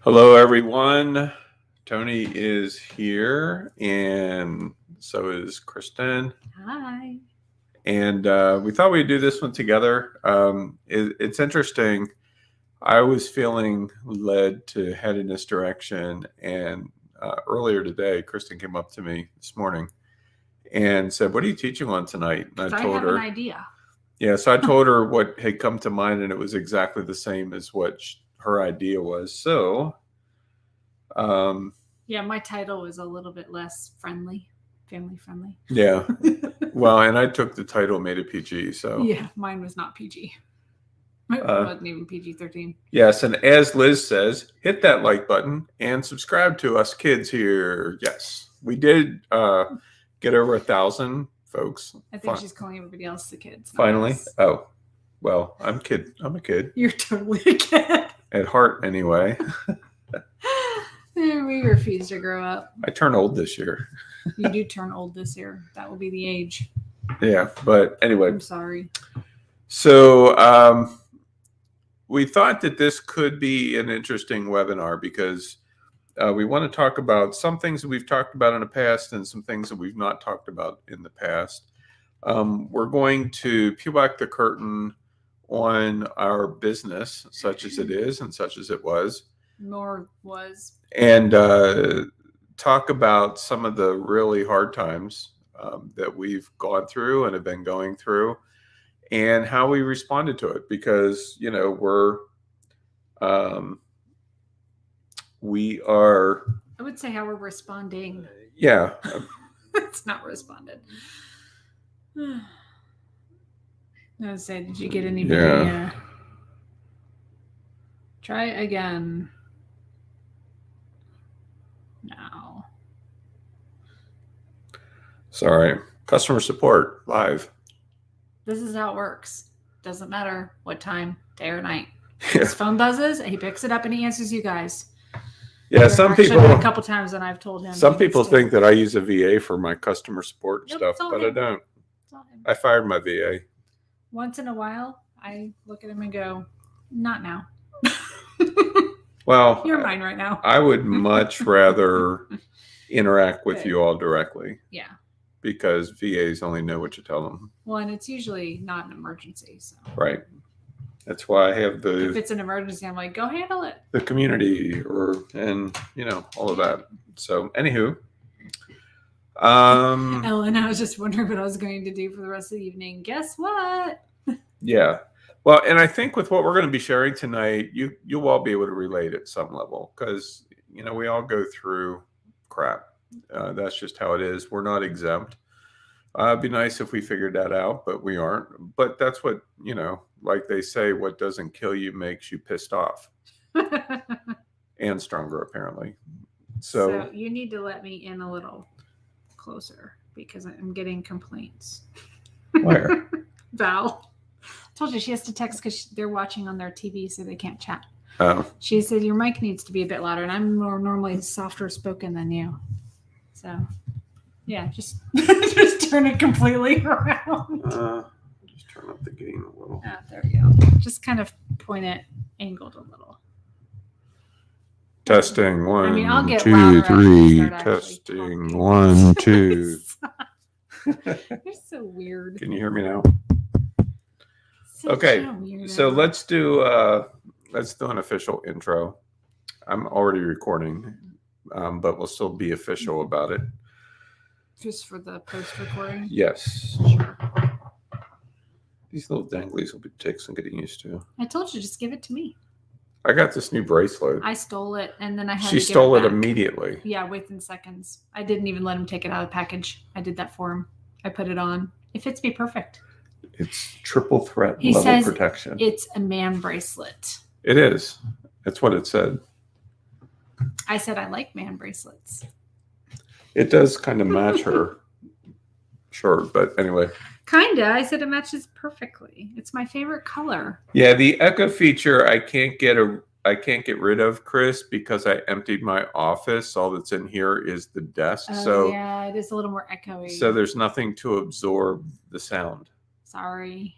Hello, everyone. Tony is here, and so is Kristen. Hi. And we thought we'd do this one together. It's interesting. I was feeling led to head in this direction, and earlier today, Kristen came up to me this morning and said, "What are you teaching on tonight?" And I I told have her, an idea. "Yeah." So I told her what had come to mind, and it was exactly the same as what her idea was. So. Um, Yeah, my title was a little bit less friendly, family friendly. yeah. Well, and I took the title, made it PG. So Yeah, mine was not PG. It wasn't even PG-13. yes, and as Liz says, hit that like button and subscribe to us kids here. Yes, we did get over 1,000 folks. I think she's calling everybody else the kids. Finally. Us. Oh, well, I'm a kid. You're totally a kid. At heart, anyway. We refuse to grow up. I turn old this year. You do turn old this year. That will be the age. Yeah, but anyway. I'm sorry. So we thought that this could be an interesting webinar because we want to talk about some things that we've talked about in the past and some things that we've not talked about in the past. We're going to peel back the curtain on our business, such as it is and such as it was. Nor was. And talk about some of the really hard times that we've gone through and have been going through and how we responded to it. Because, we are... I would say how we're responding. Yeah. It's not responded. I would say, did you get anybody? Yeah. Try again. No. Sorry. Customer support live. This is how it works. Doesn't matter what time, day or night. His phone buzzes, and he picks it up and he answers you guys. Yeah, some people. A couple times, and I've told him. Some people think that I use a VA for my customer support stuff, but him. I don't. I fired my VA. Once in a while, I look at him and go, "Not now." Well, you're mine right now. I would much rather interact with you all directly. Yeah. Because VAs only know what you tell them. Well, and it's usually not an emergency. So. Right. That's why I have the... If it's an emergency, I'm like, go handle it. The community and all of that. So, anywho. Ellen, I was just wondering what I was going to do for the rest of the evening. Guess what? Yeah. Well, and I think with what we're going to be sharing tonight, you'll all be able to relate at some level because, we all go through crap. That's just how it is. We're not exempt. It'd be nice if we figured that out, but we aren't. But that's what, like they say, what doesn't kill you makes you pissed off. And stronger, apparently. So you need to let me in a little closer because I'm getting complaints. Where? Val. I told you she has to text because they're watching on their TV so they can't chat. Oh. She said your mic needs to be a bit louder, and I'm more normally softer spoken than you. So, yeah, just turn it completely around. Just turn up the gain a little. Ah, there we go. Just kind of point it angled a little. Testing 1, I'll get 2, 3. Testing 1, 2. You're so weird. Can you hear me now? Such okay, so let's do an official intro. I'm already recording, but we'll still be official about it. Just for the post-recording? Yes. Sure. These little danglies will take some getting used to. I told you, just give it to me. I got this new bracelet. I stole it, and then I had She to give stole it back. Immediately. Yeah, within seconds. I didn't even let him take it out of the package. I did that for him. I put it on. It fits me perfect. It's triple threat he level says protection. It's a man bracelet. It is. That's what it said. I said I like man bracelets. It does kind of match her shirt, but anyway. Kinda. I said it matches perfectly. It's my favorite color. Yeah, the echo feature I can't get rid of, Chris, because I emptied my office. All that's in here is the desk. So yeah, it is a little more echoey. So there's nothing to absorb the sound. Sorry.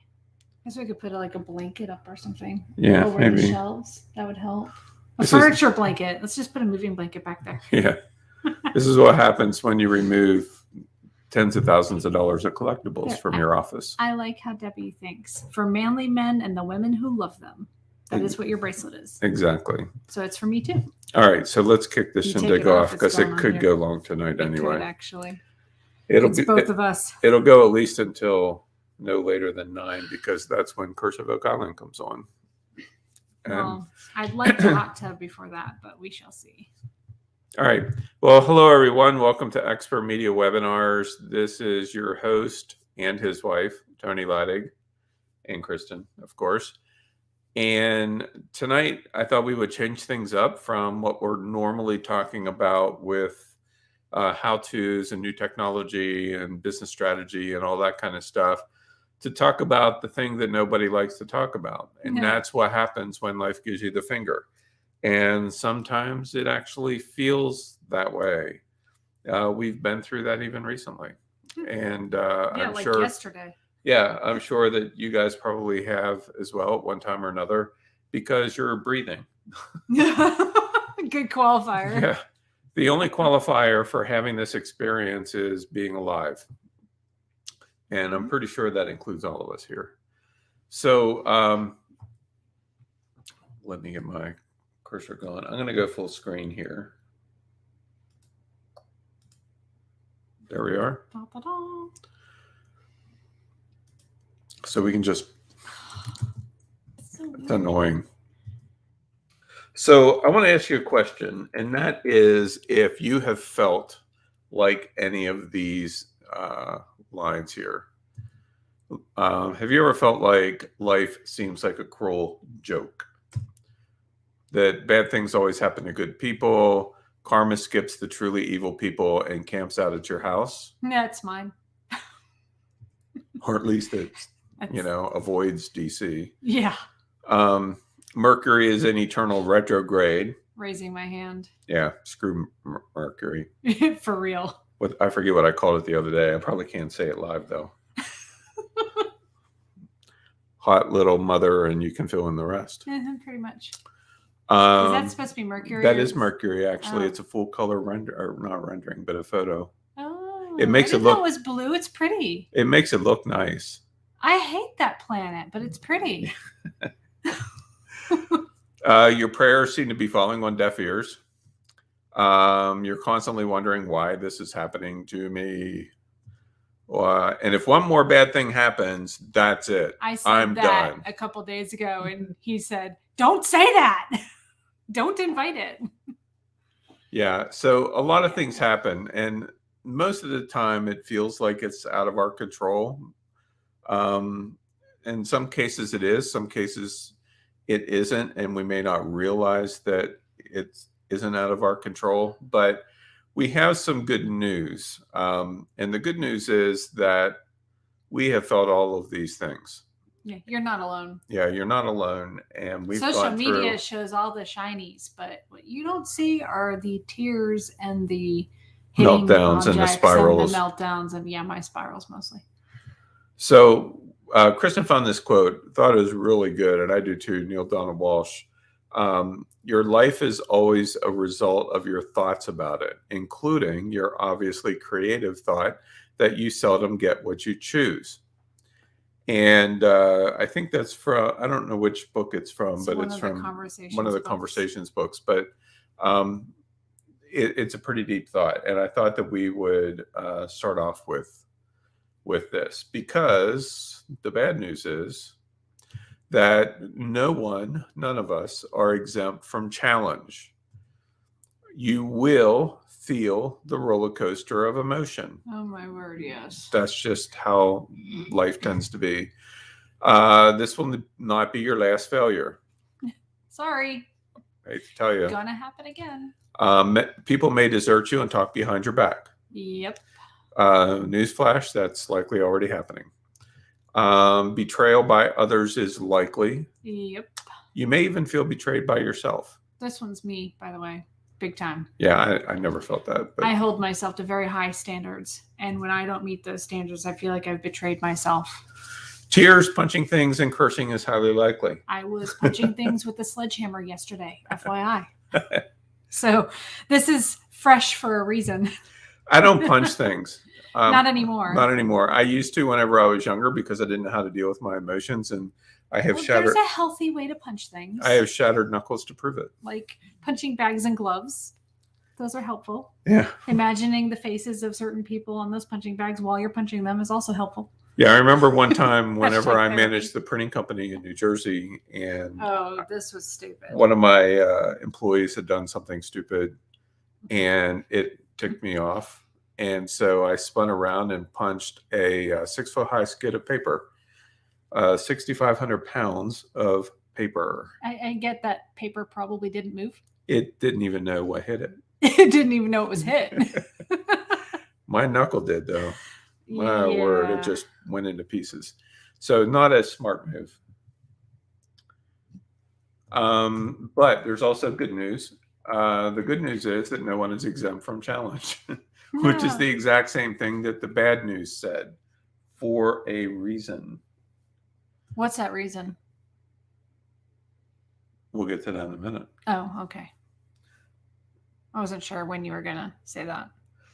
I guess we could put like a blanket up or something. Yeah, over maybe. the shelves. That would help. furniture blanket. Let's just put a moving blanket back there. Yeah. This is what happens when you remove tens of thousands of dollars of collectibles from your office. I like how Debbie thinks. For manly men and the women who love them. That is what your bracelet is. Exactly. So it's for me too. All right. So let's kick this into go off because it could go long tonight anyway. It could, actually. It's both of us. It'll go at least until no later than 9 because that's when Curse of Oak Island comes on. Well, I'd like to hot tub before that, but we shall see. All right. Well, hello, everyone. Welcome to Expert Media Webinars. This is your host and his wife, Tony Leidig, and Kristen, of course. And tonight, I thought we would change things up from what we're normally talking about with how-tos and new technology and business strategy and all that kind of stuff to talk about the thing that nobody likes to talk about. And that's what happens when life gives you the finger. And sometimes it actually feels that way. We've been through that even recently. And I'm like sure yesterday. Yeah, I'm sure that you guys probably have as well at one time or another because you're breathing. Good qualifier. Yeah. The only qualifier for having this experience is being alive. And I'm pretty sure that includes all of us here. So let me get my cursor going. I'm going to go full screen here. There we are. Da-da-da. So we can just, it's annoying. So I want to ask you a question, and that is if you have felt like any of these lines here. Have you ever felt like life seems like a cruel joke? That bad things always happen to good people, karma skips the truly evil people and camps out at your house? Yeah, it's mine. Or at least it's, avoids DC. Yeah. Mercury is in eternal retrograde. Raising my hand. Yeah, screw Mercury. For real. I forget what I called it the other day. I probably can't say it live, though. Hot little mother, and you can fill in the rest. Pretty much. Is that supposed to be Mercury? That is Mercury, actually. Oh. It's a full color not rendering, but a photo. Oh, it makes it look. It was blue. It's pretty. It makes it look nice. I hate that planet, but it's pretty. Your prayers seem to be falling on deaf ears. You're constantly wondering why this is happening to me. And if one more bad thing happens, that's it. I'm done. A couple days ago, and he said, "Don't say that. Don't invite it." Yeah. So a lot of things happen, and most of the time, it feels like it's out of our control. In some cases, it is. Some cases, it isn't, and we may not realize that it isn't out of our control. But we have some good news, and the good news is that we have felt all of these things. Yeah, you're not alone. Yeah, you're not alone, and we've social media shows all the shinies, but what you don't see are the tears and the meltdowns and the spirals, and the meltdowns, and my spirals mostly. So Kristen found this quote, thought it was really good, and I do too. Neil Donald Walsh. Your life is always a result of your thoughts about it, including your obviously creative thought that you seldom get what you choose. And I think that's from, I don't know which book it's from, but it's from one of the Conversations books. But it's a pretty deep thought. And I thought that we would start off with this, because the bad news is that none of us are exempt from challenge. You will feel the roller coaster of emotion. Oh my word, yes. That's just how life tends to be. This will not be your last failure. Sorry. I hate to tell you. Gonna happen again. People may desert you and talk behind your back. Yep. Newsflash, that's likely already happening. Betrayal by others is likely. Yep. You may even feel betrayed by yourself. This one's me, by the way. Big time. Yeah, I never felt that. But I hold myself to very high standards. And when I don't meet those standards, I feel like I've betrayed myself. Cheers, punching things and cursing is highly likely. I was punching things with a sledgehammer yesterday, FYI. So this is fresh for a reason. I don't punch things. Not anymore. Not anymore. I used to whenever I was younger because I didn't know how to deal with my emotions, and I have shattered. There's a healthy way to punch things. I have shattered knuckles to prove it. Like punching bags and gloves. Those are helpful. Yeah. Imagining the faces of certain people on those punching bags while you're punching them is also helpful. Yeah, I remember one time whenever I managed the printing company in New Jersey, and this was stupid. One of my employees had done something stupid, and it ticked me off. And so I spun around and punched a 6-foot high skid of paper, 6,500 pounds of paper. I get that paper probably didn't move. It didn't even know what hit it. It didn't even know it was hit. My knuckle did, though. My word, it just went into pieces. So not a smart move. But there's also good news. The good news is that no one is exempt from challenge, which is the exact same thing that the bad news said, for a reason. What's that reason? We'll get to that in a minute. Oh, okay. I wasn't sure when you were going to say that.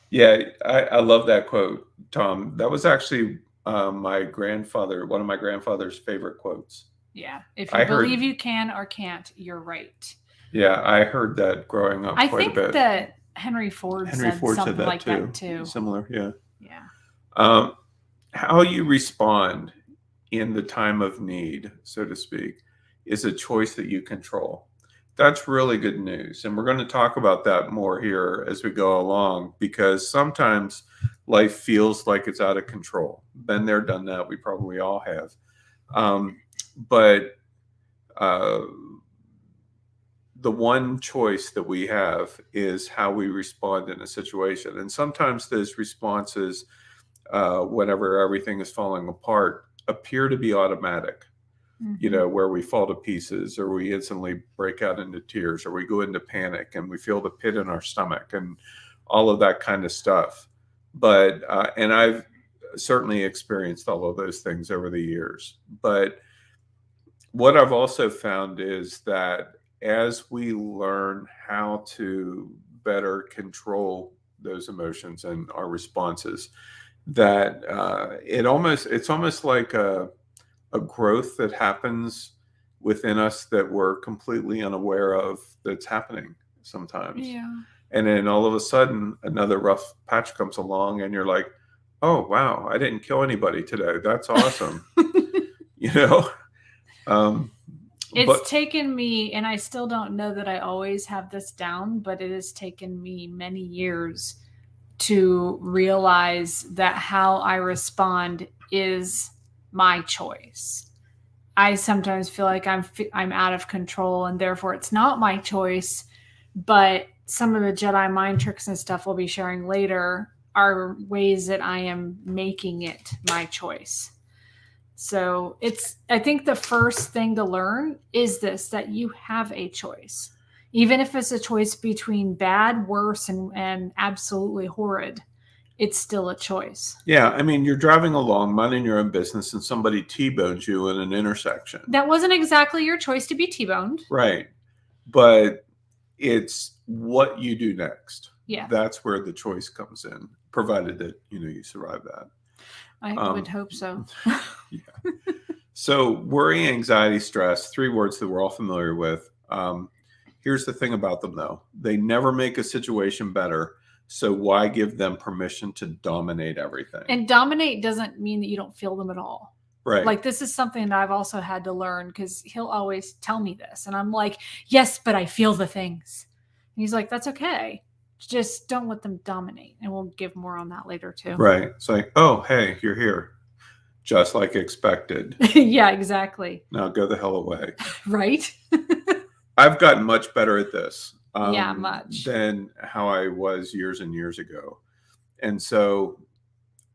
Yeah, I love that quote, Tom. That was actually my grandfather, one of my grandfather's favorite quotes. Yeah. If you believe you can or can't, you're right. Yeah, I heard that growing up quite a bit. I think that Henry Ford said something like that too. Similar, yeah. Yeah. How you respond in the time of need, so to speak, is a choice that you control. That's really good news. And we're going to talk about that more here as we go along, because sometimes life feels like it's out of control. Been there, done that. We probably all have. But the one choice that we have is how we respond in a situation. And sometimes those responses, whenever everything is falling apart, appear to be automatic. You know, where we fall to pieces, or we instantly break out into tears, or we go into panic and we feel the pit in our stomach and all of that kind of stuff. But, and I've certainly experienced all of those things over the years. But what I've also found is that as we learn how to better control those emotions and our responses, that it's almost like a growth that happens within us that we're completely unaware of that's happening sometimes. Yeah. And then all of a sudden another rough patch comes along and you're like, oh, wow, I didn't kill anybody today. That's awesome. You know? It's taken me, and I still don't know that I always have this down, but it has taken me many years to realize that how I respond is my choice. I sometimes feel like I'm out of control, and therefore it's not my choice. But some of the Jedi mind tricks and stuff we'll be sharing later are ways that I am making it my choice. So I think the first thing to learn is that you have a choice. Even if it's a choice between bad, worse, and absolutely horrid, it's still a choice. Yeah, I mean, you're driving along, minding your own business, and somebody T-bones you in an intersection. That wasn't exactly your choice to be T-boned. Right. But it's what you do next. Yeah. That's where the choice comes in, provided that, you survive that. I would hope so. Yeah. So worry, anxiety, stress, 3 words that we're all familiar with. Here's the thing about them, though. They never make a situation better. So why give them permission to dominate everything? And dominate doesn't mean that you don't feel them at all. Right. Like, this is something that I've also had to learn, because he'll always tell me this. And I'm like, yes, but I feel the things. And he's like, that's okay. Just don't let them dominate. And we'll give more on that later too. Right. It's like, oh, hey, you're here. Just like expected. Yeah, exactly. Now go the hell away. Right. I've gotten much better at this. Yeah, much. Than how I was years and years ago. And so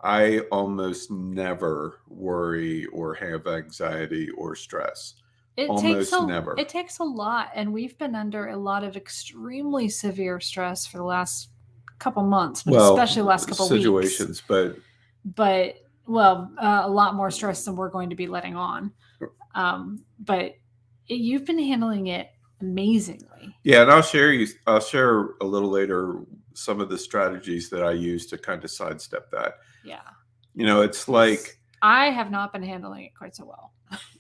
I almost never worry or have anxiety or stress. Never. It takes a lot. And we've been under a lot of extremely severe stress for the last couple months, but especially the last couple situations, weeks. But Well, a lot more stress than we're going to be letting on. But you've been handling it amazingly. Yeah, and I'll share a little later some of the strategies that I use to kind of sidestep that. Yeah. It's like I have not been handling it quite so well.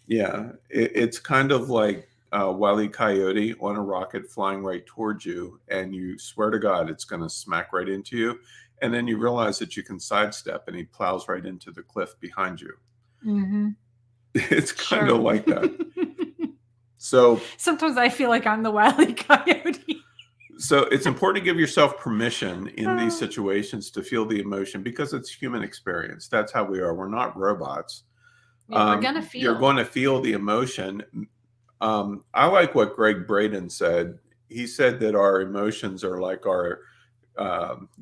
Yeah, it's kind of like Wile E. Coyote on a rocket flying right towards you, and you swear to God it's going to smack right into you, and then you realize that you can sidestep, and he plows right into the cliff behind you. Mm-hmm. It's kind of like that. So sometimes I feel like I'm the Wile E. Coyote. So it's important to give yourself permission in these situations to feel the emotion because it's human experience. That's how we are. We're not robots. Yeah, we're gonna feel. You're going to feel the emotion. I like what Greg Braden said. He said that our emotions are like our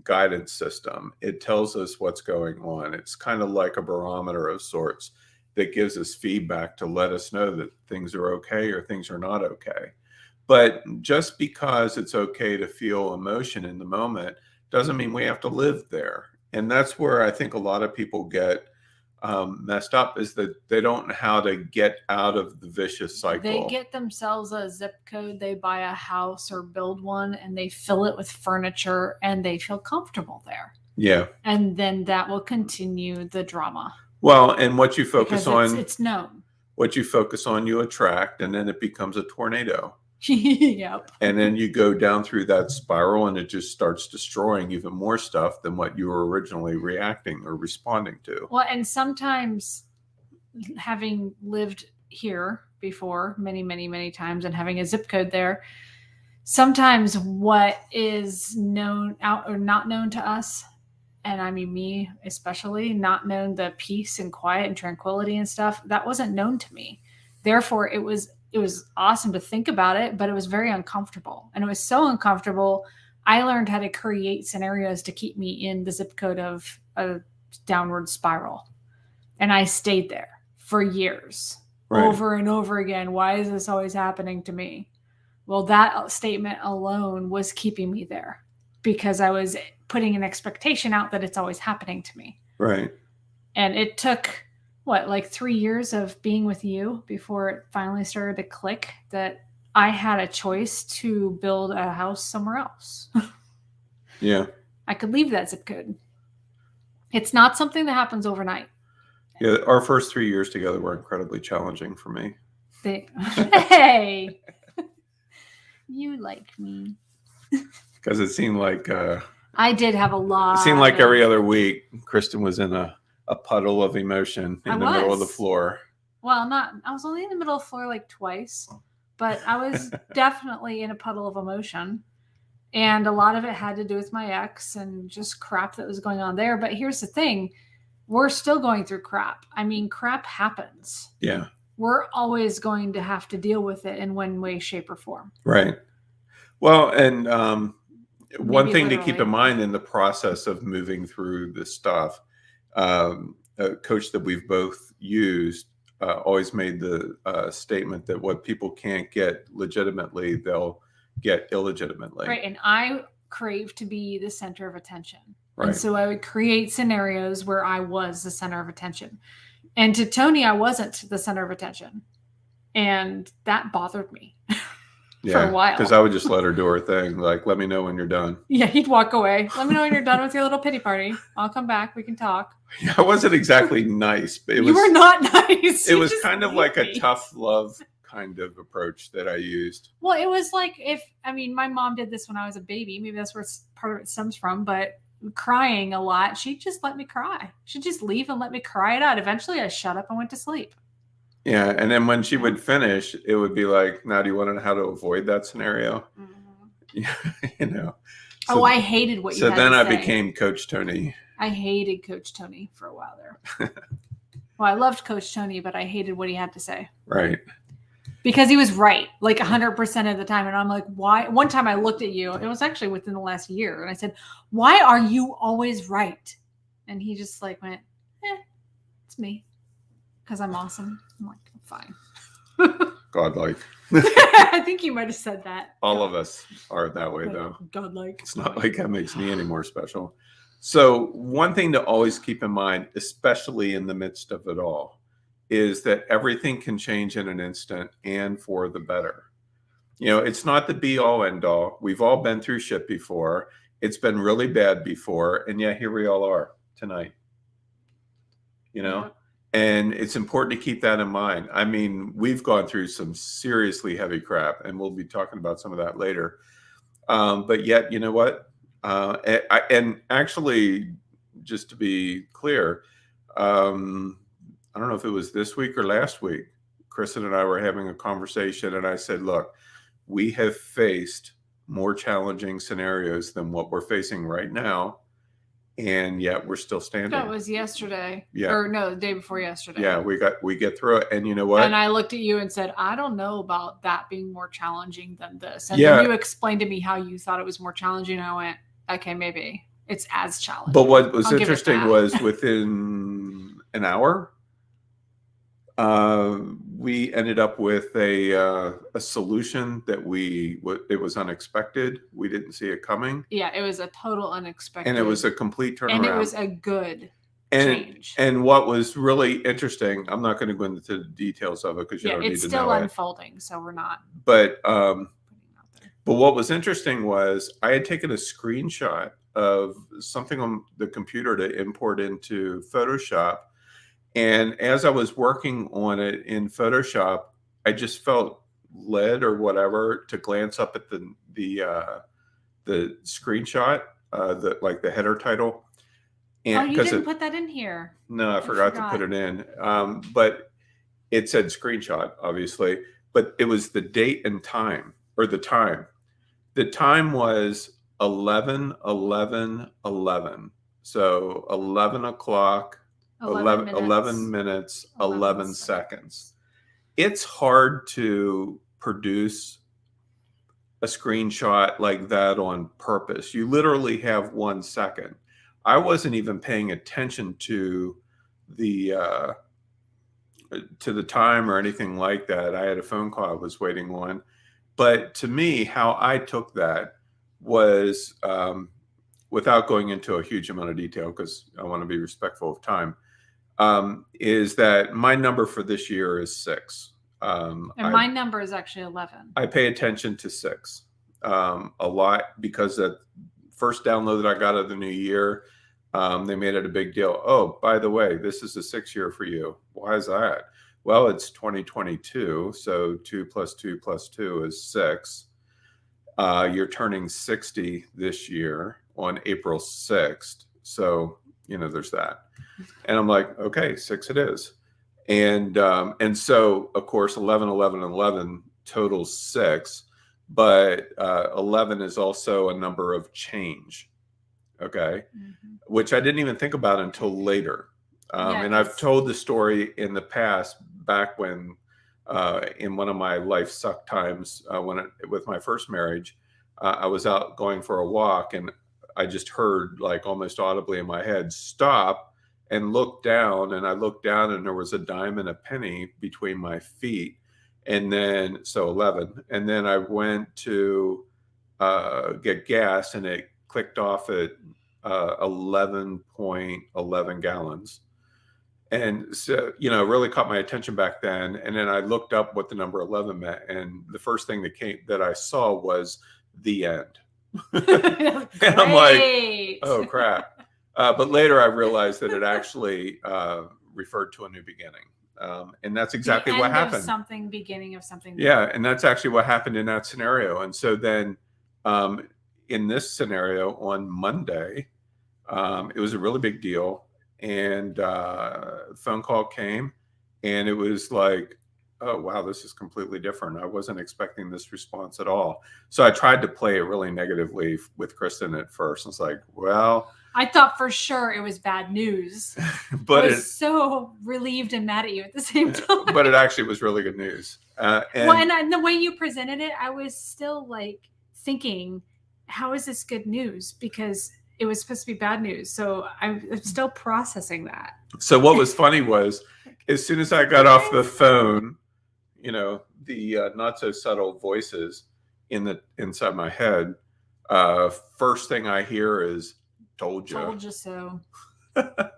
guidance system. It tells us what's going on. It's kind of like a barometer of sorts that gives us feedback to let us know that things are okay or things are not okay. But just because it's okay to feel emotion in the moment doesn't mean we have to live there. And that's where I think a lot of people get messed up, is that they don't know how to get out of the vicious cycle. They get themselves a zip code, they buy a house or build one, and they fill it with furniture, and they feel comfortable there. Yeah. And then that will continue the drama. Well, and what you focus on, it's known. What you focus on, you attract, and then it becomes a tornado. Yep. And then you go down through that spiral, and it just starts destroying even more stuff than what you were originally reacting or responding to. Well, and sometimes, having lived here before many, many, many times and having a zip code there, sometimes what is known out or not known to us, and I mean me especially, not known, the peace and quiet and tranquility and stuff, that wasn't known to me. Therefore, it was awesome to think about it, but it was very uncomfortable. And it was so uncomfortable, I learned how to create scenarios to keep me in the zip code of a downward spiral. And I stayed there for years, over and over again. Why is this always happening to me? Well, that statement alone was keeping me there because I was putting an expectation out that it's always happening to me. Right. And it took, like 3 years of being with you before it finally started to click that I had a choice to build a house somewhere else. Yeah. I could leave that zip code. It's not something that happens overnight. Yeah, our first 3 years together were incredibly challenging for me. Hey, you like me. Because it seemed like I did have a lot. It seemed like every other week, Kristen was in a puddle of emotion in the middle of the floor. Well, I was only in the middle of the floor like twice, but I was definitely in a puddle of emotion. And a lot of it had to do with my ex and just crap that was going on there. But here's the thing. We're still going through crap. I mean, crap happens. Yeah. We're always going to have to deal with it in one way, shape, or form. Right. Well, and one thing to keep in mind in the process of moving through this stuff, a coach that we've both used always made the statement that what people can't get legitimately, they'll get illegitimately. Right. And I crave to be the center of attention. Right. And so I would create scenarios where I was the center of attention. And to Tony, I wasn't the center of attention. And that bothered me. For a while. Because I would just let her do her thing. Like, let me know when you're done. Yeah, he'd walk away. Let me know when you're done with your little pity party. I'll come back. We can talk. Yeah, I wasn't exactly nice. But you were not nice. It was kind of like a tough love kind of approach that I used. Well, it was like my mom did this when I was a baby. Maybe that's where part of it stems from. But crying a lot, she'd just let me cry. She'd just leave and let me cry it out. Eventually, I shut up and went to sleep. Yeah, and then when she would finish, it would be like, now do you want to know how to avoid that scenario? Mm-hmm. So, I hated what you had to say. So then I became Coach Tony. I hated Coach Tony for a while there. Well, I loved Coach Tony, but I hated what he had to say. Right. Because he was right, like 100% of the time. And I'm like, why? One time I looked at you. It was actually within the last year. And I said, why are you always right? And he just like went, it's me. Because I'm awesome. I'm like, fine. Godlike. I think you might have said that. All of us are that way, though. Godlike. It's not like that makes me any more special. So one thing to always keep in mind, especially in the midst of it all, is that everything can change in an instant and for the better. It's not the be all end all. We've all been through shit before. It's been really bad before. And yet here we all are tonight, Yeah. and it's important to keep that in mind. I mean, we've gone through some seriously heavy crap, and we'll be talking about some of that later. But yet, you know what? And actually, just to be clear, I don't know if it was this week or last week, Kristen and I were having a conversation, and I said, look, we have faced more challenging scenarios than what we're facing right now, and yet we're still standing. That was yesterday. Yeah. Or no, the day before yesterday. Yeah, we get through it. And you know what? And I looked at you and said, I don't know about that being more challenging than this. And Yeah. then you explained to me how you thought it was more challenging. And I went, okay, maybe it's as challenging. But what was I'll give it interesting that. was within an hour, we ended up with a solution that it was unexpected. We didn't see it coming. Yeah, it was a total unexpected. And it was a complete turnaround. And it was a good change. And what was really interesting, I'm not going to go into the details of it because you don't need to know it. It's still unfolding, so we're not. But what was interesting was I had taken a screenshot of something on the computer to import into Photoshop. And as I was working on it in Photoshop, I just felt led or whatever to glance up at the screenshot, the header title. And you didn't put that in here. No, I forgot to put it in. But it said screenshot, obviously. But it was the date and time, or the time. The time was 11:11:11. So 11 o'clock. 11 minutes, 11 seconds. It's hard to produce a screenshot like that on purpose. You literally have 1 second. I wasn't even paying attention to the time or anything like that. I had a phone call I was waiting on. But to me, how I took that was, without going into a huge amount of detail, because I want to be respectful of time, is that my number for this year is 6. And my number is actually 11. I pay attention to 6 a lot because that first download that I got of the new year, they made it a big deal. Oh, by the way, this is a 6 year for you. Why is that? Well, it's 2022, so 2 + 2 + 2 is 6. You're turning 60 this year on April 6th. So, there's that. And I'm like, okay, 6 it is. And so, of course, 11:11:11 totals 6, but 11 is also a number of change, okay, which I didn't even think about until later. And I've told the story in the past, back when in one of my life suck times, with my first marriage, I was out going for a walk, and I just heard, like, almost audibly in my head, stop, and looked down, and I looked down, and there was a dime and a penny between my feet. And then, so 11. And then I went to get gas, and it clicked off at 11.11 gallons. And so, it really caught my attention back then. And then I looked up what the number 11 meant. And the first thing that I saw was the end. And I'm like, oh, crap. But later I realized that it actually referred to a new beginning. And that's exactly what happened. Beginning of something. Yeah. And that's actually what happened in that scenario. And so then in this scenario on Monday, it was a really big deal. And phone call came, and it was like, oh, wow, this is completely different. I wasn't expecting this response at all. So I tried to play it really negatively with Kristen at first. It's like, well, I thought for sure it was bad news. But I was so relieved and mad at you at the same time. But it actually was really good news. And the way you presented it, I was still like thinking, how is this good news? Because it was supposed to be bad news. So I'm still processing that. So what was funny was, as soon as I got off the phone, the not so subtle voices inside my head, first thing I hear is, Told you. Told you so.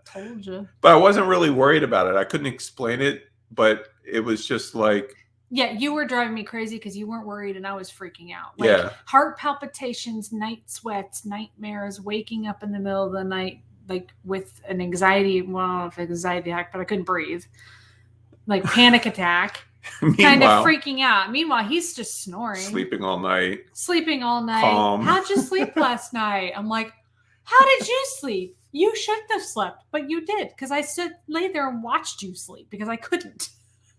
Told you. But I wasn't really worried about it. I couldn't explain it, but it was just like, yeah, you were driving me crazy because you weren't worried and I was freaking out. Like yeah, heart palpitations, night sweats, nightmares, waking up in the middle of the night, like with an anxiety, well, I don't know if anxiety attack, but I couldn't breathe. Like panic attack. Kind of freaking out. Meanwhile, he's just snoring. Sleeping all night. Calm. How'd you sleep last night? I'm like, how did you sleep? You shouldn't have slept, but you did because I lay there and watched you sleep because I couldn't.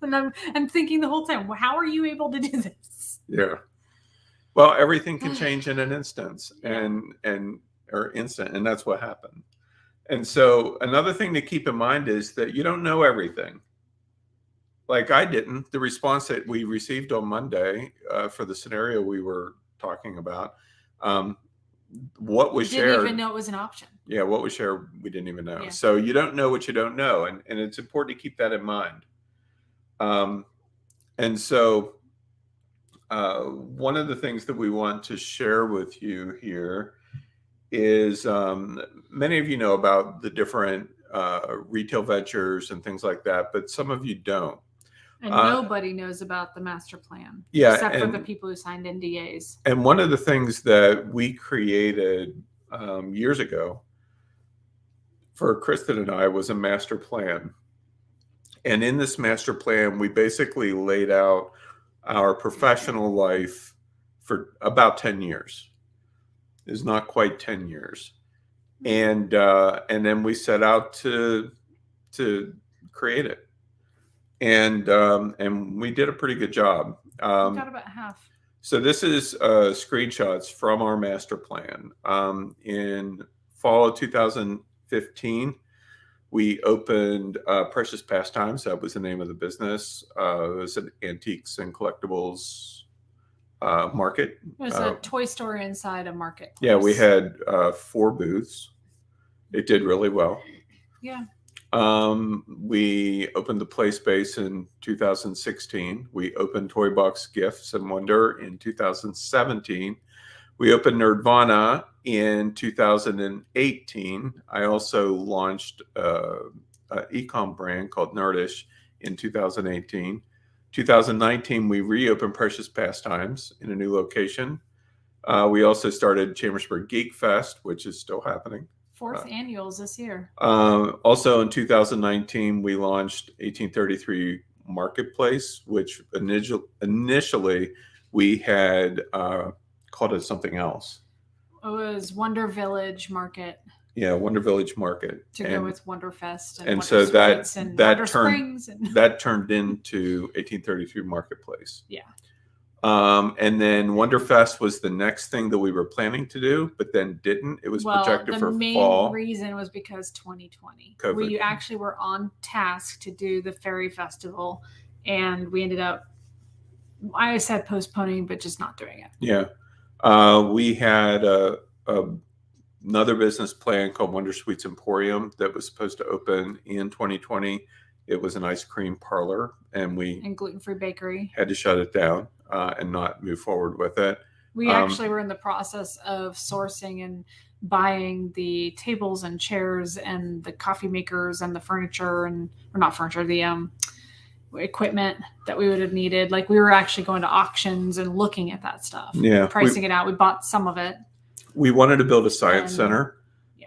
And I'm thinking the whole time, well, how are you able to do this? Yeah. Well, everything can change in an instant, and that's what happened. And so another thing to keep in mind is that you don't know everything. Like I didn't. The response that we received on Monday for the scenario we were talking about, what was shared. Didn't even know it was an option. Yeah, what was shared, we didn't even know. Yeah. So you don't know what you don't know, and it's important to keep that in mind. And so one of the things that we want to share with you here is many of you know about the different retail ventures and things like that, but some of you don't. And nobody knows about the master plan, except for the people who signed NDAs. And one of the things that we created years ago for Kristen and I was a master plan. And in this master plan, we basically laid out our professional life for about 10 years. It's not quite 10 years. And then we set out to create it. And we did a pretty good job. We got about half. So this is screenshots from our master plan. In fall of 2015, we opened Precious Pastimes. That was the name of the business. It was an antiques and collectibles market. It was a toy store inside a market. Yeah, we had 4 booths. It did really well. Yeah. We opened the play space in 2016. We opened Toy Box Gifts and Wonder in 2017. We opened Nerdvana in 2018. I also launched an e-com brand called Nerdish in 2018. 2019, we reopened Precious Pastimes in a new location. We also started Chambersburg Geek Fest, which is still happening. 4th annuals this year. Also in 2019, we launched 1833 Marketplace, which initially we had called it something else. It was Wonder Village Market. Yeah, Wonder Village Market. To go with Wonderfest and so that turned into 1833 Marketplace. Yeah. And then Wonderfest was the next thing that we were planning to do, but then didn't. It was projected for fall. The main reason was because 2020. COVID. We actually were on task to do the Fairy Festival, and we ended up, I said postponing, but just not doing it. Yeah. We had another business plan called Wonder Sweets Emporium that was supposed to open in 2020. It was an ice cream parlor, and gluten-free bakery. Had to shut it down and not move forward with it. We actually were in the process of sourcing and buying the tables and chairs and the coffee makers and the furniture or not furniture, the equipment that we would have needed. Like we were actually going to auctions and looking at that stuff. Yeah. Pricing it out. We bought some of it. We wanted to build a science center.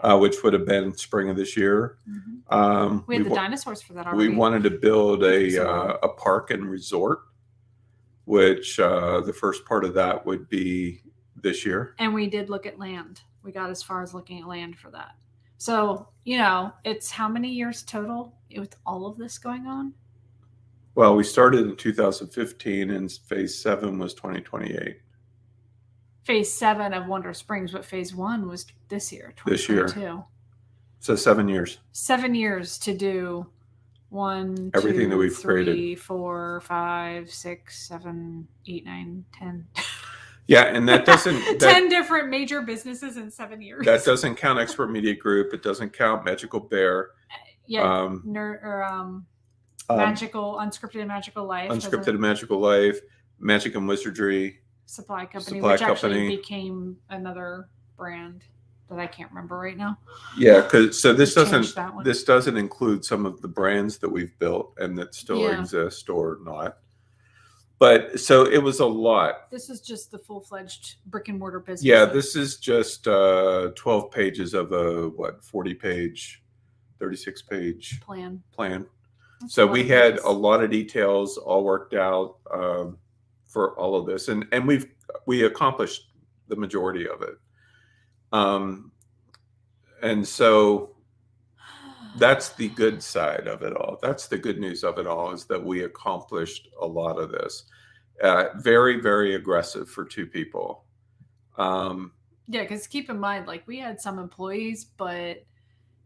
Which would have been spring of this year. Mm-hmm. We had the dinosaurs for that already. We wanted to build a park and resort, which the first part of that would be this year. And we did look at land. We got as far as looking at land for that. So, it's how many years total with all of this going on? Well, we started in 2015 and phase 7 was 2028. Phase 7 of Wonder Springs, but phase 1 was this year, 2022. This year. So 7 years. 7 years to do 1, everything 2, that we've 3, created. 4, 5, 6, 7, 8, 9, 10. Yeah, and that doesn't 10 different major businesses in 7 years. That doesn't count Expert Media Group. It doesn't count Magical Bear. Magical Unscripted and Magical Life. Unscripted and Magical Life, Magic and Wizardry. Supply Company, which actually became another brand. that I can't remember right now. Yeah, because so this We changed doesn't that one. this doesn't include some of the brands that we've built and that still Yeah. exist or not. But so it was a lot. This is just the full-fledged brick and mortar business. Yeah, this is just 12 pages of a 40-page, 36-page plan. That's So a lot we of had pages. a lot of details all worked out for all of this, and we accomplished the majority of it. And so that's the good side of it all. That's the good news of it all, is that we accomplished a lot of this. Very, very aggressive for two people. Yeah, because keep in mind, like, we had some employees, but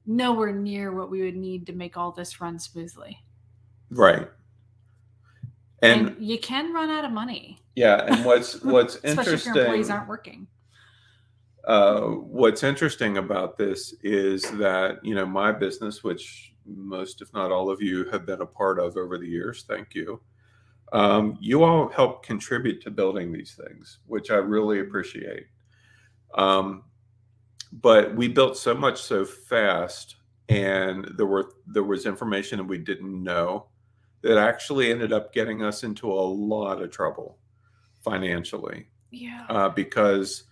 nowhere near what we would need to make all this run smoothly. Right. And you can run out of money. Yeah, and what's Especially interesting, if your employees aren't working. What's interesting about this is that, my business, which most, if not all of you, have been a part of over the years, thank you. You all help contribute to building these things, which I really appreciate. But we built so much so fast, and there was information that we didn't know that actually ended up getting us into a lot of trouble financially. Yeah. Because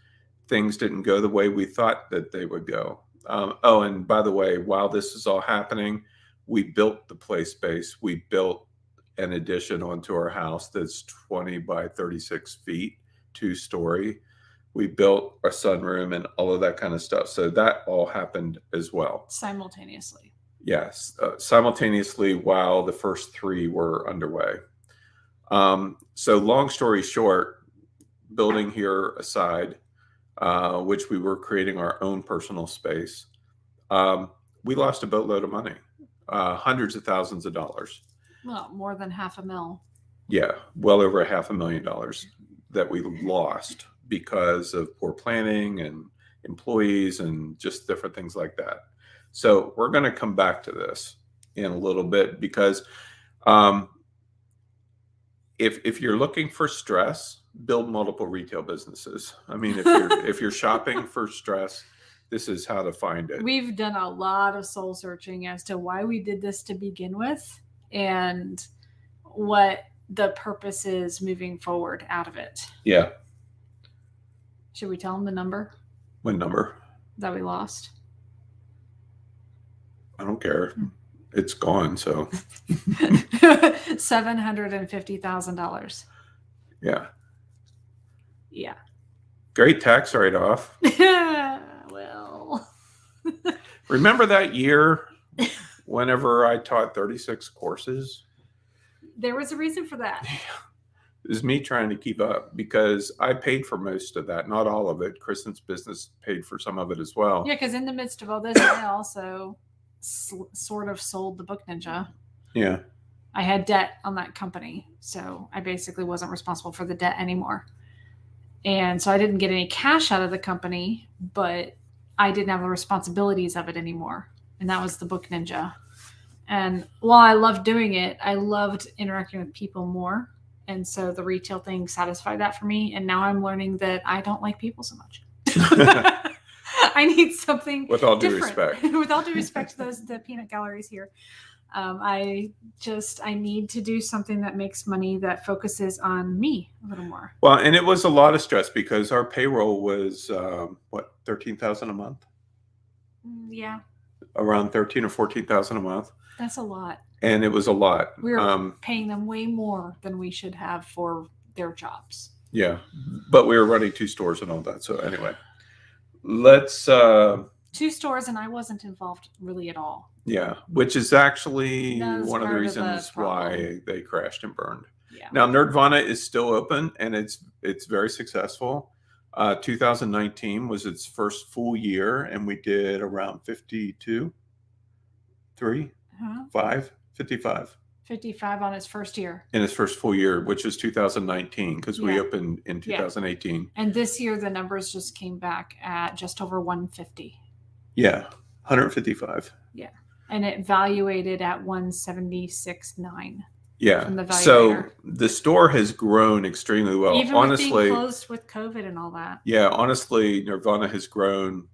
things didn't go the way we thought that they would go. Oh, and by the way, while this is all happening, we built the play space. We built an addition onto our house that's 20 by 36 feet, 2-story. We built a sunroom and all of that kind of stuff. So that all happened as well. Simultaneously. Yes, simultaneously while the first 3 were underway. So long story short, building here aside, which we were creating our own personal space, we lost a boatload of money, hundreds of thousands of dollars. Well, more than $500,000. Yeah, well over $500,000 that we lost because of poor planning and employees and just different things like that. So we're going to come back to this in a little bit, because if you're looking for stress, build multiple retail businesses. I mean, if you're shopping for stress, this is how to find it. We've done a lot of soul searching as to why we did this to begin with and what the purpose is moving forward out of it. Yeah. Should we tell them the number? What number? That we lost. I don't care. It's gone. So $750,000. Yeah. Yeah. Great tax write-off. Well. Remember that year whenever I taught 36 courses? There was a reason for that. It was me trying to keep up, because I paid for most of that, not all of it. Kristen's business paid for some of it as well. Yeah, because in the midst of all this, I also sort of sold the Book Ninja. Yeah. I had debt on that company, so I basically wasn't responsible for the debt anymore. And so I didn't get any cash out of the company, but I didn't have the responsibilities of it anymore. And that was the Book Ninja. And while I loved doing it, I loved interacting with people more. And so the retail thing satisfied that for me. And now I'm learning that I don't like people so much. I need something with all due different. respect. With all due respect to the peanut galleries here. I need to do something that makes money, that focuses on me a little more. Well, and it was a lot of stress because our payroll was $13,000 a month? Yeah. Around $13,000 or $14,000 a month. That's a lot. And it was a lot. We were paying them way more than we should have for their jobs. Yeah, but we were running 2 stores and all that. So anyway, let's 2 stores, and I wasn't involved really at all. Yeah, which is actually one of the part of reasons the problem. why they crashed and burned. Yeah. Now, Nerdvana is still open, and it's very successful. 2019 was its first full year, and we did around 55 55 on its first year. in its first full year, which is 2019, because we opened in 2018. And this year, the numbers just came back at just over 150. Yeah, 155. Yeah. And it valuated at 176.9. Yeah. From the So valuator. the store has grown extremely well. Even honestly, with being closed with COVID and all that. Yeah, honestly, Nirvana has grown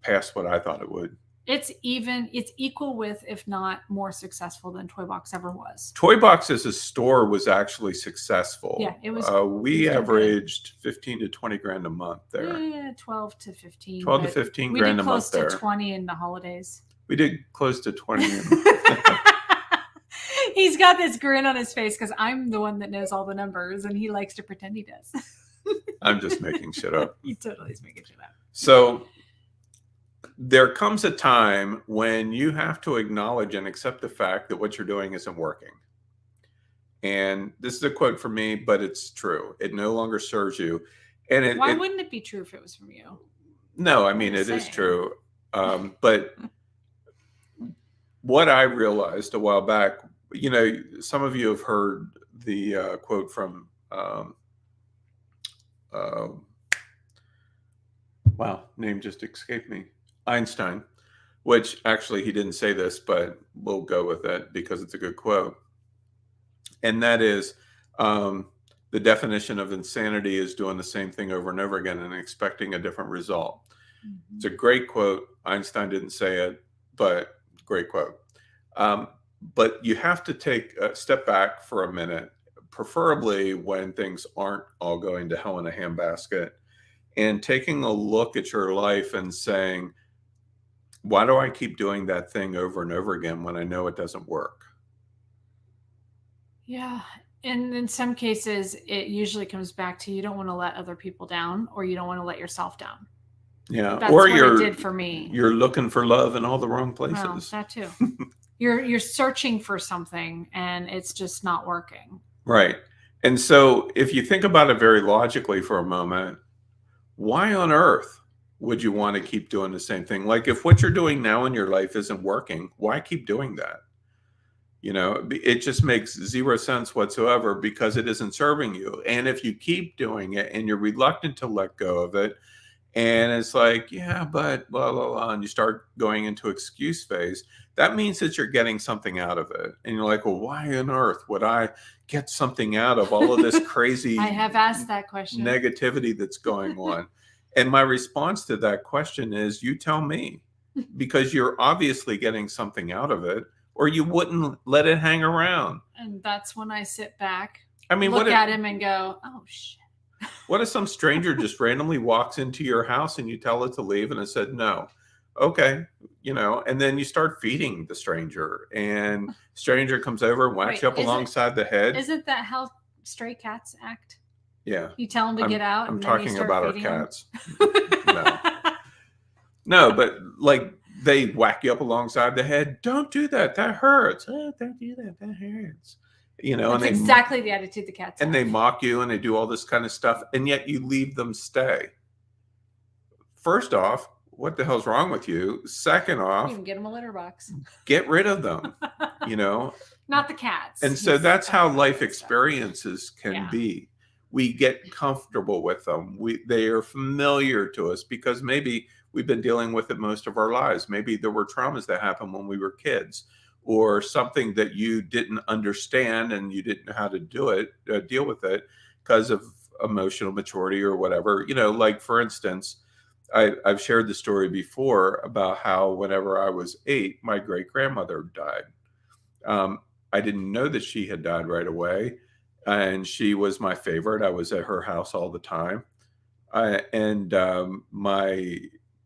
past what I thought it would. It's equal with, if not more successful than Toy Box ever was. Toy Box as a store was actually successful. Yeah, it was. We averaged 15 to 20 grand a month there. Yeah, 12 to 15. 12 to 15 grand a month there. We did close to 20 in the holidays. We did close to 20. He's got this grin on his face because I'm the one that knows all the numbers, and he likes to pretend he does. I'm just making shit up. He totally is making shit up. So there comes a time when you have to acknowledge and accept the fact that what you're doing isn't working. And this is a quote from me, but it's true. It no longer serves you. And why wouldn't it be true if it was from you? No, I mean, it is true. But what I realized a while back, you know, some of you have heard the quote from, wow, name just escaped me. Einstein, which actually he didn't say this, but we'll go with it because it's a good quote. And that is, the definition of insanity is doing the same thing over and over again and expecting a different result. Mm-hmm. It's a great quote. Einstein didn't say it, but great quote. But you have to take a step back for a minute, preferably when things aren't all going to hell in a handbasket, and taking a look at your life and saying, why do I keep doing that thing over and over again when I know it doesn't work? Yeah. And in some cases, it usually comes back to you don't want to let other people down, or you don't want to let yourself down. Yeah. That's or what it did for me. You're looking for love in all the wrong places. Well, that too. You're searching for something and it's just not working. Right. And so if you think about it very logically for a moment, why on earth would you want to keep doing the same thing? Like, if what you're doing now in your life isn't working, why keep doing that? You know, it just makes zero sense whatsoever because it isn't serving you. And if you keep doing it and you're reluctant to let go of it, and it's like, yeah, but blah, blah, blah, and you start going into excuse phase, that means that you're getting something out of it. And you're like, well, why on earth would I get something out of all of this crazy I have asked that question. Negativity that's going on? And my response to that question is, you tell me, because you're obviously getting something out of it, or you wouldn't let it hang around. And that's when I sit back, look at him and go, oh, shit. What if some stranger just randomly walks into your house and you tell it to leave and it said no? Okay, you know, and then you start feeding the stranger, and stranger comes over and whacks you up alongside the head. Isn't that how stray cats act? Yeah. You tell them to get out. I'm talking about our cats. No, but like, they whack you up alongside the head. Don't do that. That hurts. Oh, don't do that. That hurts. You know, that's exactly the attitude the cats have. And they mock you and they do all this kind of stuff, and yet you leave them stay. First off, what the hell's wrong with you? Second off, you can get them a litter box. Get rid of them. You know, not the cats. And so that's how life experiences can be. We get comfortable with them. They are familiar to us because maybe we've been dealing with it most of our lives. Maybe there were traumas that happened when we were kids, or something that you didn't understand and you didn't know how to deal with it because of emotional maturity or whatever. You know, like, for instance, I've shared the story before about how whenever I was 8, my great-grandmother died. I didn't know that she had died right away, and she was my favorite. I was at her house all the time. And my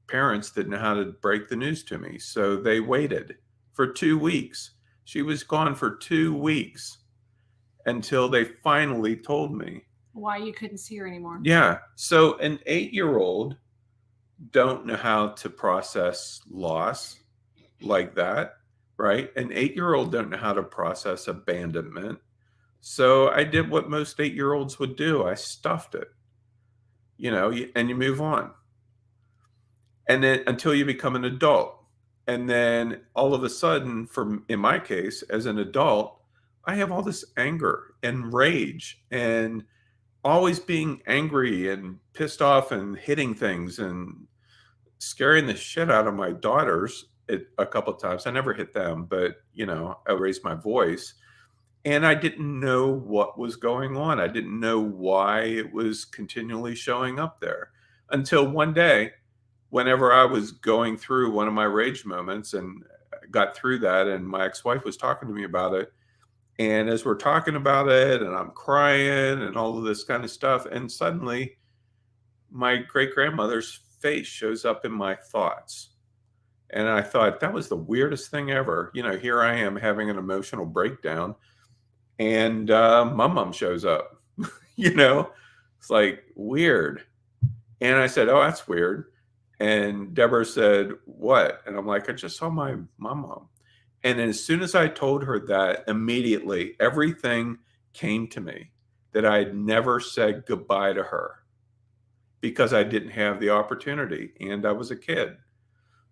parents didn't know how to break the news to me, so they waited for 2 weeks. She was gone for 2 weeks until they finally told me why you couldn't see her anymore. Yeah. So an 8-year-old don't know how to process loss like that, right? An 8-year-old don't know how to process abandonment. So I did what most 8-year-olds would do. I stuffed it, you know, and you move on. And then until you become an adult. And then all of a sudden, in my case, as an adult, I have all this anger and rage and always being angry and pissed off and hitting things and scaring the shit out of my daughters a couple of times. I never hit them, but, you know, I raised my voice. And I didn't know what was going on. I didn't know why it was continually showing up there until one day whenever I was going through one of my rage moments and got through that, and my ex-wife was talking to me about it, and as we're talking about it, and I'm crying and all of this kind of stuff, and suddenly my great grandmother's face shows up in my thoughts. And I thought that was the weirdest thing ever. You know, here I am having an emotional breakdown, and my mom shows up. You know, it's like weird. And I said, "Oh, that's weird." And Deborah said, "What?" And I'm like, "I just saw my mom." And as soon as I told her that, immediately everything came to me that I had never said goodbye to her because I didn't have the opportunity and I was a kid. You didn't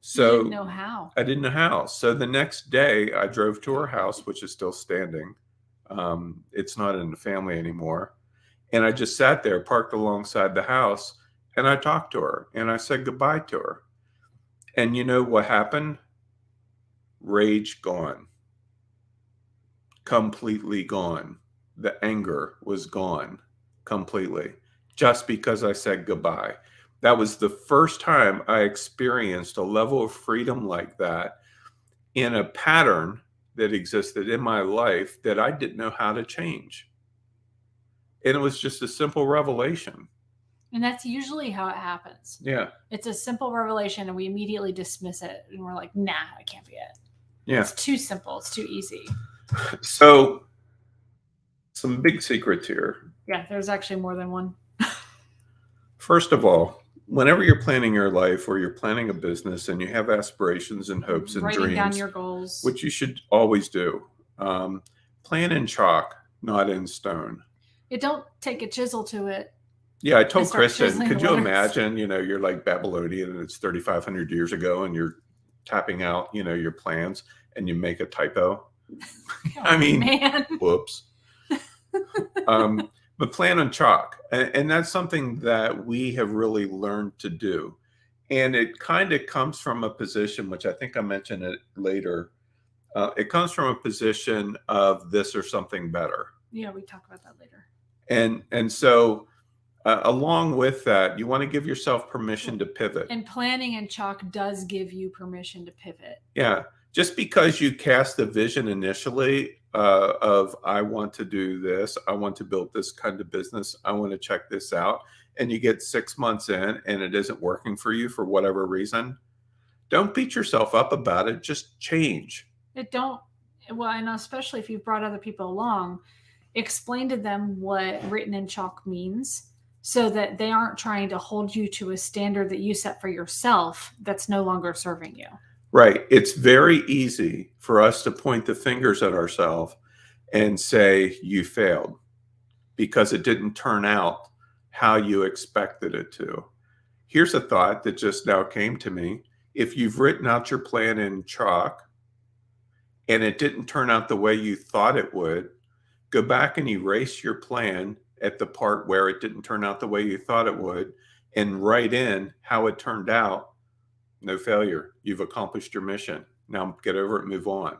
So know how. I didn't know how. So the next day I drove to her house, which is still standing. It's not in the family anymore. And I just sat there, parked alongside the house, and I talked to her and I said goodbye to her. And you know what happened? Rage gone. Completely gone. The anger was gone completely just because I said goodbye. That was the first time I experienced a level of freedom like that in a pattern that existed in my life that I didn't know how to change. And it was just a simple revelation. And that's usually how it happens. Yeah. It's a simple revelation and we immediately dismiss it and we're like, nah, it can't be it. Yeah. It's too simple. It's too easy. So, some big secrets here. Yeah, there's actually more than one. First of all, whenever you're planning your life or you're planning a business and you have aspirations and hopes and Writing dreams, down your goals. which you should always do, plan in chalk, not in stone. Don't take a chisel to it. Yeah, I told start Kristen, chiseling could the you letters. imagine, you know, you're like Babylonian and it's 3,500 years ago and you're tapping out, you know, your plans and you make a typo? I mean, man. Whoops. But plan on chalk. And that's something that we have really learned to do. And it kind of comes from a position, which I think I mentioned it later. It comes from a position of this or something better. Yeah, we talk about that later. And so along with that, you want to give yourself permission to pivot. And planning in chalk does give you permission to pivot. Yeah. Just because you cast the vision initially of I want to do this, I want to build this kind of business, I want to check this out, and you get 6 months in and it isn't working for you for whatever reason, don't beat yourself up about it. Just change. Well, and especially if you've brought other people along, explain to them what written in chalk means so that they aren't trying to hold you to a standard that you set for yourself that's no longer serving you. Right. It's very easy for us to point the fingers at ourselves and say, you failed because it didn't turn out how you expected it to. Here's a thought that just now came to me. If you've written out your plan in chalk and it didn't turn out the way you thought it would, go back and erase your plan at the part where it didn't turn out the way you thought it would and write in how it turned out. No failure. You've accomplished your mission. Now get over it, move on.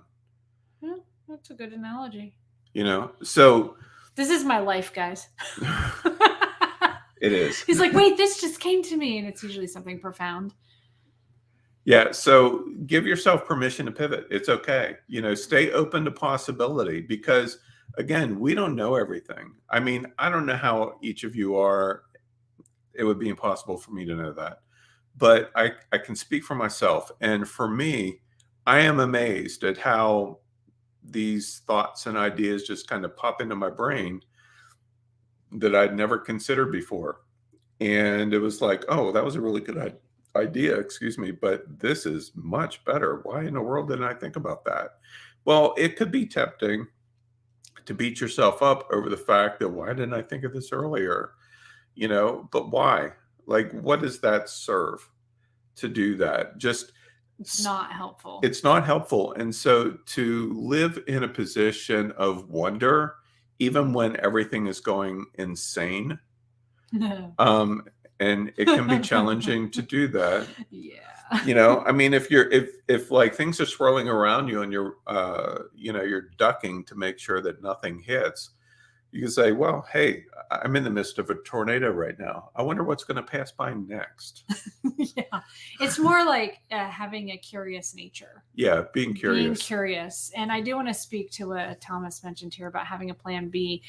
Yeah, that's a good analogy. You know, so this is my life, guys. It is. He's like, wait, this just came to me. And it's usually something profound. Yeah. So give yourself permission to pivot. It's okay. You know, stay open to possibility because, again, we don't know everything. I mean, I don't know how each of you are. It would be impossible for me to know that. But I can speak for myself. And for me, I am amazed at how these thoughts and ideas just kind of pop into my brain that I'd never considered before. And it was like, oh, that was a really good idea, excuse me, but this is much better. Why in the world didn't I think about that? Well, it could be tempting to beat yourself up over the fact that why didn't I think of this earlier? You know, but why? Like, what does that serve to do that? Just it's not helpful. It's not helpful. And so to live in a position of wonder, even when everything is going insane, and it can be challenging to do that. Yeah. You know, I mean, if like things are swirling around you and you're, you know, you're ducking to make sure that nothing hits, You can say, well, hey, I'm in the midst of a tornado right now. I wonder what's going to pass by next. Yeah. It's more like having a curious nature. Yeah, being Being curious. curious. And I do want to speak to what Thomas mentioned here about having a plan B.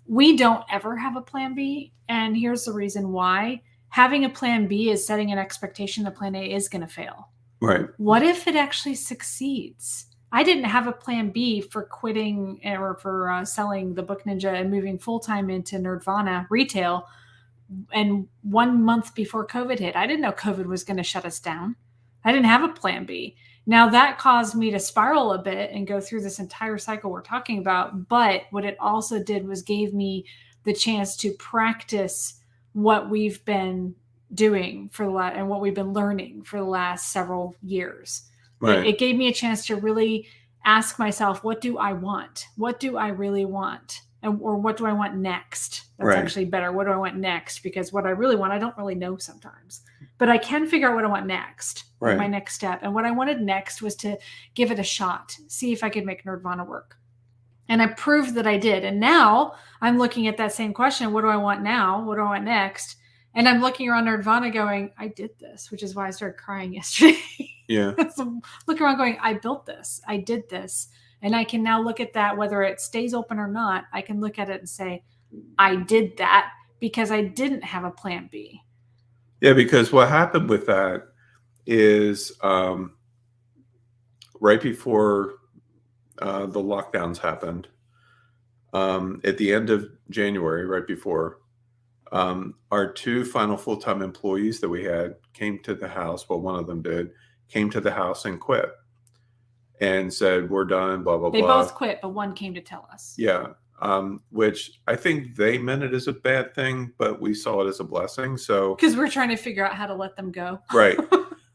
We don't ever have a plan B. And here's the reason why. Having a plan B is setting an expectation that plan A is going to fail. Right. What if it actually succeeds? I didn't have a plan B for quitting or for selling the Book Ninja and moving full-time into Nerdvana retail. And 1 month before COVID hit, I didn't know COVID was going to shut us down. I didn't have a plan B. Now that caused me to spiral a bit and go through this entire cycle we're talking about. But what it also did was gave me the chance to practice what we've been doing and what we've been learning for the last several years. Right. It gave me a chance to really ask myself, what do I want? What do I really want? Or what do I want next? That's actually better. What do I want next? Because what I really want, I don't really know sometimes. But I can figure out what I want next, like my next step. And what I wanted next was to give it a shot, see if I could make Nerdvana work. And I proved that I did. And now I'm looking at that same question. What do I want now? What do I want next? And I'm looking around Nerdvana going, I did this, which is why I started crying yesterday. Yeah. So looking around going, I built this. I did this. And I can now look at that, whether it stays open or not, I can look at it and say, I did that because I didn't have a plan B. Yeah, because what happened with that is right before the lockdowns happened, at the end of January, right before, our two final full-time employees that we had came to the house. Well, one of them came to the house and quit and said, we're done, blah, blah, blah. They both quit, but one came to tell us. Yeah. Which I think they meant it as a bad thing, but we saw it as a blessing. So because we're trying to figure out how to let them go. Right.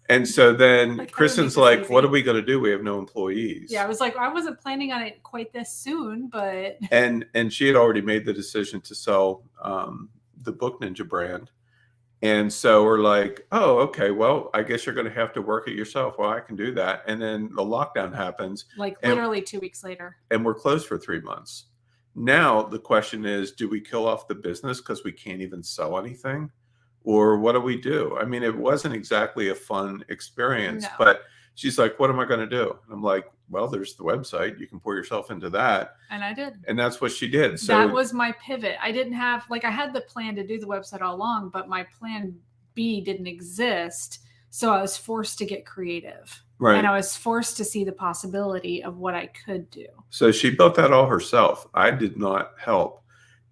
And so then Like, Kristen's like, what are we going to do? We have no employees. Yeah, I was like, I wasn't planning on it quite this soon, but and she had already made the decision to sell the Book Ninja brand. And so we're like, oh, okay, well, I guess you're going to have to work it yourself. Well, I can do that. And then the lockdown happens. Like literally 2 weeks later. And we're closed for 3 months. Now the question is, do we kill off the business because we can't even sell anything? Or what do we do? I mean, it wasn't exactly a fun experience, but she's like, what am I going to do? And I'm like, well, there's the website. You can pour yourself into that. And I did. And that's what she did. So that was my pivot. I didn't have, like, I had the plan to do the website all along, but my plan B didn't exist. So I was forced to get creative. Right. And I was forced to see the possibility of what I could do. So she built that all herself. I did not help.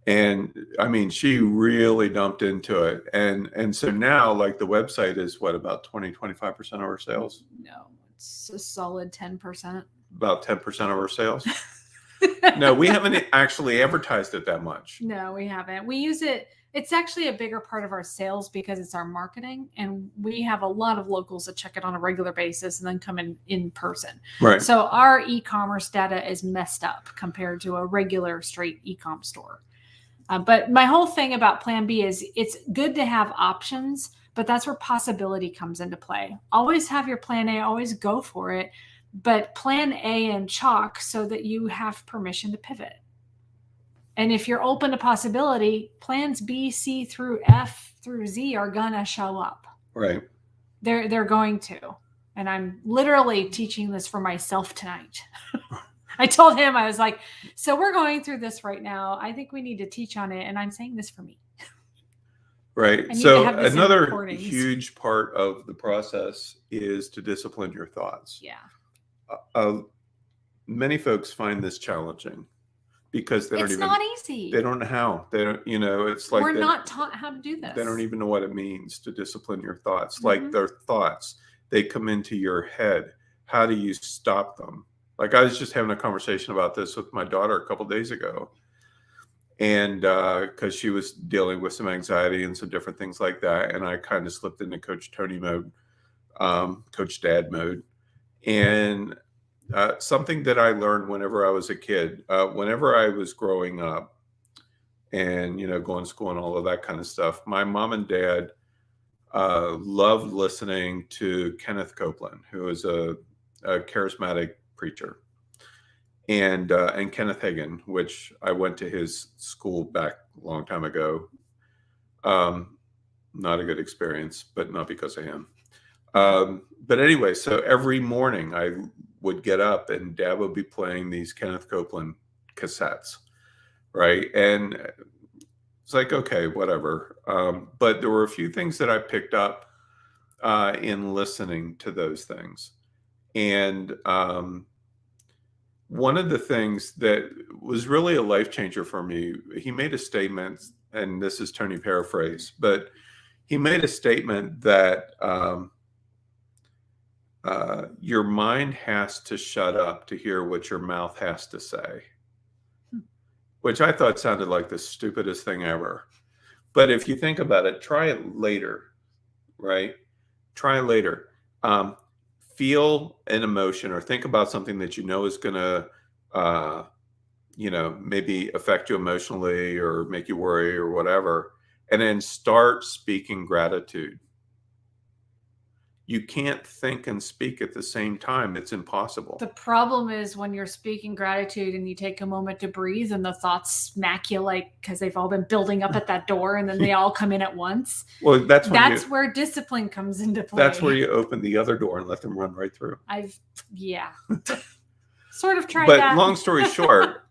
And I mean, she really dumped into it. And so now, like, the website is what, about 20-25% of our sales? No, it's a solid 10%. About 10% of our sales? No, we haven't actually advertised it that much. No, we haven't. We use it. It's actually a bigger part of our sales because it's our marketing. And we have a lot of locals that check it on a regular basis and then come in person. Right. So our e-commerce data is messed up compared to a regular straight e-com store. But my whole thing about Plan B is it's good to have options, but that's where possibility comes into play. Always have your Plan A, always go for it, but Plan A in chalk so that you have permission to pivot. And if you're open to possibility, plans B, C through F through Z are gonna show up. Right. They're going to. And I'm literally teaching this for myself tonight. I told him, I was like, so we're going through this right now. I think we need to teach on it. And I'm saying this for me. Right. So another huge part of the process is to discipline your thoughts. Yeah. Many folks find this challenging because they don't it's not easy. They don't know how. They don't, it's like we're not taught how to do this. They don't even know what it means to discipline your thoughts. Mm-hmm. Like their thoughts, they come into your head. How do you stop them? Like I was just having a conversation about this with my daughter a couple of days ago. And because she was dealing with some anxiety and some different things like that. And I kind of slipped into Coach Tony mode, Coach Dad mode. And something that I learned whenever I was a kid, whenever I was growing up and, going to school and all of that kind of stuff, my mom and dad loved listening to Kenneth Copeland, who is a charismatic preacher. and Kenneth Hagin, which I went to his school back a long time ago. Not a good experience, but not because of him. But anyway, so every morning I would get up and Dad would be playing these Kenneth Copeland cassettes, right? And it's like, okay, whatever. But there were a few things that I picked up in listening to those things. And one of the things that was really a life changer for me, he made a statement, and this is Tony paraphrase, but he made a statement that your mind has to shut up to hear what your mouth has to say, which I thought sounded like the stupidest thing ever. But if you think about it, try it later, right? Try it later. Feel an emotion or think about something that you know is going to, maybe affect you emotionally or make you worry or whatever, and then start speaking gratitude. You can't think and speak at the same time. It's impossible. The problem is when you're speaking gratitude and you take a moment to breathe and the thoughts smack you because they've all been building up at that door and then they all come in at once. Well, that's where discipline comes into play. That's where you open the other door and let them run right through. Sort of tried that. But long story short,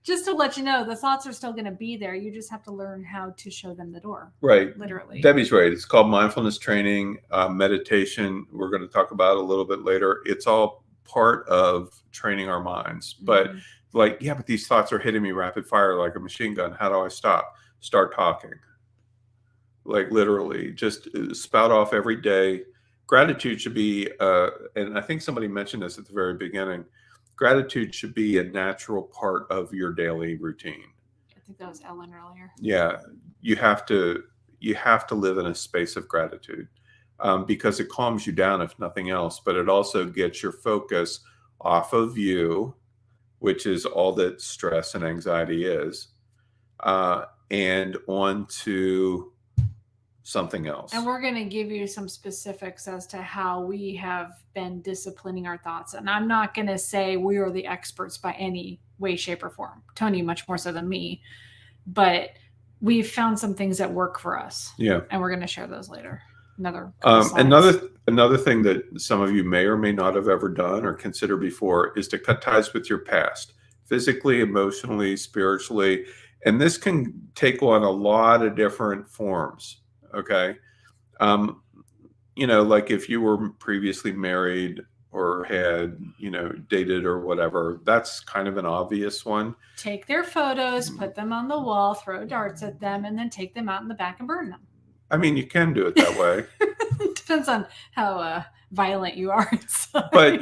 just to let you know, the thoughts are still going to be there. You just have to learn how to show them the door. Right. Literally. Debbie's right. It's called mindfulness training, meditation. We're going to talk about it a little bit later. It's all part of training our minds. But but these thoughts are hitting me rapid fire like a machine gun. How do I stop? Start talking. Like literally, just spout off every day. Gratitude should be, and I think somebody mentioned this at the very beginning, gratitude should be a natural part of your daily routine. I think that was Ellen earlier. Yeah, you have to live in a space of gratitude because it calms you down, if nothing else. But it also gets your focus off of you, which is all that stress and anxiety is, and onto something else. And we're going to give you some specifics as to how we have been disciplining our thoughts. And I'm not going to say we are the experts by any way, shape, or form. Tony, much more so than me. But we've found some things that work for us. Yeah. And we're going to share those later. Another thing that some of you may or may not have ever done or considered before is to cut ties with your past, physically, emotionally, spiritually. And this can take on a lot of different forms. Okay. Like if you were previously married or had, dated or whatever, that's kind of an obvious one. Take their photos, put them on the wall, throw darts at them, and then take them out in the back and burn them. I mean, you can do it that way. Depends on how violent you are inside. But,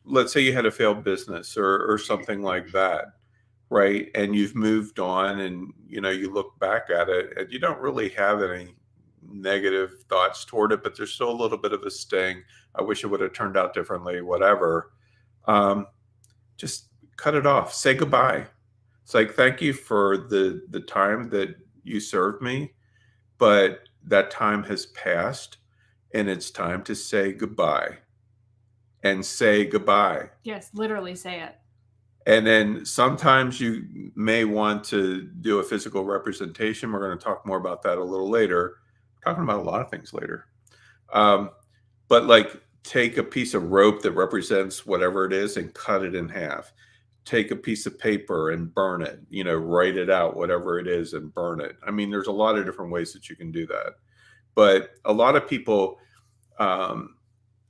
let's say you had a failed business or something like that. Right. And you've moved on and, you look back at it and you don't really have any negative thoughts toward it, but there's still a little bit of a sting. I wish it would have turned out differently, whatever. Just cut it off. Say goodbye. It's like, thank you for the time that you served me, but that time has passed and it's time to say goodbye and say goodbye. Yes, literally say it. And then sometimes you may want to do a physical representation. We're going to talk more about that a little later. We're talking about a lot of things later. But take a piece of rope that represents whatever it is and cut it in half. Take a piece of paper and burn it, write it out, whatever it is, and burn it. I mean, there's a lot of different ways that you can do that. But a lot of people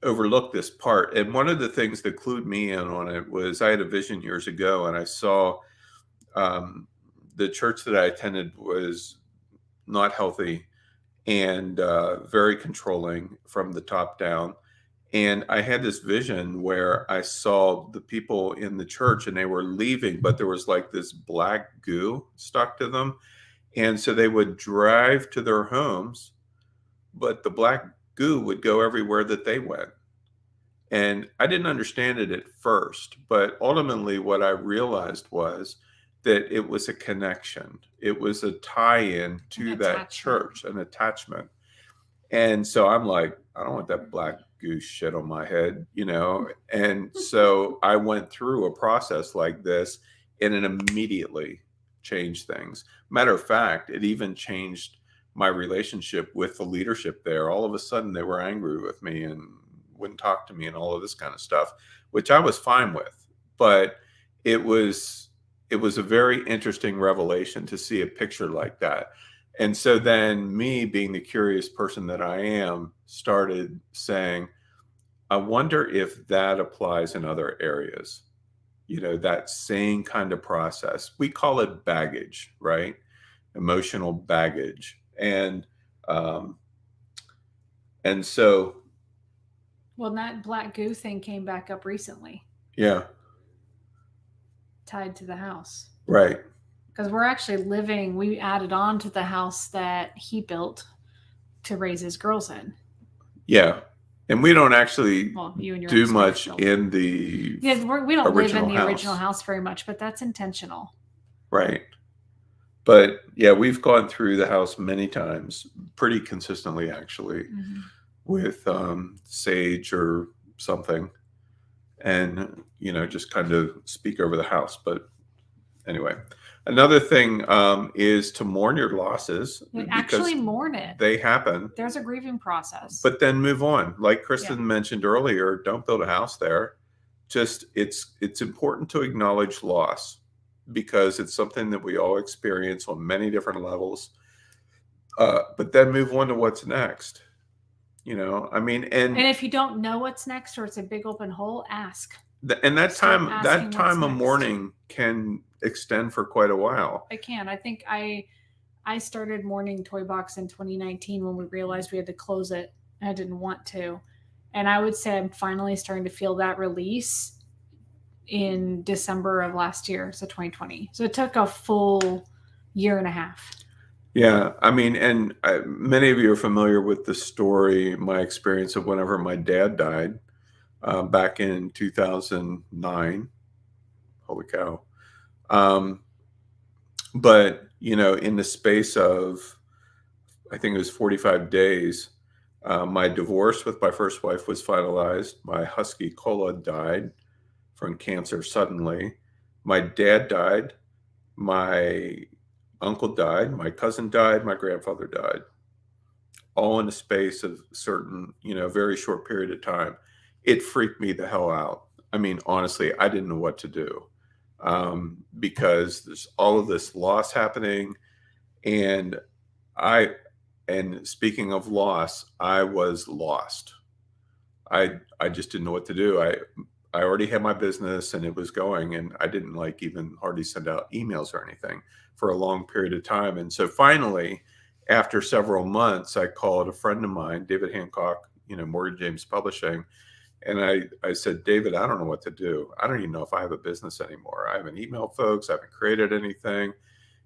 overlook this part. And one of the things that clued me in on it was I had a vision years ago and I saw the church that I attended was not healthy and very controlling from the top down. And I had this vision where I saw the people in the church and they were leaving, but there was like this black goo stuck to them. And so they would drive to their homes, but the black goo would go everywhere that they went. And I didn't understand it at first, but ultimately what I realized was that it was a connection. It was a tie-in to that church, an attachment. And so I'm like, I don't want that black goose shit on my head, you know? And so I went through a process like this, and it immediately changed things. Matter of fact, it even changed my relationship with the leadership there. All of a sudden, they were angry with me and wouldn't talk to me and all of this kind of stuff, which I was fine with. But it was it was a very interesting revelation to see a picture like that. And so then me, being the curious person that I am, started saying, I wonder if that applies in other areas. You know, that same kind of process. We call it baggage, right? Emotional baggage. Um, and so, Well, that black goo thing came back up recently, yeah, tied to the house. right. Because we're actually living, we added on to the house that he built to raise his girls in. Yeah. And we don't actually Well, you and your do ex-wife much built. in the Yeah, we don't live in original the original house. house very much, but that's intentional. Right. But yeah, we've gone through the house many times, pretty consistently actually, with sage or something, and you know, just kind of speak over the house. But anyway, another thing is to mourn your losses, because Actually mourn it. they happen, There's a grieving process. but then move on. Like Kristen mentioned earlier, don't build a house there. Just it's important to acknowledge loss, because it's something that we all experience on many different levels. But then move on to what's next. You know, I mean, And if you don't know what's next, or it's a big open hole, ask. and that Start time asking that time what's of next. mourning can extend for quite a while. I can. I think I started mourning Toy Box in 2019 when we realized we had to close it. I didn't want to. And I would say I'm finally starting to feel that release in December of last year, so 2020. So it took a full year and a half. Yeah, I mean, and many of you are familiar with the story, my experience of whenever my dad died back in 2009. Holy cow. Um, but, you know, in the space of, I think it was 45 days, my divorce with my first wife was finalized. My husky Cola died from cancer suddenly. My dad died. My uncle died. My cousin died. My grandfather died. All in the space of certain, you know, very short period of time. It freaked me the hell out. I mean, honestly, I didn't know what to do, because there's all of this loss happening, and I, and speaking of loss, I was lost. I just didn't know what to do. I already had my business and it was going, and I didn't like even hardly send out emails or anything for a long period of time. And so finally, after several months, I called a friend of mine, David Hancock, you know, Morgan James Publishing, and I said, David, I don't know what to do. I don't even know if I have a business anymore. I haven't emailed folks. I haven't created anything.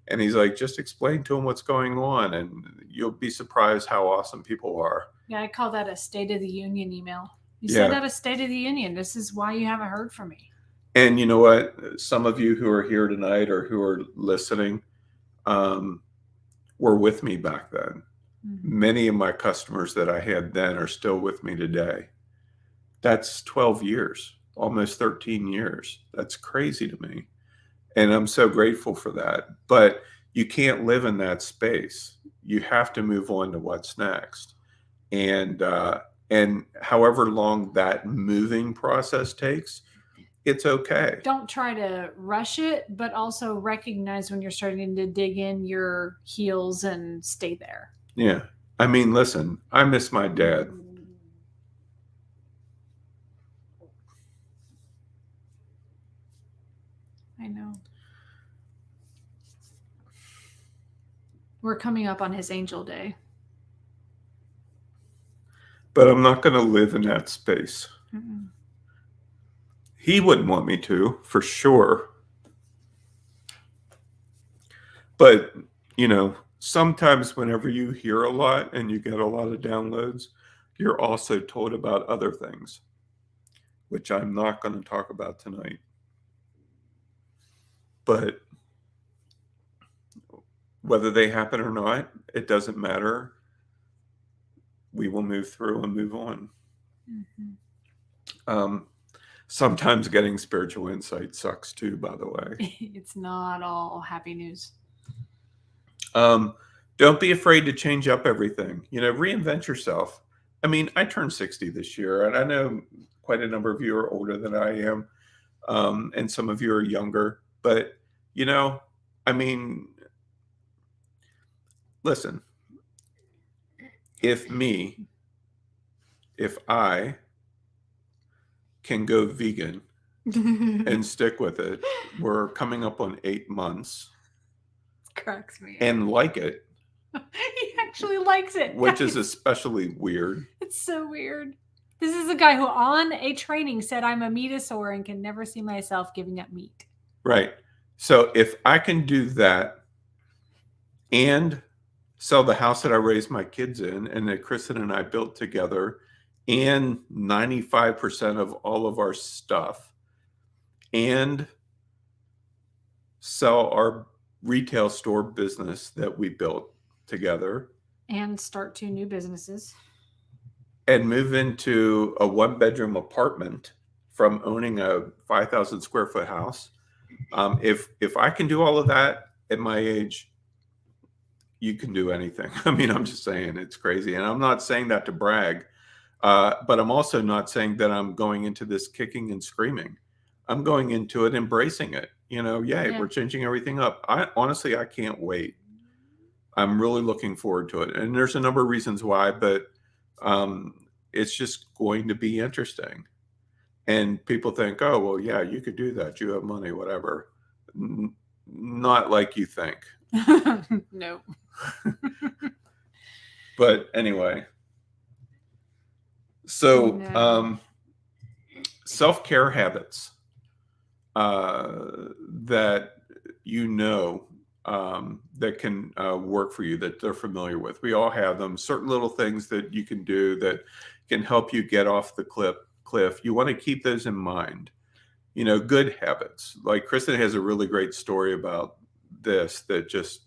And he's like, just explain to them what's going on, and you'll be surprised how awesome people are. Yeah, I call that a State of the Union email. You Yeah. send out a State of the Union. This is why you haven't heard from me. And you know what? Some of you who are here tonight or who are listening were with me back then. Many of my customers that I had then are still with me today. That's 12 years, almost 13 years. That's crazy to me. And I'm so grateful for that. But you can't live in that space. You have to move on to what's next. And however long that moving process takes, it's okay. Don't try to rush it, but also recognize when you're starting to dig in your heels and stay there. Yeah. I mean, listen, I miss my dad. I know. We're coming up on his angel day. But I'm not going to live in that space. He wouldn't want me to, for sure. But, you know, sometimes whenever you hear a lot and you get a lot of downloads, you're also told about other things, which I'm not going to talk about tonight. But whether they happen or not, it doesn't matter. We will move through and move on. Mhm. Sometimes getting spiritual insight sucks too, by the way. It's not all happy news. Don't be afraid to change up everything. Reinvent yourself. I mean, I turned 60 this year, and I know quite a number of you are older than I am, and some of you are younger. But, I mean, listen, if I can go vegan and stick with it, we're coming up on 8 months. Cracks me up. And like it. He actually likes it. Which is especially weird. It's so weird. This is a guy who on a training said I'm a meatasaur and can never see myself giving up meat. Right. So if I can do that and sell the house that I raised my kids in and that Kristen and I built together and 95% of all of our stuff and sell our retail store business that we built together and start 2 new businesses and move into a 1-bedroom apartment from owning a 5,000 square foot house. If I can do all of that at my age, you can do anything. I mean, I'm just saying it's crazy. And I'm not saying that to brag, but I'm also not saying that I'm going into this kicking and screaming. I'm going into it, embracing it. We're changing everything up. I can't wait. I'm really looking forward to it. And there's a number of reasons why, but it's just going to be interesting. And people think, oh, well, yeah, you could do that. You have money, whatever. Not like you think. No. But anyway. So self-care habits that that can work for you, that they're familiar with. We all have them. Certain little things that you can do that can help you get off the cliff. You want to keep those in mind. Good habits. Like Kristen has a really great story about this that just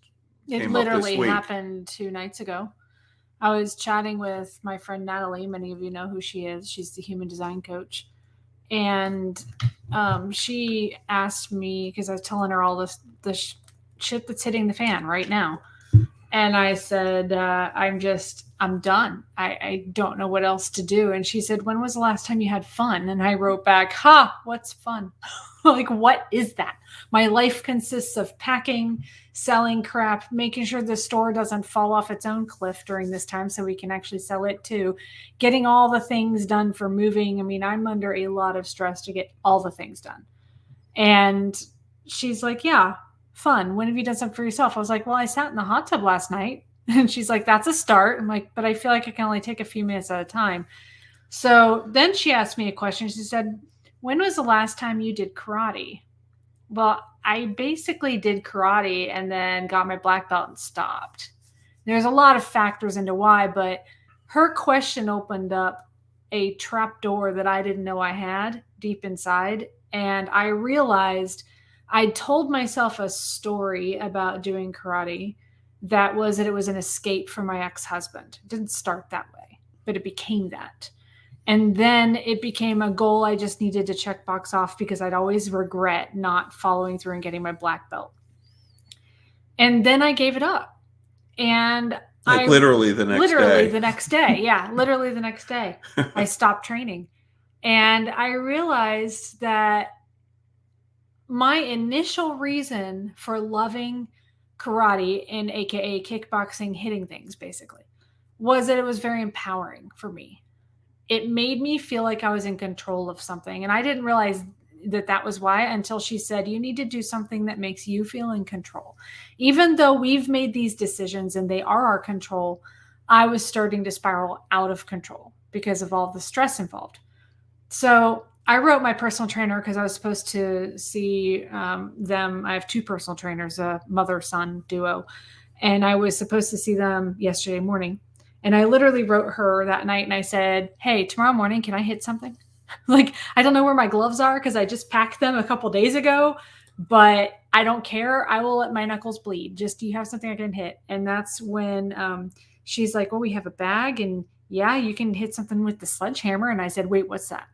came up this week. It literally happened 2 nights ago. I was chatting with my friend Natalie. Many of you know who she is. She's the human design coach. And she asked me, because I was telling her all this shit that's hitting the fan right now. And I said, I'm done. I don't know what else to do. And she said, when was the last time you had fun? And I wrote back, what's fun? Like, what is that? My life consists of packing, selling crap, making sure the store doesn't fall off its own cliff during this time so we can actually sell it too, getting all the things done for moving. I mean, I'm under a lot of stress to get all the things done. And she's like, yeah, fun. When have you done something for yourself? I was like, well, I sat in the hot tub last night. And she's like, that's a start. I'm like, but I feel like I can only take a few minutes at a time. So then she asked me a question. She said, when was the last time you did karate? Well, I basically did karate and then got my black belt and stopped. There's a lot of factors into why, but her question opened up a trap door that I didn't know I had deep inside. And I realized I told myself a story about doing karate that it was an escape from my ex-husband. It didn't start that way, but it became that. And then it became a goal I just needed to check box off because I'd always regret not following through and getting my black belt. And then I gave it up. And literally the next day. Yeah, literally the next day. I stopped training. And I realized that my initial reason for loving karate, and AKA kickboxing, hitting things basically, was that it was very empowering for me. It made me feel like I was in control of something. And I didn't realize that was why until she said, you need to do something that makes you feel in control. Even though we've made these decisions and they are our control, I was starting to spiral out of control because of all the stress involved. So I wrote my personal trainer because I was supposed to see them. I have 2 personal trainers, a mother-son duo, and I was supposed to see them yesterday morning. And I literally wrote her that night and I said, hey, tomorrow morning, can I hit something? Like, I don't know where my gloves are because I just packed them a couple days ago, but I don't care. I will let my knuckles bleed. Just, do you have something I can hit? And that's when she's like, well, we have a bag and yeah, you can hit something with the sledgehammer. And I said, wait, what's that?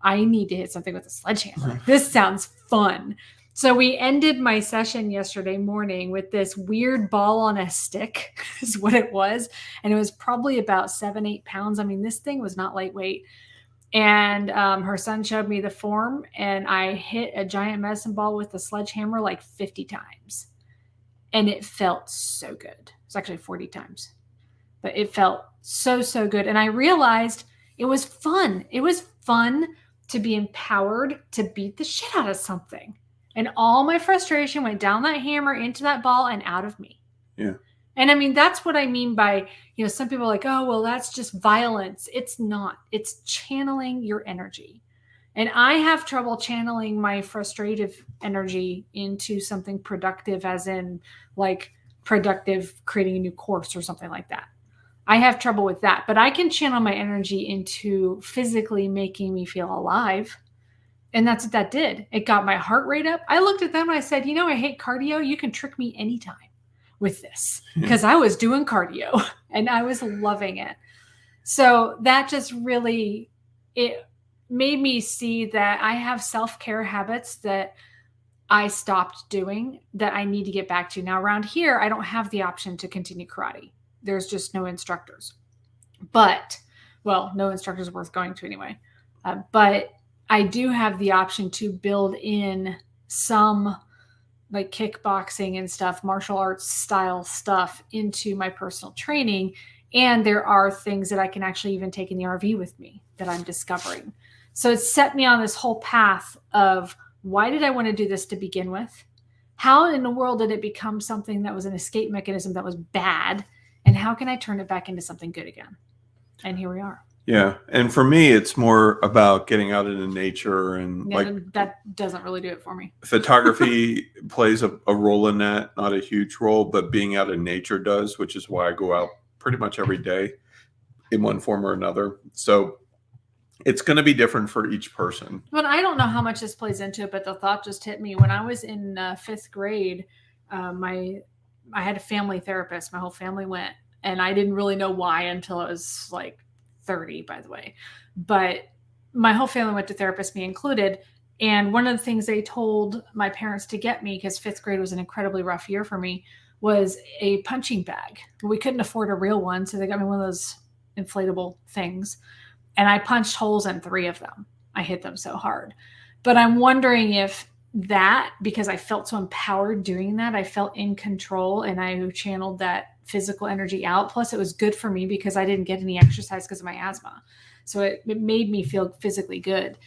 I need to hit something with a sledgehammer. This sounds fun. So we ended my session yesterday morning with this weird ball on a stick is what it was. And it was probably about 7-8 pounds. I mean, this thing was not lightweight. And her son showed me the form, and I hit a giant medicine ball with a sledgehammer like 50 times. And it felt so good. It's actually 40 times. But it felt so, so good. And I realized it was fun. It was fun to be empowered to beat the shit out of something. And all my frustration went down that hammer into that ball and out of me. Yeah. And I mean, that's what I mean by, some people are like, oh, well, that's just violence. It's not. It's channeling your energy. And I have trouble channeling my frustrative energy into something productive, as in like productive creating a new course or something like that. I have trouble with that, but I can channel my energy into physically making me feel alive. And that's what that did. It got my heart rate up. I looked at them and I said, I hate cardio. You can trick me anytime with this, because I was doing cardio and I was loving it. So that just really, it made me see that I have self-care habits that I stopped doing that I need to get back to. Now around here, I don't have the option to continue karate. There's just no instructors, no instructors worth going to anyway. But I do have the option to build in some like kickboxing and stuff, martial arts style stuff into my personal training. And there are things that I can actually even take in the RV with me that I'm discovering. So it set me on this whole path of, why did I want to do this to begin with? How in the world did it become something that was an escape mechanism that was bad? And how can I turn it back into something good again? And here we are. Yeah. And for me, it's more about getting out into nature, and that doesn't really do it for me. Photography plays a role in that, not a huge role, but being out in nature does, which is why I go out pretty much every day in one form or another. So it's going to be different for each person. But I don't know how much this plays into it, but the thought just hit me. When I was in 5th grade, I had a family therapist. My whole family went, and I didn't really know why until I was like 30, by the way. But my whole family went to therapist, me included. And one of the things they told my parents to get me, because 5th grade was an incredibly rough year for me, was a punching bag. We couldn't afford a real one, so they got me one of those inflatable things. And I punched holes in 3 of them. I hit them so hard. But I'm wondering if that, because I felt so empowered doing that, I felt in control, and I channeled that physical energy out. Plus it was good for me because I didn't get any exercise because of my asthma. So it made me feel physically good.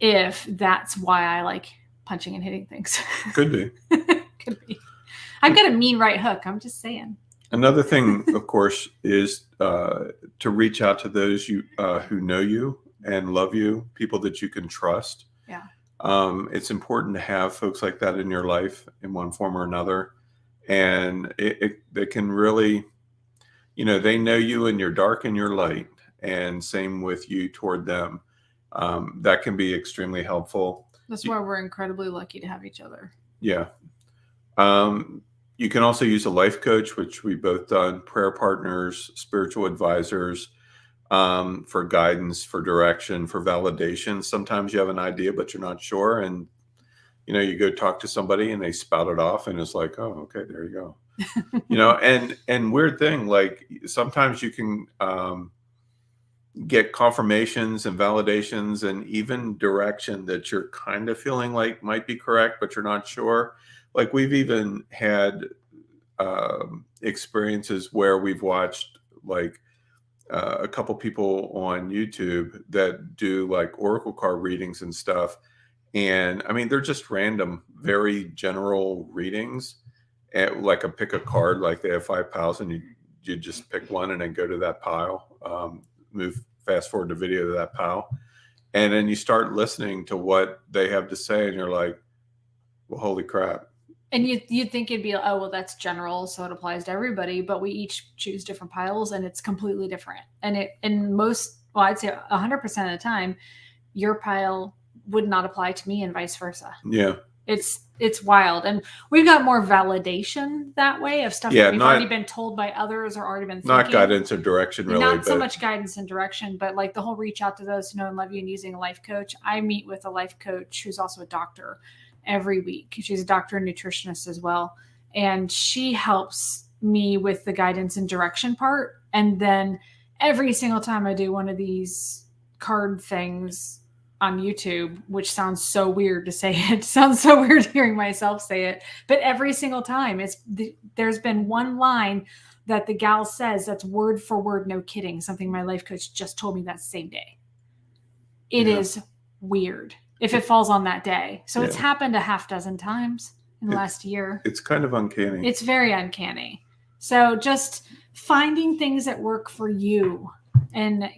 If that's why I like punching and hitting things. Could be. Could be. I've got a mean right hook. I'm just saying. Another thing, of course, is to reach out to those who know you and love you, people that you can trust. Yeah. It's important to have folks like that in your life in one form or another. And they can really, they know you in your dark and your light, and same with you toward them. That can be extremely helpful. That's why we're incredibly lucky to have each other. Yeah. You can also use a life coach, which we've both done, prayer partners, spiritual advisors, for guidance, for direction, for validation. Sometimes you have an idea, but you're not sure. And, you go talk to somebody and they spout it off, and it's like, oh, okay, there you go. And weird thing, like sometimes you can get confirmations and validations and even direction that you're kind of feeling like might be correct, but you're not sure. Like we've even had experiences where we've watched like a couple people on YouTube that do like oracle card readings and stuff. And I mean, they're just random, very general readings. And like pick a card, like they have 5 piles, and you just pick one and then go to that pile, fast forward the video to that pile. And then you start listening to what they have to say, and you're like, well, holy crap. And you'd think it'd be, oh, well, that's general, so it applies to everybody. But we each choose different piles, and it's completely different. And I'd say 100% of the time, your pile would not apply to me, and vice versa. Yeah. It's wild. And we've got more validation that way of stuff that we've already been told by others or already been thinking. Not guidance or direction, really. Not so much guidance and direction, but like the whole reach out to those who know and love you and using a life coach. I meet with a life coach who's also a doctor every week. She's a doctor and nutritionist as well. And she helps me with the guidance and direction part. And then every single time I do one of these card things on YouTube, which sounds so weird to say it, sounds so weird hearing myself say it, but every single time there's been one line that the gal says that's word for word, no kidding, something my life coach just told me that same day. It is weird if it falls on that day. So it's happened a half dozen times in the last year. It's kind of uncanny. It's very uncanny. So just finding things that work for you and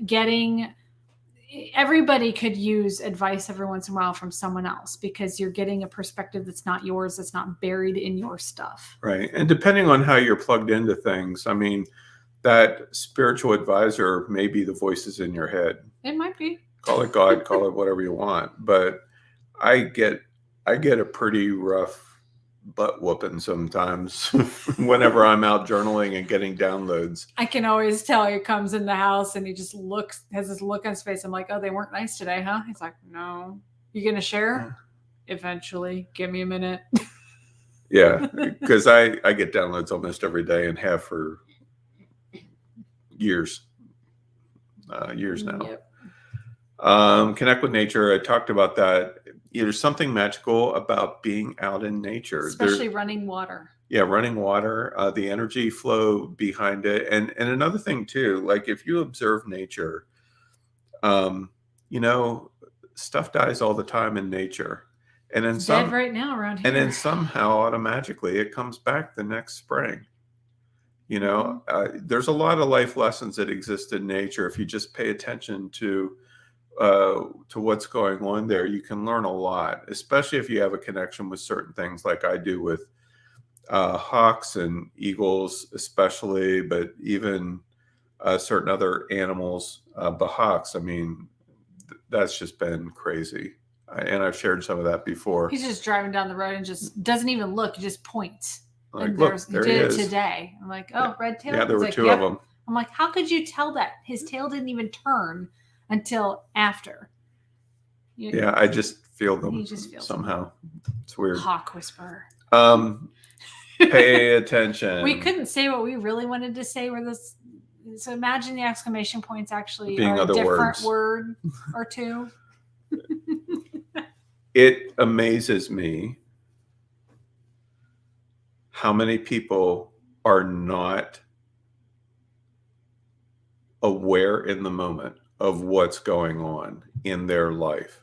everybody could use advice every once in a while from someone else, because you're getting a perspective that's not yours, that's not buried in your stuff. Right. And depending on how you're plugged into things, I mean, that spiritual advisor may be the voices in your head. It might be. Call it God, call it whatever you want. But I get a pretty rough butt whooping sometimes whenever I'm out journaling and getting downloads. I can always tell he comes in the house and he just has this look on his face. I'm like, oh, they weren't nice today, huh? He's like, no. You gonna share? Eventually. Give me a minute. Yeah, because I get downloads almost every day and have for years now. Yep. Connect with nature. I talked about that. There's something magical about being out in nature, especially running water. Yeah, running water, the energy flow behind it, and another thing too. Like if you observe nature, stuff dies all the time in nature, and then dead right now around here. And then somehow automatically it comes back the next spring. There's a lot of life lessons that exist in nature if you just pay attention to what's going on there. You can learn a lot, especially if you have a connection with certain things like I do with hawks and eagles especially, but even certain other animals, but hawks, I mean, that's just been crazy. And I've shared some of that before. He's just driving down the road and just doesn't even look, he just points. Like, and look, there he he did is. It today. I'm like, oh, red tail. Yeah, there were like, two of them. I'm like, how could you tell that? His tail didn't even turn until after. Yeah, I just feel them. He just feels somehow. Them. It's weird. Hawk whisperer. Pay attention. We couldn't say what we really wanted to say. So imagine the exclamation points actually being are other a different words. Word or two. It amazes me how many people are not aware in the moment of what's going on in their life.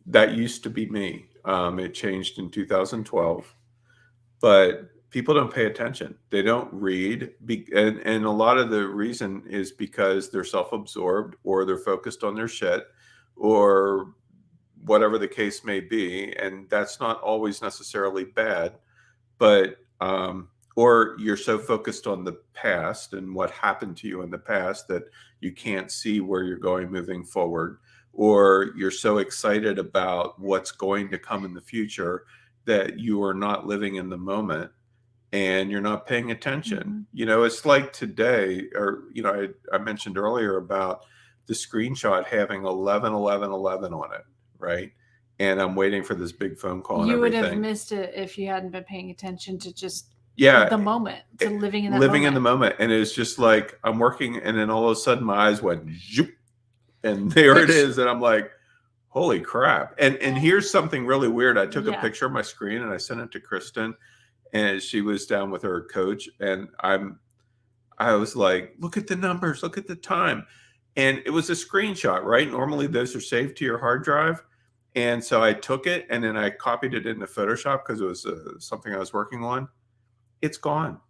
That used to be me. It changed in 2012, but people don't pay attention. They don't read. And a lot of the reason is because they're self-absorbed or they're focused on their shit or whatever the case may be. And that's not always necessarily bad, but or you're so focused on the past and what happened to you in the past that you can't see where you're going moving forward, or you're so excited about what's going to come in the future that you are not living in the moment and you're not paying attention. Mm-hmm. It's like today, or, I mentioned earlier about the screenshot having 11/11/11 on it, right? And I'm waiting for this big phone call. You would have missed it if you hadn't been paying attention to just the moment, to living in that living moment. in the moment. And it's just like I'm working, and then all of a sudden my eyes went zoop, and there it is, and I'm like, holy crap. And here's something really weird. I took a picture of my screen and I sent it to Kristen, and she was down with her coach, and I was like, look at the numbers, look at the time. And it was a screenshot, right? Normally those are saved to your hard drive. And so I took it and then I copied it into Photoshop because it was something I was working on. It's gone.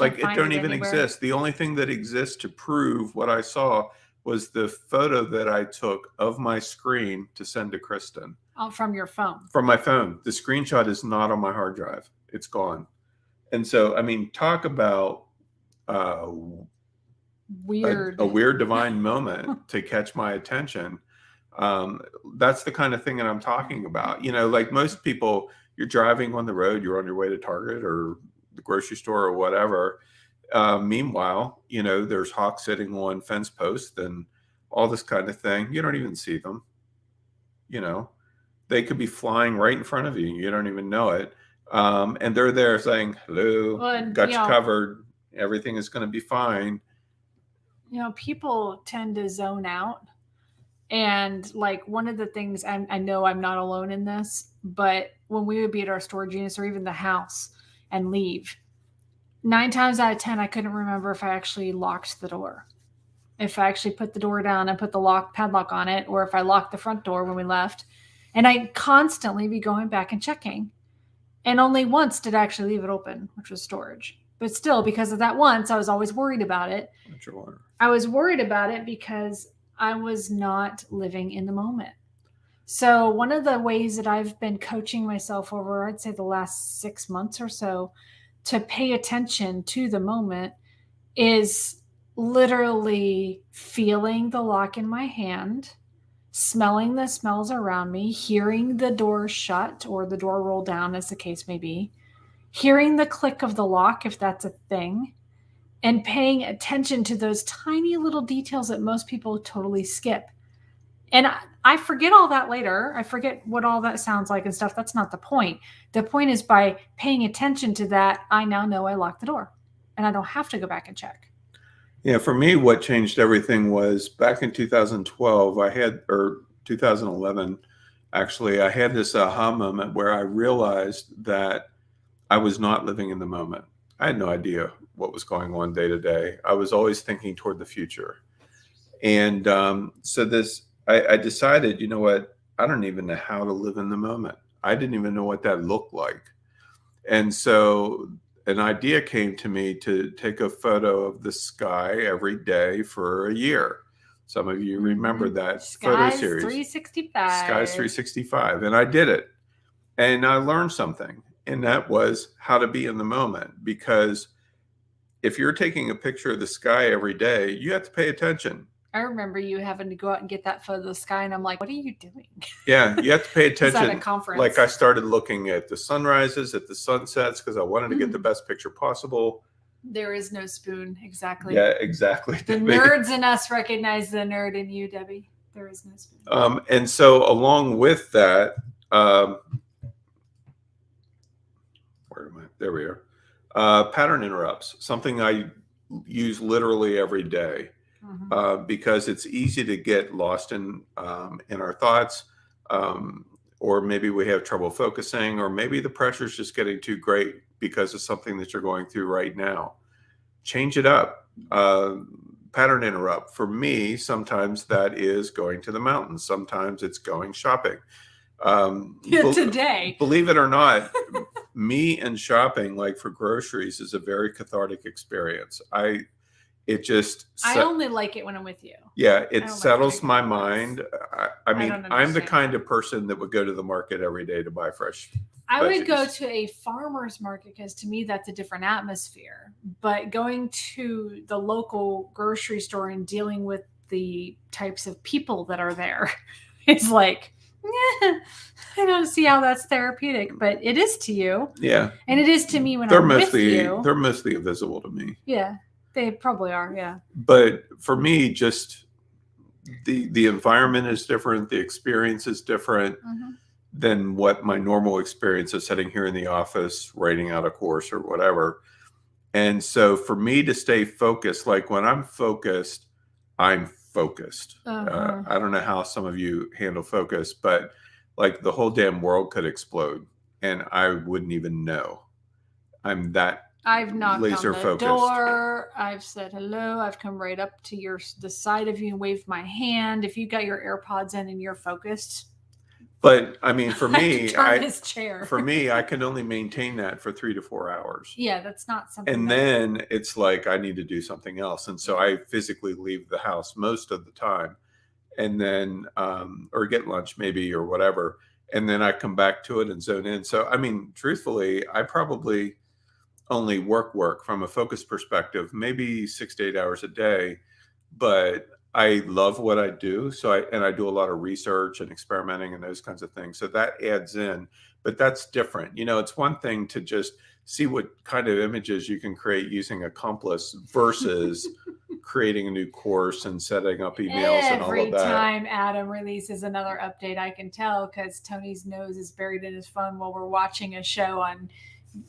Like it don't even exist. The only thing that exists to prove what I saw was the photo that I took of my screen to send to Kristen. Oh, from your phone. From my phone. The screenshot is not on my hard drive. It's gone. And so, I mean, talk about weird. A weird divine moment to catch my attention. That's the kind of thing that I'm talking about. Like most people, You're driving on the road, you're on your way to Target or the grocery store or whatever. Meanwhile, there's hawks sitting on fence posts and all this kind of thing. You don't even see them. They could be flying right in front of you. You don't even know it. And they're there saying, hello, Well, got you covered. Everything is going to be fine. People tend to zone out. And like one of the things, I know I'm not alone in this, but when we would be at our storage units or even the house and leave, 9 times out of 10, I couldn't remember if I actually locked the door. If I actually put the door down and put the padlock on it, or if I locked the front door when we left. And I'd constantly be going back and checking. And only once did I actually leave it open, which was storage. But still, because of that once, I was always worried about it. I was worried about it because I was not living in the moment. So one of the ways that I've been coaching myself over, I'd say the last 6 months or so, to pay attention to the moment is literally feeling the lock in my hand, smelling the smells around me, hearing the door shut or the door roll down, as the case may be, hearing the click of the lock, if that's a thing, and paying attention to those tiny little details that most people totally skip. And I forget all that later. I forget what all that sounds like and stuff. That's not the point. The point is, by paying attention to that, I now know I locked the door and I don't have to go back and check. Yeah, for me, what changed everything was back in 2012, or 2011, actually, I had this aha moment where I realized that I was not living in the moment. I had no idea what was going on day to day. I was always thinking toward the future. And I decided, you know what? I don't even know how to live in the moment. I didn't even know what that looked like. And so an idea came to me to take a photo of the sky every day for a year. Some of you remember that photo series. 365. Skies 365. And I did it. And I learned something. And that was how to be in the moment. Because if you're taking a picture of the sky every day, you have to pay attention. I remember you having to go out and get that photo of the sky, and I'm like, what are you doing? Yeah, you have to pay attention. At a conference. Like I started looking at the sunrises, at the sunsets, because I wanted to get the best picture possible. There is no spoon, exactly. Yeah, exactly. The nerds in us recognize the nerd in you, Debbie. There is no spoon. And so along with that, where am I? There we are. Pattern interrupts, something I use literally every day. Because it's easy to get lost in our thoughts, or maybe we have trouble focusing, or maybe the pressure is just getting too great because of something that you're going through right now. Change it up. Pattern interrupt. For me, sometimes that is going to the mountains. Sometimes it's going shopping. Today, believe it or not, me and shopping, like for groceries, is a very cathartic experience. I only like it when I'm with you. Yeah, it settles my mind. I mean, I'm the kind of person that would go to the market every day to buy fresh. I would go to a farmer's market because to me that's a different atmosphere. But going to the local grocery store and dealing with the types of people that are there is like, I don't see how that's therapeutic, but it is to you. Yeah. And it is to me when I'm with you. They're mostly invisible to me. Yeah. They probably are, yeah. But for me, just the environment is different. The experience is different than what my normal experience is sitting here in the office, writing out a course or whatever. And so for me to stay focused, like when I'm focused, I'm focused. I don't know how some of you handle focus, but like the whole damn world could explode and I wouldn't even know. I'm that I've knocked laser on the focused. door. I've said hello. I've come right up to the side of you and waved my hand. If you got your AirPods in and you're focused. But I mean, for me, his chair. For me, I can only maintain that for 3 to 4 hours. Yeah, that's not something. And then it's like I need to do something else, and so I physically leave the house most of the time, and then or get lunch maybe or whatever, and then I come back to it and zone in. So I mean, truthfully, I probably only work from a focus perspective, maybe 6 to 8 hours a day, but I love what I do. So I do a lot of research and experimenting and those kinds of things. So that adds in, but that's different. It's one thing to just see what kind of images you can create using Accomplice versus creating a new course and setting up emails and all Every of that. time Adam releases another update, I can tell because Tony's nose is buried in his phone while we're watching a show on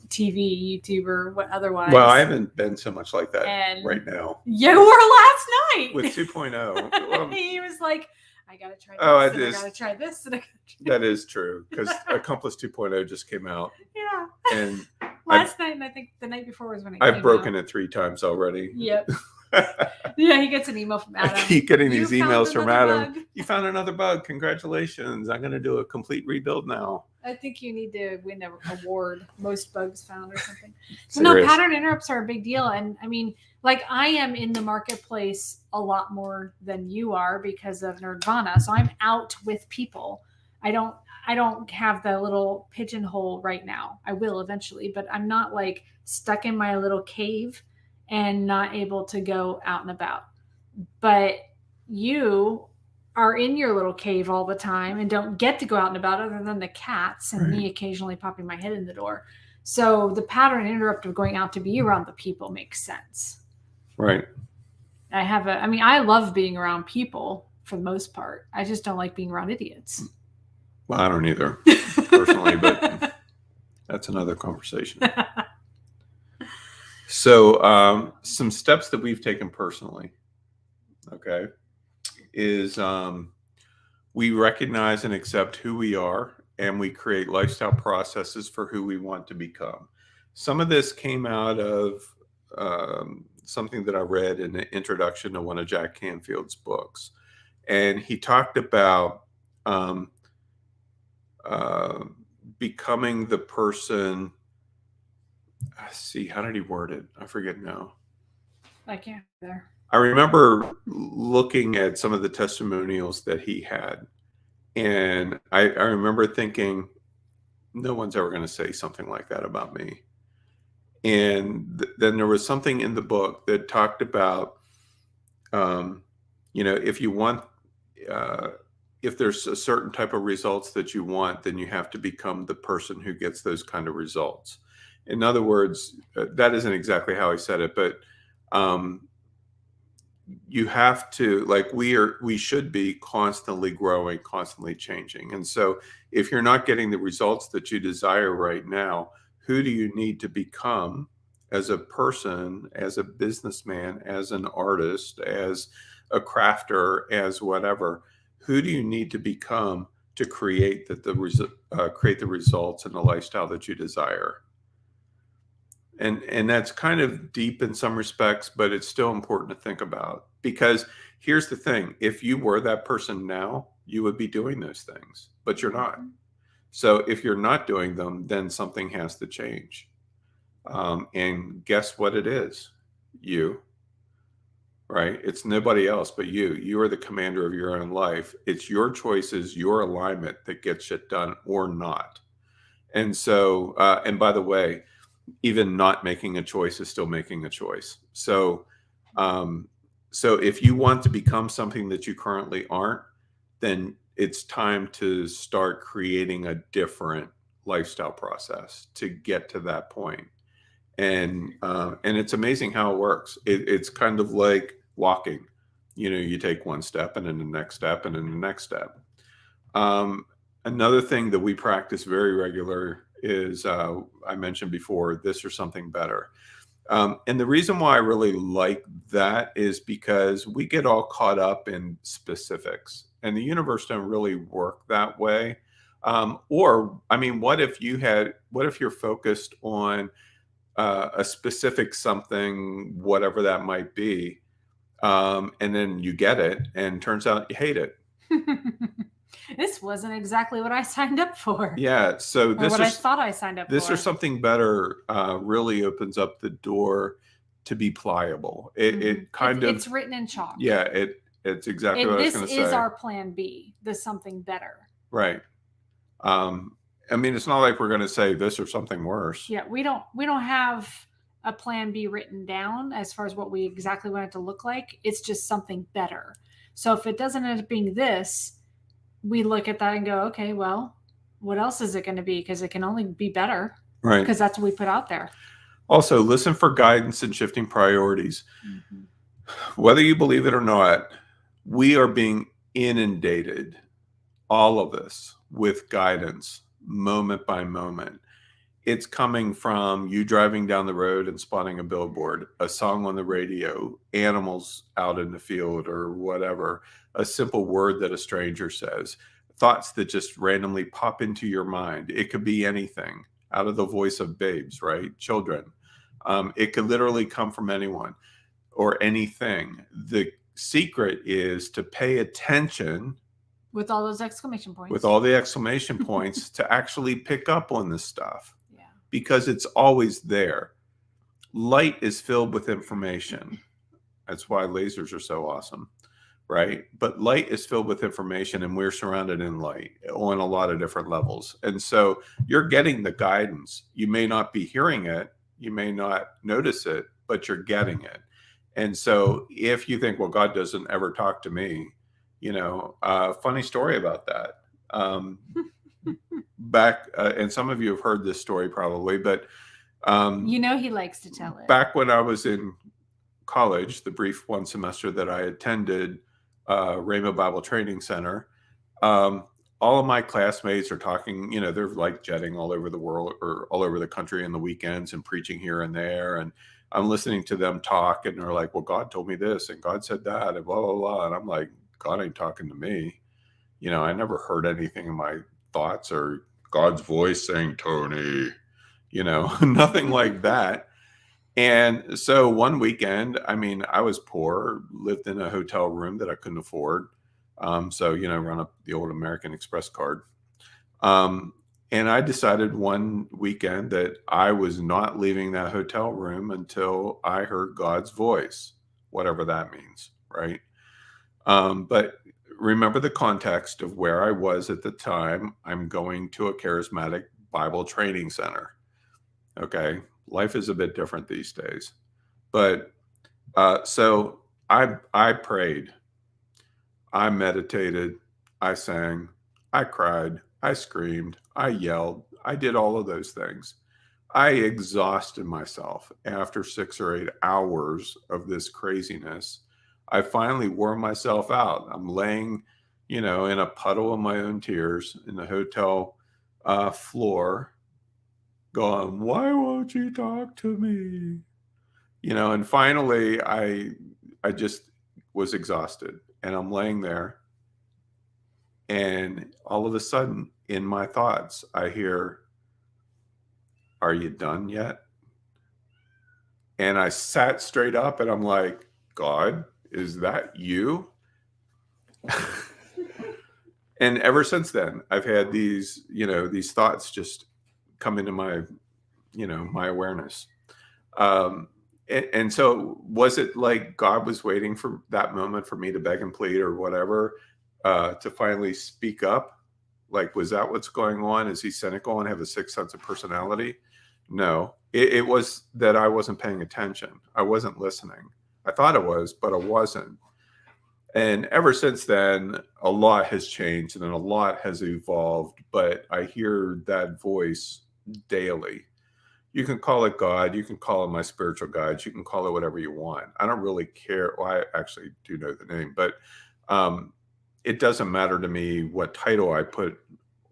TV, YouTube, or what otherwise. Well, I haven't been so much like that And right now. you were last night With 2.0. he was like, I gotta try this. Oh, I gotta try this. And I gotta try that is true because Accomplice 2.0 just came out. Yeah. And last night, and I think the night before was when it I've came broken out. it 3 times already. Yep. Yeah, he gets an email from Adam. I keep getting these You emails from found Adam. bug. You found another bug. Congratulations. I'm going to do a complete rebuild now. I think you need to win an award, most bugs found or something. So Serious. no, pattern interrupts are a big deal. And I mean, like I am in the marketplace a lot more than you are because of Nerdvana. So I'm out with people. I don't have the little pigeonhole right now. I will eventually, but I'm not like stuck in my little cave and not able to go out and about. But you are in your little cave all the time and don't get to go out and about other than the cats and me occasionally popping my head in the door. So the pattern interrupt of going out to be around the people makes sense. Right. I love being around people for the most part. I just don't like being around idiots. Well, I don't either personally, but that's another conversation. So some steps that we've taken personally, okay, is we recognize and accept who we are, and we create lifestyle processes for who we want to become. Some of this came out of something that I read in the introduction to one of Jack Canfield's books. And he talked about becoming the person. See, how did he word it? I forget now. I can't there. I remember looking at some of the testimonials that he had, and I remember thinking, no one's ever going to say something like that about me. And then there was something in the book that talked about, if you want, if there's a certain type of results that you want, then you have to become the person who gets those kind of results. In other words, that isn't exactly how I said it, but you have to, like, we should be constantly growing, constantly changing. And so if you're not getting the results that you desire right now, who do you need to become as a person, as a businessman, as an artist, as a crafter, as whatever? Who do you need to become to create create the results and the lifestyle that you desire? And that's kind of deep in some respects, but it's still important to think about, because here's the thing: if you were that person now, you would be doing those things, but you're not. So if you're not doing them, then something has to change. And guess what it is? You, right? It's nobody else but you. You are the commander of your own life. It's your choices, your alignment that gets shit done or not. And so, and by the way, even not making a choice is still making a choice. So, so if you want to become something that you currently aren't, then it's time to start creating a different lifestyle process to get to that point. And it's amazing how it works. It's kind of like walking. You take one step and then the next step and then the next step. Another thing that we practice very regular is, I mentioned before, this or something better. And the reason why I really like that is because we get all caught up in specifics, and the universe don't really work that way. What if you're focused on a specific something, whatever that might be, and then you get it, and turns out you hate it. This wasn't exactly what I signed up for. Yeah, so I thought I signed up for. This or something better really opens up the door to be pliable. It's written in chalk. Yeah, it's exactly what I was going to say. This is our plan B, the something better. Right. It's not like we're going to say this or something worse. Yeah, we don't have a plan B written down as far as what we exactly want it to look like. It's just something better. So if it doesn't end up being this, we look at that and go, okay, well, what else is it going to be? Because it can only be better. Right. Because that's what we put out there. Also, listen for guidance in shifting priorities. Mm-hmm. Whether you believe it or not, we are being inundated, all of us, with guidance moment by moment. It's coming from you driving down the road and spotting a billboard, a song on the radio, animals out in the field or whatever, a simple word that a stranger says, thoughts that just randomly pop into your mind. It could be anything, out of the voice of babes, right? Children. It could literally come from anyone or anything. The secret is to pay attention with all those exclamation points, with all the exclamation points, to actually pick up on this stuff. Because it's always there. Light is filled with information. That's why lasers are so awesome, right? But light is filled with information, and we're surrounded in light on a lot of different levels. And so you're getting the guidance. You may not be hearing it, you may not notice it, but you're getting it. And so if you think, well, God doesn't ever talk to me, funny story about that. Back, and some of you have heard this story probably, but he likes to tell it. Back when I was in college, the brief one semester that I attended Rhema Bible Training Center, all of my classmates are talking, they're like jetting all over the world or all over the country on the weekends and preaching here and there. And I'm listening to them talk, and they're like, well, God told me this and God said that and blah, blah, blah. And I'm like, God ain't talking to me. I never heard anything in my thoughts or God's voice saying, Tony, nothing like that. And so one weekend, I was poor, lived in a hotel room that I couldn't afford. So, run up the old American Express card. And I decided one weekend that I was not leaving that hotel room until I heard God's voice, whatever that means, right? But remember the context of where I was at the time. I'm going to a charismatic Bible training center. Okay. Life is a bit different these days. But so I prayed, I meditated, I sang, I cried, I screamed, I yelled, I did all of those things. I exhausted myself after 6 or 8 hours of this craziness. I finally wore myself out. I'm laying, in a puddle of my own tears in the hotel floor going, why won't you talk to me? And finally I just was exhausted, and I'm laying there, and all of a sudden in my thoughts, I hear, are you done yet? And I sat straight up, and I'm like, God, is that you? And ever since then, I've had these, these thoughts just come into my, my awareness. And so was it like God was waiting for that moment for me to beg and plead or whatever, to finally speak up? Like, was that what's going on? Is he cynical and have a sixth sense of personality? No, it was that I wasn't paying attention. I wasn't listening. I thought I was, but I wasn't. And ever since then, a lot has changed and a lot has evolved, but I hear that voice daily. You can call it God. You can call it my spiritual guides. You can call it whatever you want. I don't really care. Well, I actually do know the name, but it doesn't matter to me what title I put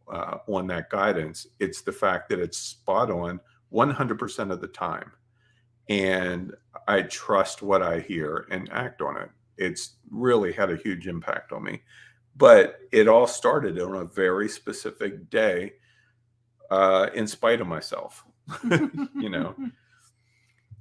on that guidance. It's the fact that it's spot on 100% of the time. And I trust what I hear and act on it. It's really had a huge impact on me. But it all started on a very specific day, in spite of myself.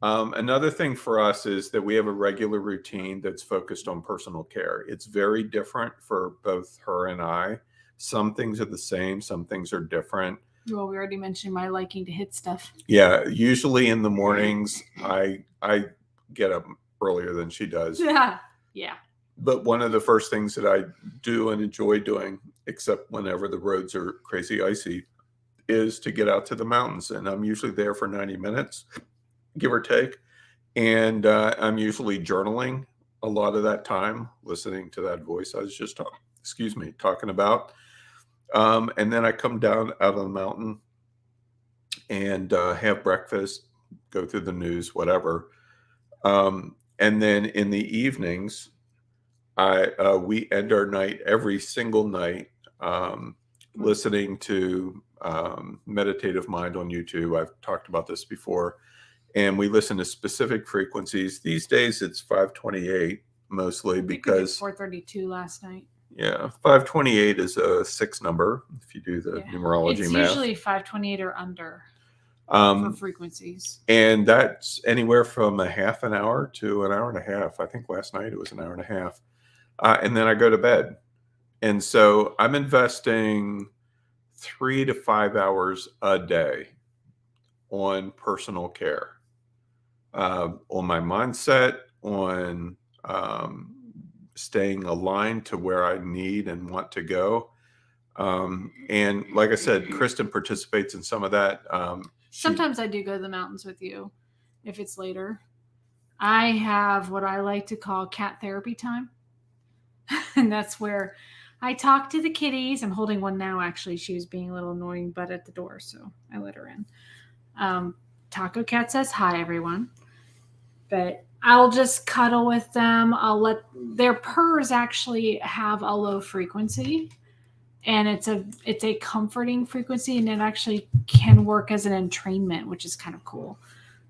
Another thing for us is that we have a regular routine that's focused on personal care. It's very different for both her and I. Some things are the same, some things are different. Well, we already mentioned my liking to hit stuff. Yeah, usually in the mornings, I get up earlier than she does. Yeah. But one of the first things that I do and enjoy doing, except whenever the roads are crazy icy, is to get out to the mountains. And I'm usually there for 90 minutes, give or take. And I'm usually journaling a lot of that time listening to that voice I was just talking about. And then I come down out of the mountain and have breakfast, go through the news, whatever. And then in the evenings, we end our night every single night listening to Meditative Mind on YouTube. I've talked about this before, and we listen to specific frequencies. These days, it's 528 mostly because 432 last night. Yeah, 528 is a 6 number if you do the numerology it's math. It's usually 528 or under for frequencies. And that's anywhere from a half an hour to an hour and a half. I think last night it was an hour and a half. And then I go to bed. And so I'm investing 3 to 5 hours a day on personal care, on my mindset, on staying aligned to where I need and want to go. And like I said, Kristen participates in some of that. Sometimes I do go to the mountains with you if it's later. I have what I like to call cat therapy time. And that's where I talk to the kitties. I'm holding one now, actually. She was being a little annoying, but at the door, so I let her in. Taco Cat says hi, everyone. But I'll just cuddle with them. I'll let their purrs actually have a low frequency, and it's a comforting frequency, and it actually can work as an entrainment, which is kind of cool.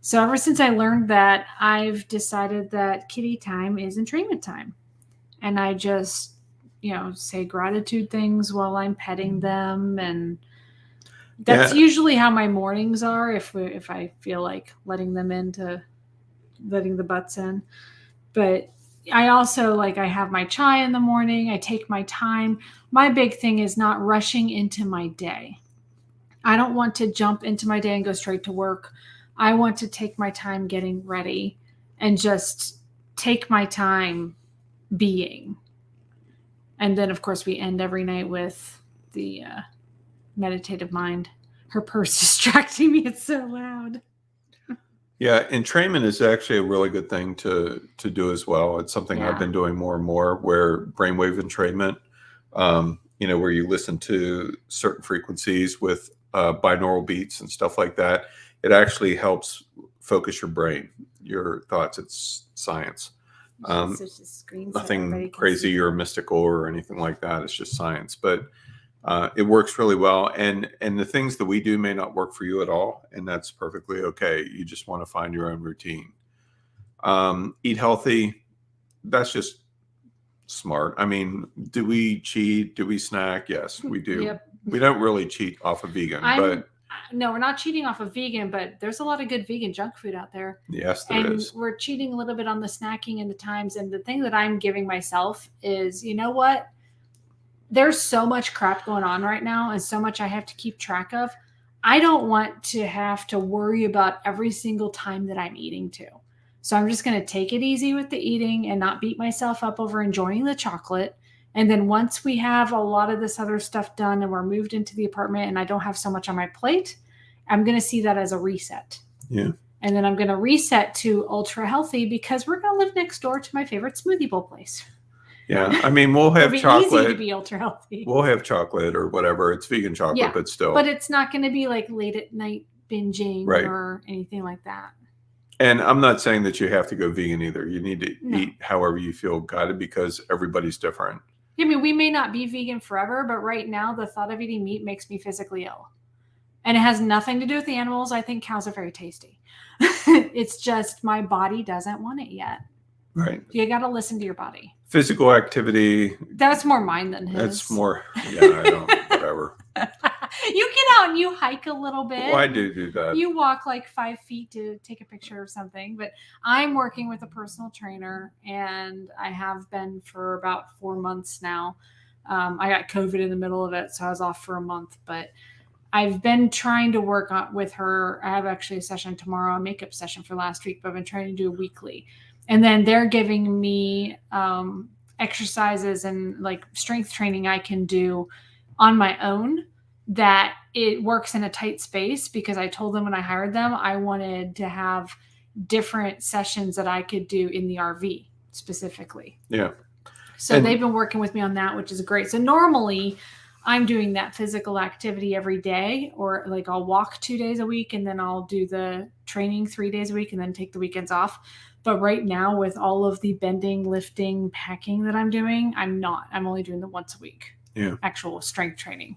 So ever since I learned that, I've decided that kitty time is entrainment time, and I just say gratitude things while I'm petting them, and that's usually how my mornings are. If I feel like letting the butts in. But I also I have my chai in the morning. I take my time. My big thing is not rushing into my day. I don't want to jump into my day and go straight to work. I want to take my time getting ready and just take my time being. And then, of course, we end every night with the Meditative Mind. Her purse distracting me. It's so loud. Yeah, entrainment is actually a really good thing to do as well. It's something I've been doing more and more, where brainwave entrainment, where you listen to certain frequencies with binaural beats and stuff like that. It actually helps focus your brain, your thoughts. It's science. Nothing crazy or mystical or anything like that. It's just science, but it works really well. And the things that we do may not work for you at all, and that's perfectly okay. You just want to find your own routine. Eat healthy. That's just smart. I mean, do we cheat? Do we snack? Yes, we do. Yep. We don't really cheat off of vegan, but no, we're not cheating off of vegan, but there's a lot of good vegan junk food out there. Yes, there is. We're cheating a little bit on the snacking and the times. And the thing that I'm giving myself is, you know what? There's so much crap going on right now and so much I have to keep track of. I don't want to have to worry about every single time that I'm eating too. So I'm just going to take it easy with the eating and not beat myself up over enjoying the chocolate. And then once we have a lot of this other stuff done and we're moved into the apartment and I don't have so much on my plate, I'm going to see that as a reset. Yeah. And then I'm going to reset to ultra healthy because we're going to live next door to my favorite smoothie bowl place. Yeah. I mean, we'll have chocolate. Easy to be ultra healthy. We'll have chocolate or whatever. It's vegan chocolate, but still. But it's not going to be like late at night binging or anything like that. And I'm not saying that you have to go vegan either. You need to eat however you feel guided because everybody's different. I mean, we may not be vegan forever, but right now the thought of eating meat makes me physically ill. And it has nothing to do with the animals. I think cows are very tasty. It's just my body doesn't want it yet. Right. You got to listen to your body. Physical activity. That's more mine than his. That's more, I don't, whatever. You get out and you hike a little bit. Well, I do that. You walk like 5 feet to take a picture of something. But I'm working with a personal trainer, and I have been for about 4 months now. I got COVID in the middle of it, so I was off for a month. But I've been trying to work with her. I have actually a session tomorrow, a makeup session for last week, but I've been trying to do a weekly. And then they're giving me exercises and like strength training I can do on my own that it works in a tight space, because I told them when I hired them, I wanted to have different sessions that I could do in the RV. specifically. Yeah. So they've been working with me on that, which is great. So normally I'm doing that physical activity every day, or like I'll walk 2 days a week and then I'll do the training 3 days a week and then take the weekends off. But right now, with all of the bending, lifting, packing that I'm doing, I'm not. I'm only doing the once a week. Yeah. Actual strength training.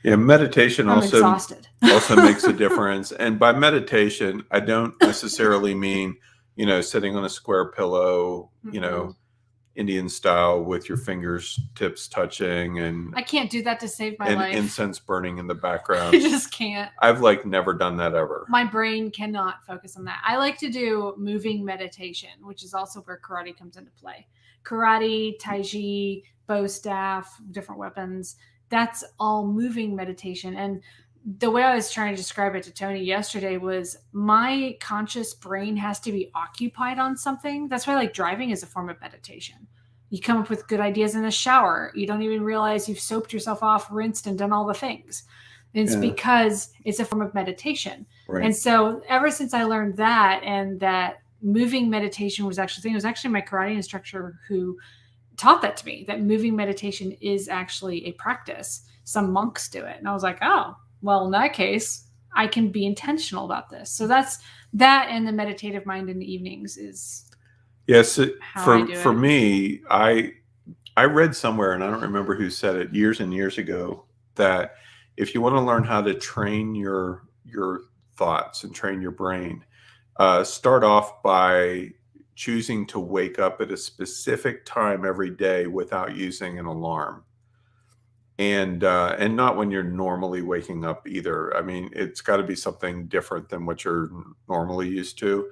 Yeah, meditation I'm also exhausted. also makes a difference. And by meditation, I don't necessarily mean, sitting on a square pillow, Indian style with your fingers tips touching and I can't do that to save my life. Incense burning in the background. I just can't. I've never done that ever. My brain cannot focus on that. I like to do moving meditation, which is also where karate comes into play. Karate, tai chi, bow staff, different weapons. That's all moving meditation. And the way I was trying to describe it to Tony yesterday was my conscious brain has to be occupied on something. That's why driving is a form of meditation. You come up with good ideas in the shower. You don't even realize you've soaped yourself off, rinsed, and done all the things. And it's because it's a form of meditation. Right. And so ever since I learned that, and that moving meditation was actually, it was actually my karate instructor who taught that to me, that moving meditation is actually a practice. Some monks do it. And I was like, oh, well, in that case, I can be intentional about this. So that's that, and the meditative mind in the evenings is for me, I read somewhere, and I don't remember who said it, years and years ago, that if you want to learn how to train your thoughts and train your brain, start off by choosing to wake up at a specific time every day without using an alarm. And not when you're normally waking up either. I mean, it's got to be something different than what you're normally used to.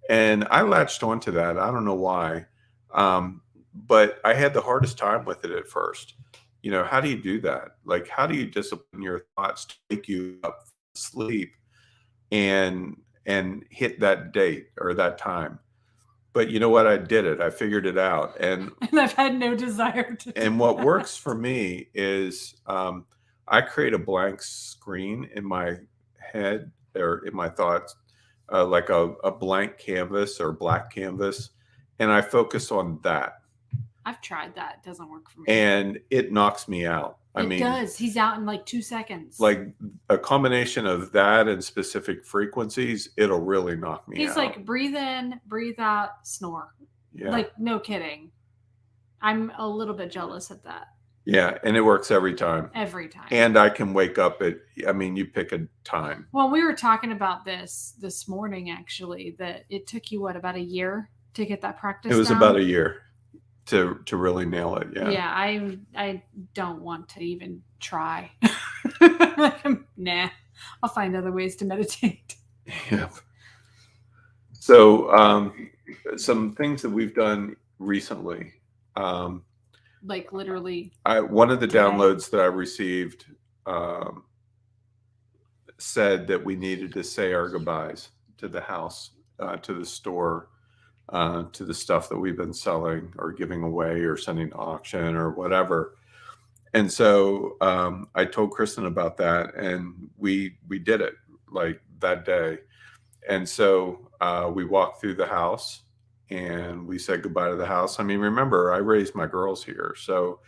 And I latched onto that. I don't know why. But I had the hardest time with it at first. How do you do that? How do you discipline your thoughts to wake you up from sleep and hit that date or that time? But you know what? I did it. I figured it out. And I've had no desire to. And what works for me is I create a blank screen in my head or in my thoughts, like a blank canvas or black canvas. And I focus on that. I've tried that. It doesn't work for me. And it knocks me out. It does. He's out in 2 seconds. A combination of that and specific frequencies, it'll really knock me out. He's breathe in, breathe out, snore. Yeah. No kidding. I'm a little bit jealous at that. Yeah, and it works every time. Every time. And I can wake up you pick a time. Well, we were talking about this morning, actually, that it took you, about a year to get that practice? It was about a year to really nail it. Yeah. Yeah, I don't want to even try. Nah, I'll find other ways to meditate. Yeah. So some things that we've done recently. Literally. One of the downloads that I received said that we needed to say our goodbyes to the house, to the store, to the stuff that we've been selling or giving away or sending to auction or whatever. And so I told Kristen about that, and we did it that day. And so we walked through the house and we said goodbye to the house. I mean, remember, I raised my girls here. So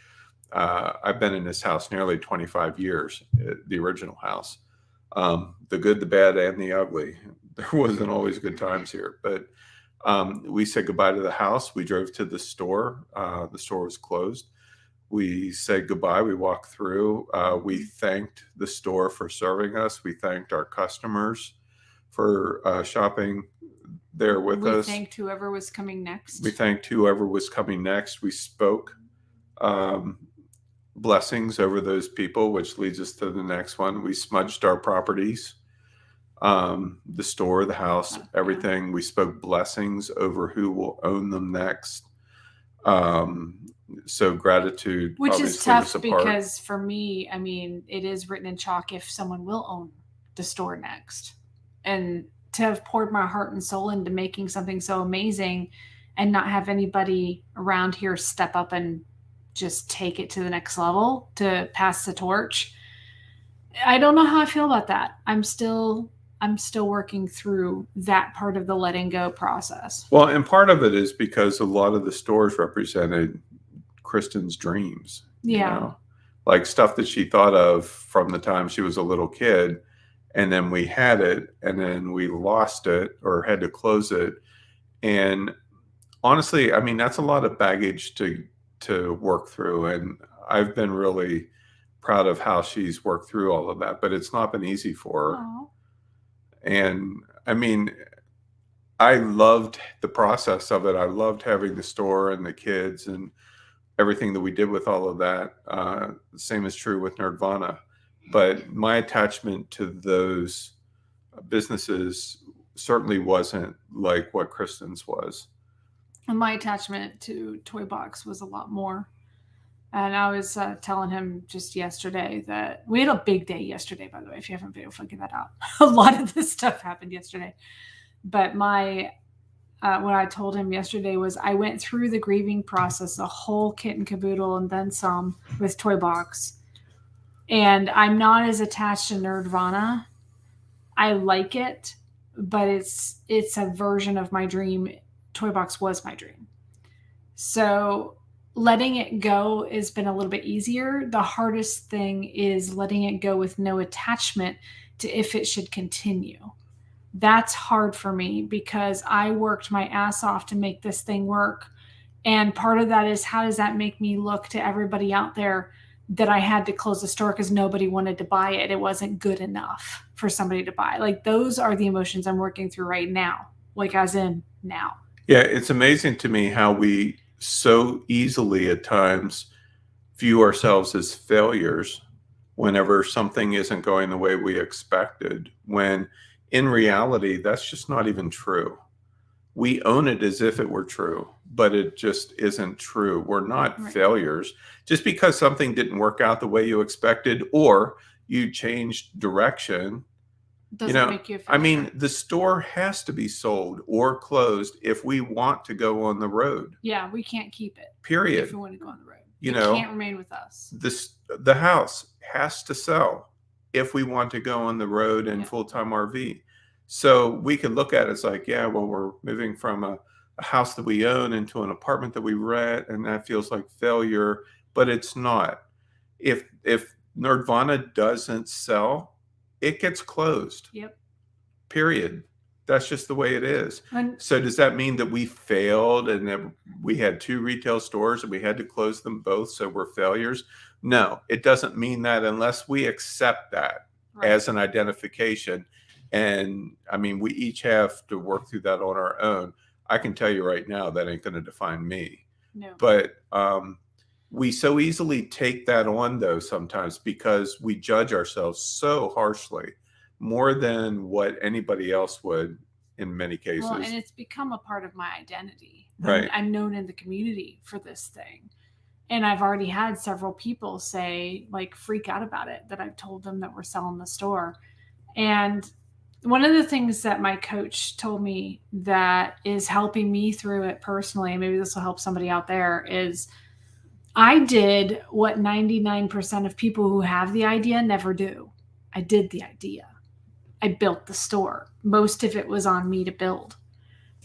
I've been in this house nearly 25 years, the original house. The good, the bad, and the ugly. There wasn't always good times here, but we said goodbye to the house. We drove to the store. The store was closed. We said goodbye. We walked through. We thanked the store for serving us. We thanked our customers for shopping there with us. We thanked whoever was coming next. We spoke blessings over those people, which leads us to the next one. We smudged our properties, the store, the house, everything. Yeah. We spoke blessings over who will own them next. So gratitude, which is tough because for me, I mean, it is written in chalk if someone will own the store next. And to have poured my heart and soul into making something so amazing and not have anybody around here step up and just take it to the next level to pass the torch. I don't know how I feel about that. I'm still working through that part of the letting go process. Well, and part of it is because a lot of the stores represented Kristen's dreams, like stuff that she thought of from the time she was a little kid. And then we had it, and then we lost it or had to close it. And honestly, I mean, that's a lot of baggage to work through. And I've been really proud of how she's worked through all of that, but it's not been easy for her. Aww. And I mean, I loved the process of it. I loved having the store and the kids and everything that we did with all of that. The same is true with Nerdvana. But my attachment to those businesses certainly wasn't like what Kristen's was. And my attachment to Toy Box was a lot more. And I was telling him just yesterday that we had a big day yesterday, by the way, if you haven't been able to figure that out. A lot of this stuff happened yesterday. But what I told him yesterday was I went through the grieving process, the whole kit and caboodle, and then some with Toy Box. And I'm not as attached to Nerdvana. I like it, but it's a version of my dream. Toy Box was my dream. So letting it go has been a little bit easier. The hardest thing is letting it go with no attachment to if it should continue. That's hard for me because I worked my ass off to make this thing work. And part of that is, how does that make me look to everybody out there that I had to close the store because nobody wanted to buy it? It wasn't good enough for somebody to buy. Like, those are the emotions I'm working through right now. Like, as in now. Yeah, it's amazing to me how we so easily at times view ourselves as failures whenever something isn't going the way we expected, when in reality, that's just not even true. We own it as if it were true, but it just isn't true. We're not failures. Just because something didn't work out the way you expected, or you changed direction, doesn't make you a failure. I mean, the store has to be sold or closed if we want to go on the road. Yeah, we can't keep it. Period. If we want to go on the road. It can't remain with us. The house has to sell if we want to go on the road in full-time RV. So we could look at it as like, yeah, well, we're moving from a house that we own into an apartment that we rent, and that feels like failure, but it's not. If Nerdvana doesn't sell, it gets closed. Yep. Period. That's just the way it is. So does that mean that we failed and that we had 2 retail stores and we had to close them both, so we're failures? No, it doesn't mean that unless we accept that as an identification. And I mean, we each have to work through that on our own. I can tell you right now that ain't going to define me. No. But we so easily take that on, though, sometimes because we judge ourselves so harshly, more than what anybody else would in many cases. Well, and it's become a part of my identity. Right. I'm known in the community for this thing. And I've already had several people say, like, freak out about it, that I've told them that we're selling the store. And one of the things that my coach told me that is helping me through it personally, maybe this will help somebody out there, is I did what 99% of people who have the idea never do. I did the idea. I built the store. Most of it was on me to build.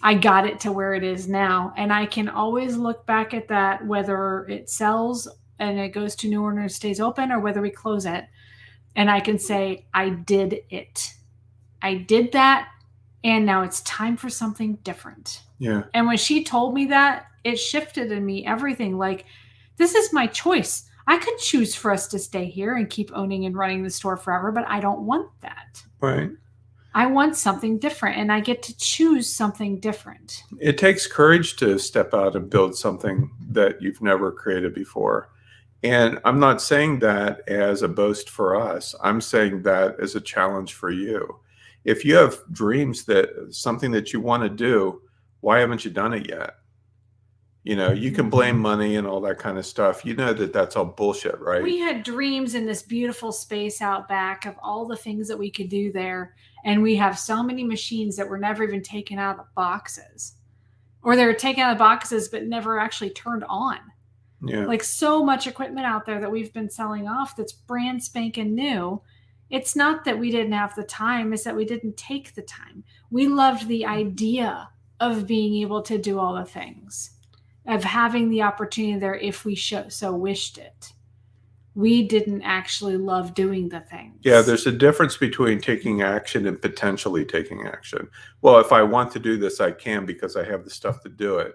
I got it to where it is now. And I can always look back at that, whether it sells and it goes to new owner and stays open, or whether we close it. And I can say, I did it. I did that. And now it's time for something different. Yeah. And when she told me that, it shifted in me everything. Like, this is my choice. I could choose for us to stay here and keep owning and running the store forever, but I don't want that. Right. I want something different, and I get to choose something different. It takes courage to step out and build something that you've never created before. And I'm not saying that as a boast for us. I'm saying that as a challenge for you. If you have dreams, that something that you want to do, why haven't you done it yet? You can blame money and all that kind of stuff. You know that that's all bullshit, right? We had dreams in this beautiful space out back of all the things that we could do there. And we have so many machines that were never even taken out of the boxes. Or they were taken out of the boxes but never actually turned on. Yeah. Like, so much equipment out there that we've been selling off that's brand spanking new. It's not that we didn't have the time, it's that we didn't take the time. We loved the idea of being able to do all the things, of having the opportunity there if we so wished it. We didn't actually love doing the things. Yeah, there's a difference between taking action and potentially taking action. Well, if I want to do this, I can because I have the stuff to do it.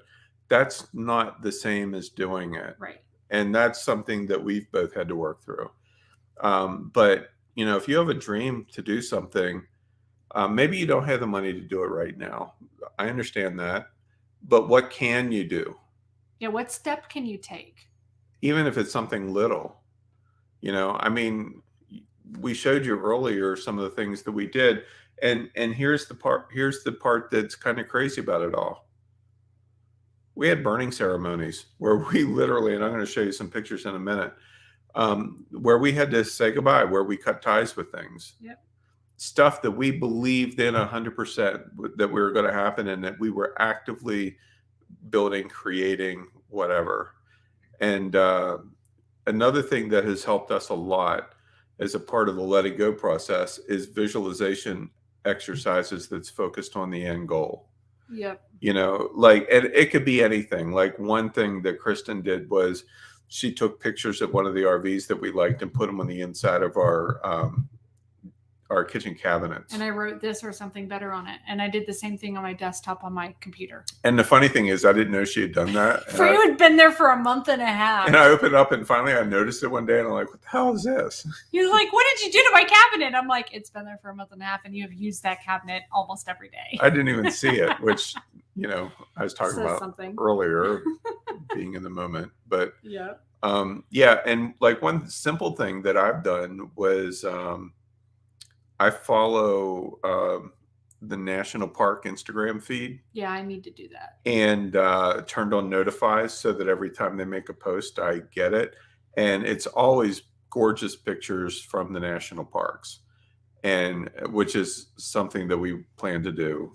That's not the same as doing it. Right. And that's something that we've both had to work through. But, if you have a dream to do something, maybe you don't have the money to do it right now. I understand that. But what can you do? Yeah, what step can you take? Even if it's something little. I mean, we showed you earlier some of the things that we did, and here's the part that's kind of crazy about it all. We had burning ceremonies where we literally, and I'm going to show you some pictures in a minute, where we had to say goodbye, where we cut ties with things. Yep. Stuff that we believed in 100% that we were going to happen, and that we were actively building, creating, whatever. And another thing that has helped us a lot as a part of the let it go process is visualization exercises that's focused on the end goal. Yep. And it could be anything. Like, one thing that Kristen did was she took pictures of one of the RVs that we liked and put them on the inside of our kitchen cabinets. And I wrote this or something better on it. And I did the same thing on my desktop on my computer. And the funny thing is, I didn't know she had done that. You had been there for a month and a half. And I opened up and finally I noticed it one day and I'm like, what the hell is this? You're like, what did you do to my cabinet? I'm like, it's been there for a month and a half and you have used that cabinet almost every day. I didn't even see it, which, I was talking about something earlier, being in the moment. But yeah. And like one simple thing that I've done was I follow the National Park Instagram feed. Yeah, I need to do that. And turned on notifies so that every time they make a post, I get it. And it's always gorgeous pictures from the national parks, and which is something that we plan to do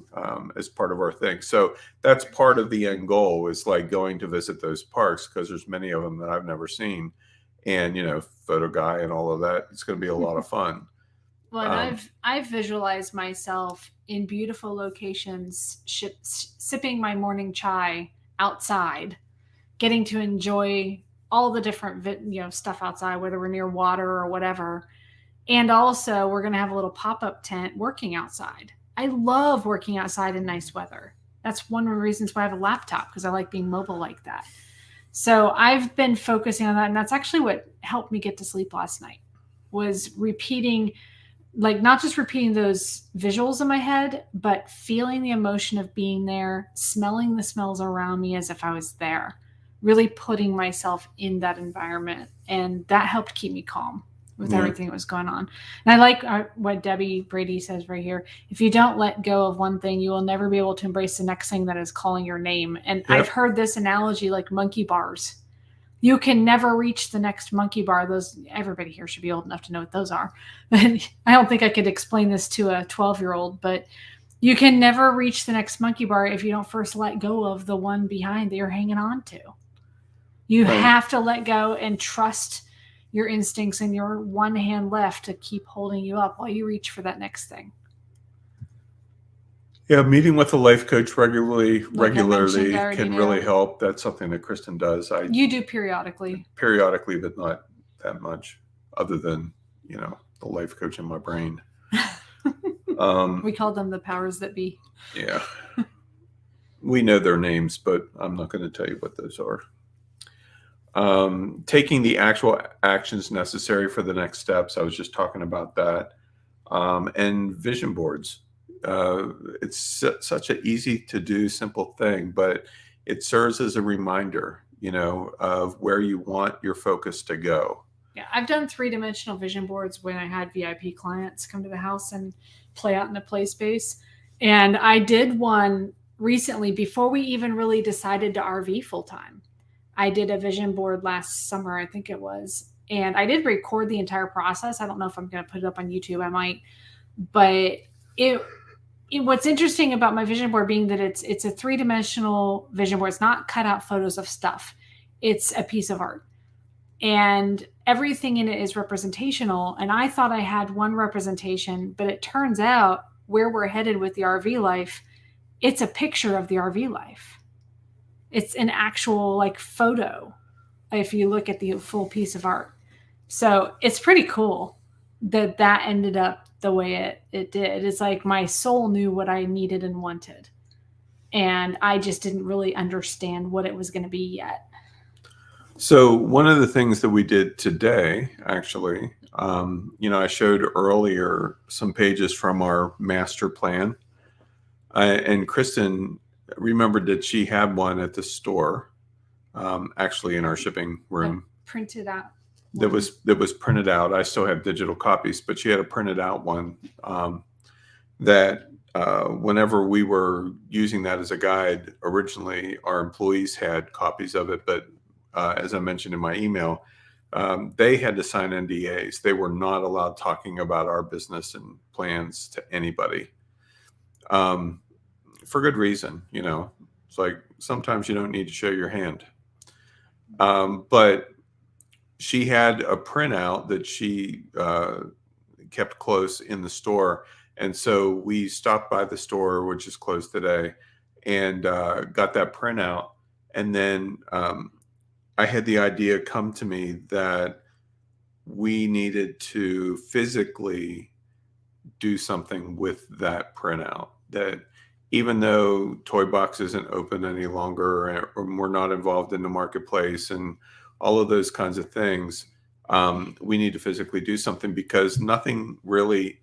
as part of our thing. So that's part of the end goal, is like going to visit those parks, because there's many of them that I've never seen. And, photo guy and all of that. It's going to be a lot of fun. Well, and I've visualized myself in beautiful locations, sipping my morning chai outside, getting to enjoy all the different stuff outside, whether we're near water or whatever. And also, we're going to have a little pop-up tent working outside. I love working outside in nice weather. That's one of the reasons why I have a laptop, because I like being mobile like that. So I've been focusing on that, and that's actually what helped me get to sleep last night, was repeating. Like, not just repeating those visuals in my head, but feeling the emotion of being there, smelling the smells around me as if I was there, really putting myself in that environment. And that helped keep me calm with everything that was going on. And I like what Debbie Brady says right here. If you don't let go of one thing, you will never be able to embrace the next thing that is calling your name. And I've heard this analogy like monkey bars. You can never reach the next monkey bar. Those, everybody here should be old enough to know what those are. I don't think I could explain this to a 12-year-old, but you can never reach the next monkey bar if you don't first let go of the one behind that you're hanging on to. You have to let go and trust your instincts and your one hand left to keep holding you up while you reach for that next thing. Yeah, meeting with a life coach regularly can really help. That's something that Kristen does. You do periodically, but not that much, other than, the life coach in my brain. We call them the powers that be. Yeah. We know their names, but I'm not going to tell you what those are. Taking the actual actions necessary for the next steps. I was just talking about that. And vision boards. It's such an easy to do, simple thing, but it serves as a reminder, of where you want your focus to go. Yeah, I've done 3-dimensional vision boards when I had VIP clients come to the house and play out in a play space. And I did one recently before we even really decided to RV full time. I did a vision board last summer, I think it was. And I did record the entire process. I don't know if I'm going to put it up on YouTube. I might. But what's interesting about my vision board being that it's a 3-dimensional vision board. It's not cut out photos of stuff. It's a piece of art. And everything in it is representational. And I thought I had one representation, but it turns out where we're headed with the RV life, it's a picture of the RV life. It's an actual like photo if you look at the full piece of art. So it's pretty cool that ended up the way it did. It's like my soul knew what I needed and wanted. And I just didn't really understand what it was going to be yet. So one of the things that we did today, actually, I showed earlier some pages from our master plan. And Kristen remembered that she had one at the store, actually in our shipping room. I printed out. That was printed out. I still have digital copies, but she had a printed out one that whenever we were using that as a guide, originally our employees had copies of it, but as I mentioned in my email, they had to sign NDAs. They were not allowed talking about our business and plans to anybody, for good reason. It's like sometimes you don't need to show your hand. But she had a printout that she kept close in the store. And so we stopped by the store, which is closed today, and got that printout. And then I had the idea come to me that we needed to physically do something with that printout. That even though Toy Box isn't open any longer, or we're not involved in the marketplace and all of those kinds of things, we need to physically do something, because nothing really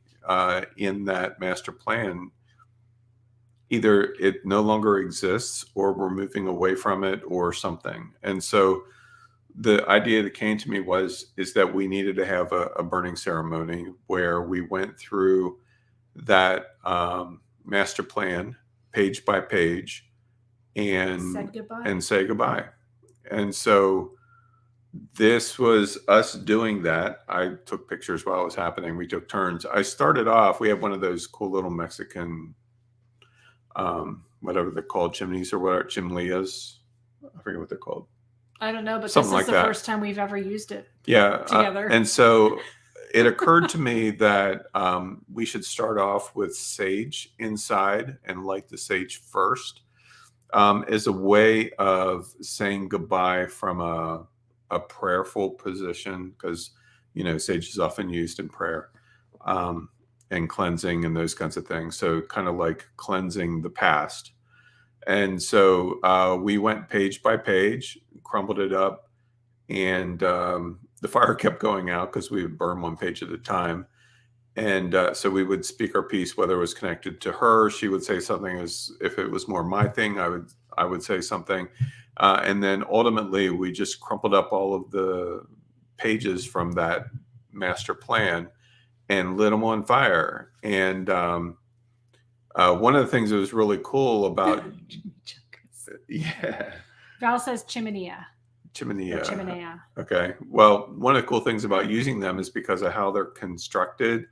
in that master plan, either it no longer exists or we're moving away from it or something. And so the idea that came to me is that we needed to have a burning ceremony where we went through that master plan page by page and say goodbye. And so this was us doing that. I took pictures while it was happening. We took turns. I started off, we have one of those cool little Mexican, whatever they're called, chimneys or whatever, chimlias. I forget what they're called. I don't know, but Something this is like the that. first time we've ever used it. Yeah. Together. And so it occurred to me that we should start off with sage inside and light the sage first, as a way of saying goodbye from a prayerful position, because sage is often used in prayer and cleansing and those kinds of things. So kind of like cleansing the past. And so we went page by page, crumbled it up, and the fire kept going out because we would burn one page at a time. And so we would speak our piece, whether it was connected to her. She would say something. As if it was more my thing, I would say something. And then ultimately, we just crumpled up all of the pages from that master plan and lit them on fire. And one of the things that was really cool about Val says chimenea. Chimenea. Okay. Well, one of the cool things about using them is because of how they're constructed.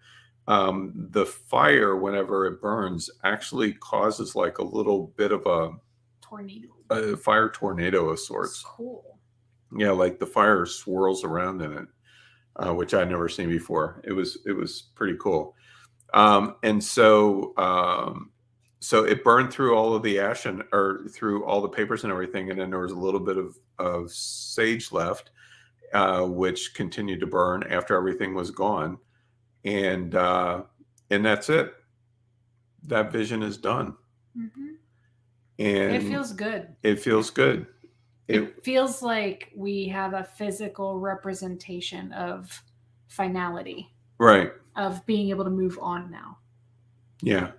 The fire, whenever it burns, actually causes like a little bit of a fire tornado of sorts. Cool. Yeah, like the fire swirls around in it, which I'd never seen before. It was pretty cool. And so it burned through all of the ash or through all the papers and everything. And then there was a little bit of sage left, which continued to burn after everything was gone. And that's it. That vision is done. Mm-hmm. And it feels good. It feels good. It feels like we have a physical representation of finality. Right. Of being able to move on now. Yeah.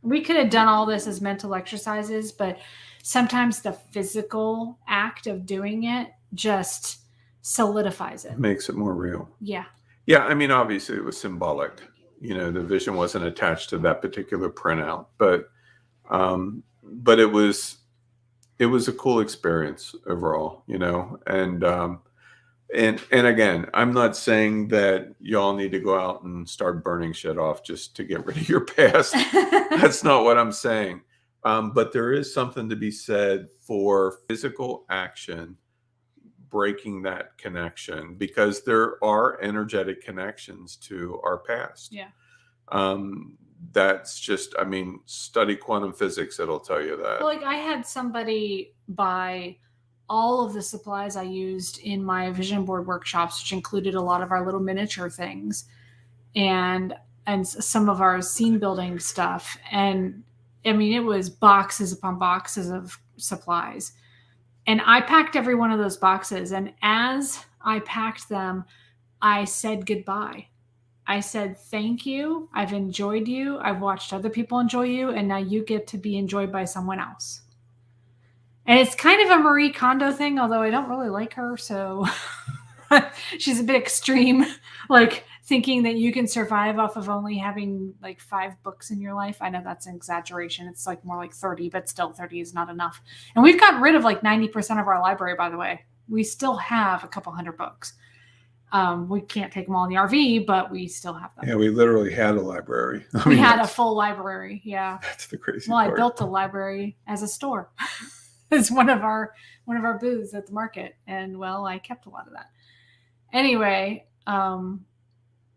We could have done all this as mental exercises, but sometimes the physical act of doing it just solidifies it. Makes it more real. Yeah. Yeah. I mean, obviously it was symbolic. The vision wasn't attached to that particular printout, but it was a cool experience overall, and again, I'm not saying that y'all need to go out and start burning shit off just to get rid of your past. That's not what I'm saying. But there is something to be said for physical action breaking that connection, because there are energetic connections to our past. Yeah. That's just, I mean, study quantum physics, it'll tell you that. Well, like I had somebody buy all of the supplies I used in my vision board workshops, which included a lot of our little miniature things and some of our scene building stuff. And I mean, it was boxes upon boxes of supplies. And I packed every one of those boxes. And as I packed them, I said goodbye. I said, thank you. I've enjoyed you. I've watched other people enjoy you. And now you get to be enjoyed by someone else. And it's kind of a Marie Kondo thing, although I don't really like her. So she's a bit extreme, like thinking that you can survive off of only having like 5 books in your life. I know that's an exaggeration. It's like more like 30, but still 30 is not enough. And we've gotten rid of like 90% of our library, by the way. We still have a couple hundred books. We can't take them all in the RV, but we still have them. Yeah, we literally had a library. We had a full library. Yeah. That's the crazy part. I built a library as a store. It's one of our booths at the market. And well, I kept a lot of that. Anyway,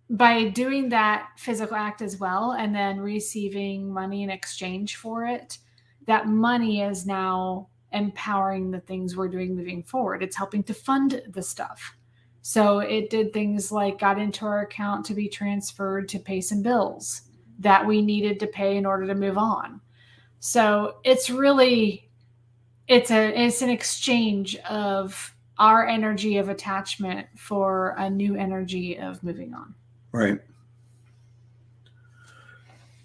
by doing that physical act as well, and then receiving money in exchange for it, that money is now empowering the things we're doing moving forward. It's helping to fund the stuff. So it did things like got into our account to be transferred to pay some bills that we needed to pay in order to move on. So it's really, it's an exchange of our energy of attachment for a new energy of moving on. Right.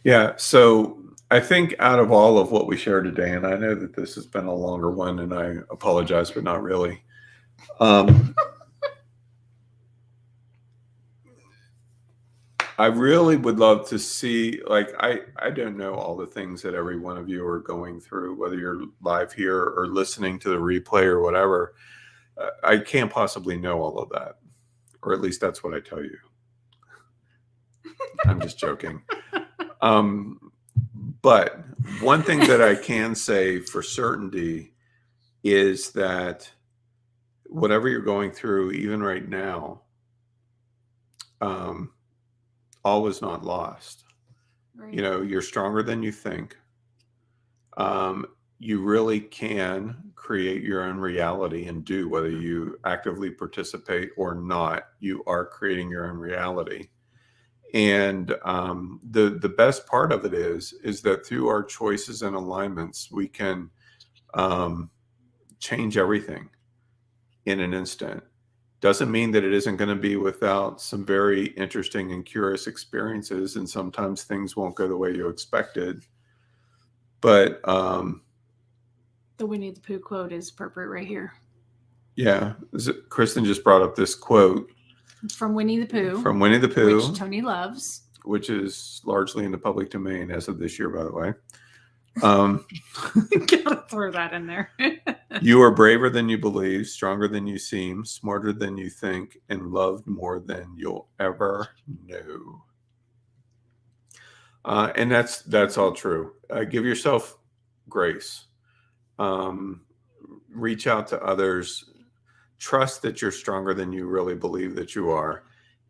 Yeah. So I think out of all of what we shared today, and I know that this has been a longer one, and I apologize, but not really. I really would love to see, like, I don't know all the things that every one of you are going through, whether you're live here or listening to the replay or whatever. I can't possibly know all of that, or at least that's what I tell you. I'm just joking. But one thing that I can say for certainty is that whatever you're going through, even right now, all is not lost. Right. You know, you're stronger than you think. You really can create your own reality and do, whether you actively participate or not, you are creating your own reality. And the best part of it is that through our choices and alignments, we can change everything in an instant. Doesn't mean that it isn't going to be without some very interesting and curious experiences, and sometimes things won't go the way you expected. But the Winnie the Pooh quote is appropriate right here. Yeah, Kristen just brought up this quote from Winnie the Pooh. From Winnie the Pooh, which Tony loves, which is largely in the public domain as of this year, by the way. Gotta throw that in there. You are braver than you believe, stronger than you seem, smarter than you think, and loved more than you'll ever know. And that's all true. Give yourself grace. Reach out to others. Trust that you're stronger than you really believe that you are,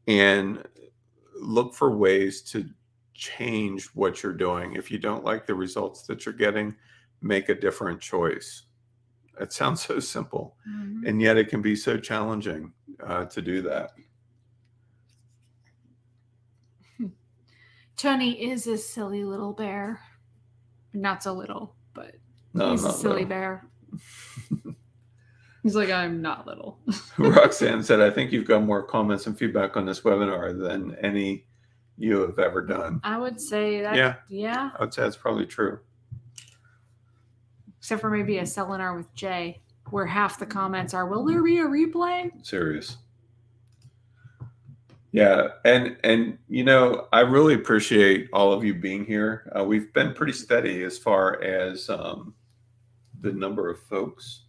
and look for ways to change what you're doing. If you don't like the results that you're getting, make a different choice. It sounds so simple, and yet it can be so challenging to do that. Tony is a silly little bear. Not so little, but no, he's a silly little. Bear. He's like, I'm not little. Roxanne said, I think you've got more comments and feedback on this webinar than any you have ever done. I would say that. Yeah. I would say that's probably true. Except for maybe a seminar with Jay, where half the comments are, will there be a replay? Serious. Yeah. And you know, I really appreciate all of you being here. We've been pretty steady as far as the number of folks.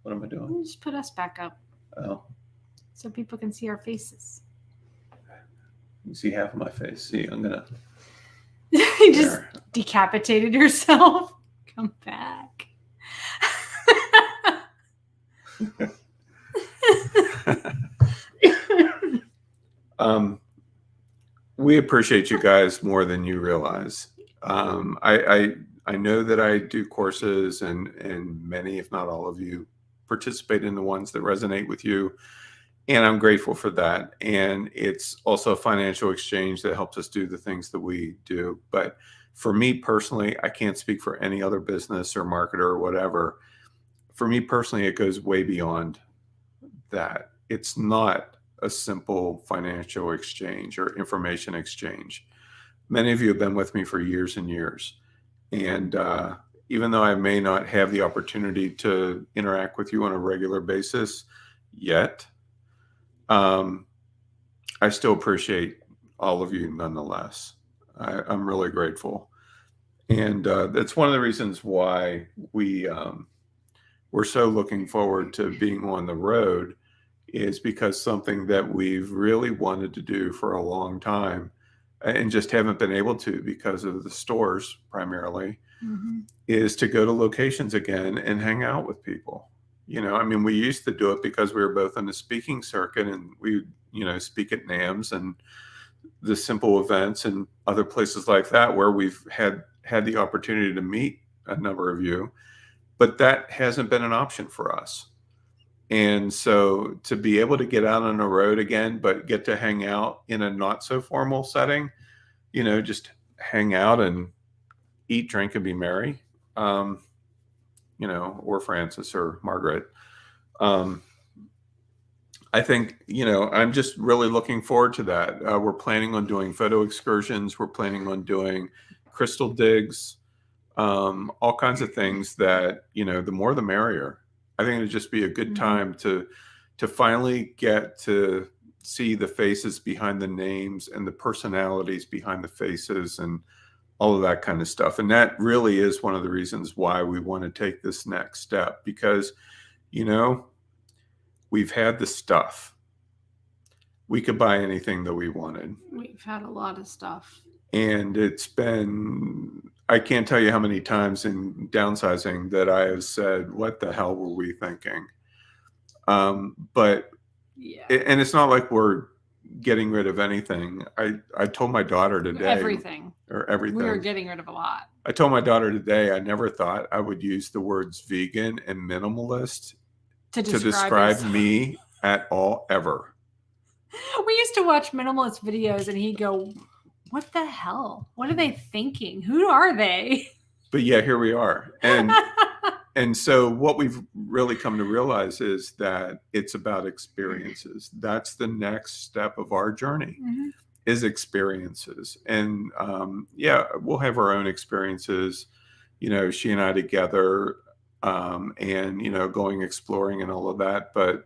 What am I doing? Just put us back up. Oh. So people can see our faces. You see half of my face. See, I'm going to. You just decapitated yourself. Come back. We appreciate you guys more than you realize. I know that I do courses, and many, if not all of you, participate in the ones that resonate with you, and I'm grateful for that. And it's also a financial exchange that helps us do the things that we do. But for me personally, I can't speak for any other business or marketer or whatever. For me personally, it goes way beyond that. It's not a simple financial exchange or information exchange. Many of you have been with me for years and years. And even though I may not have the opportunity to interact with you on a regular basis yet, I still appreciate all of you nonetheless. I'm really grateful. And that's one of the reasons why we're so looking forward to being on the road, is because something that we've really wanted to do for a long time and just haven't been able to because of the stores primarily, is to go to locations again and hang out with people. I mean, we used to do it because we were both in the speaking circuit, and we, speak at NAMS and the simple events and other places like that where we've had the opportunity to meet a number of you, but that hasn't been an option for us. And so to be able to get out on the road again, but get to hang out in a not so formal setting, just hang out and eat, drink, and be merry, or Francis or Margaret. I think, I'm just really looking forward to that. We're planning on doing photo excursions. We're planning on doing crystal digs, all kinds of things that, the more the merrier. I think it'd just be a good time to finally get to see the faces behind the names and the personalities behind the faces and all of that kind of stuff. And that really is one of the reasons why we want to take this next step, because, we've had the stuff. We could buy anything that we wanted. We've had a lot of stuff. And it's been, I can't tell you how many times in downsizing that I have said, what the hell were we thinking? But, yeah. And it's not like we're getting rid of anything. I told my daughter today. Everything. We were getting rid of a lot. I told my daughter today, I never thought I would use the words vegan and minimalist to describe me at all, ever. We used to watch minimalist videos and he'd go, what the hell? What are they thinking? Who are they? But yeah, here we are. And so what we've really come to realize is that it's about experiences. That's the next step of our journey, is experiences. And we'll have our own experiences, she and I together, and, going exploring and all of that. But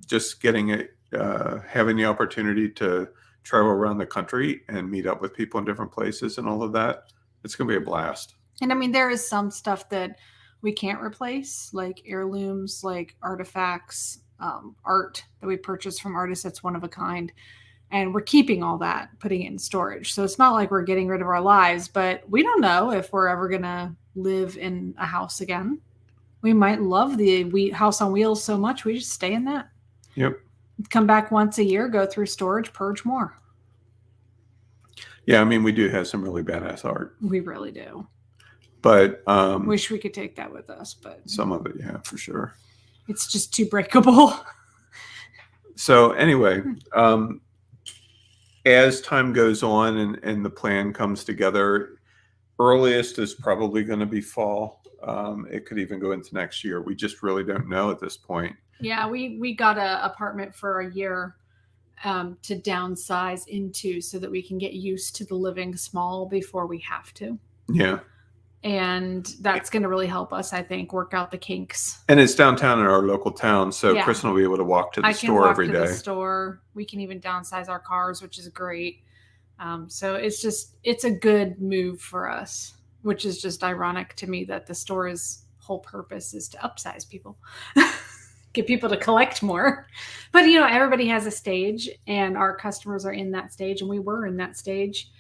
just getting it, having the opportunity to travel around the country and meet up with people in different places and all of that, it's going to be a blast. And I mean, there is some stuff that we can't replace, like heirlooms, like artifacts, art that we purchased from artists that's one of a kind. And we're keeping all that, putting it in storage. So it's not like we're getting rid of our lives, but we don't know if we're ever going to live in a house again. We might love the House on Wheels so much, we just stay in that. Yep. Come back once a year, go through storage, purge more. Yeah, I mean, we do have some really badass art. We really do. But wish we could take that with us, but some of it, yeah, for sure. It's just too breakable. So anyway, as time goes on and the plan comes together, earliest is probably going to be fall. It could even go into next year. We just really don't know at this point. Yeah, we got an apartment for a year to downsize into so that we can get used to the living small before we have to. Yeah. And that's going to really help us, I think, work out the kinks. And it's downtown in our local town, so Kristen will be able to walk to the store every day. I can walk to the store. We can even downsize our cars, which is great. So it's a good move for us, which is just ironic to me that the store's whole purpose is to upsize people, get people to collect more. But, everybody has a stage, and our customers are in that stage, and we were in that stage.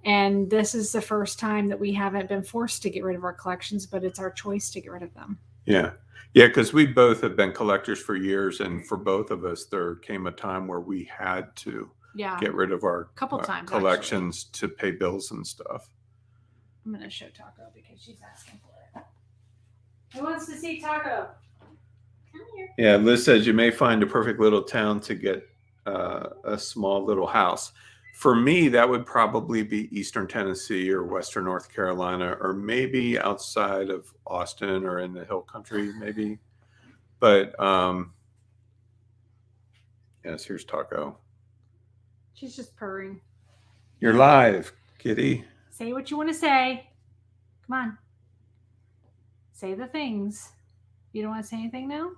And this is the first time that we haven't been forced to get rid of our collections, but it's our choice to get rid of them. Yeah. Yeah, because we both have been collectors for years, and for both of us, there came a time where we had to Yeah. get rid of our Couple times, collections to pay bills and stuff. I'm going to show Taco because she's asking for it. Who wants to see Taco? Come here. Yeah, Liz says you may find a perfect little town to get a small little house. For me, that would probably be Eastern Tennessee or Western North Carolina, or maybe outside of Austin or in the Hill Country, maybe. But yes, here's Taco. She's just purring. You're live, kitty. Say what you want to say. Come on. Say the things. You don't want to say anything now?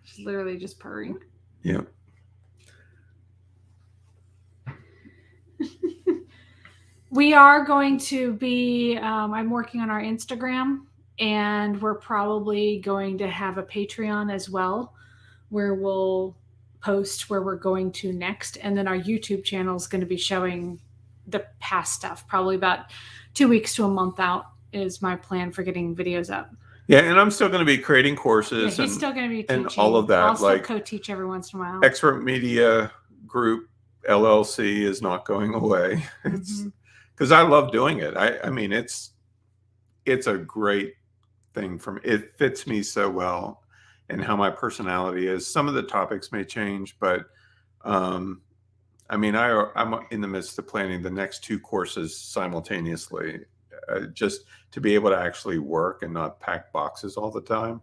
She's literally just purring. Yep. We are going to be, I'm working on our Instagram, and we're probably going to have a Patreon as well, where we'll post where we're going to next. And then our YouTube channel is going to be showing the past stuff, probably about 2 weeks to a month out is my plan for getting videos up. Yeah, and I'm still going to be creating courses. Yeah, he's still going to be teaching. And all of that. I'll still co-teach every once in a while. Expert Media Group LLC is not going away. It's because I love doing it. I mean, it's a great thing for me. It fits me so well, and how my personality is. Some of the topics may change, but I mean, I'm in the midst of planning the next 2 courses simultaneously, just to be able to actually work and not pack boxes all the time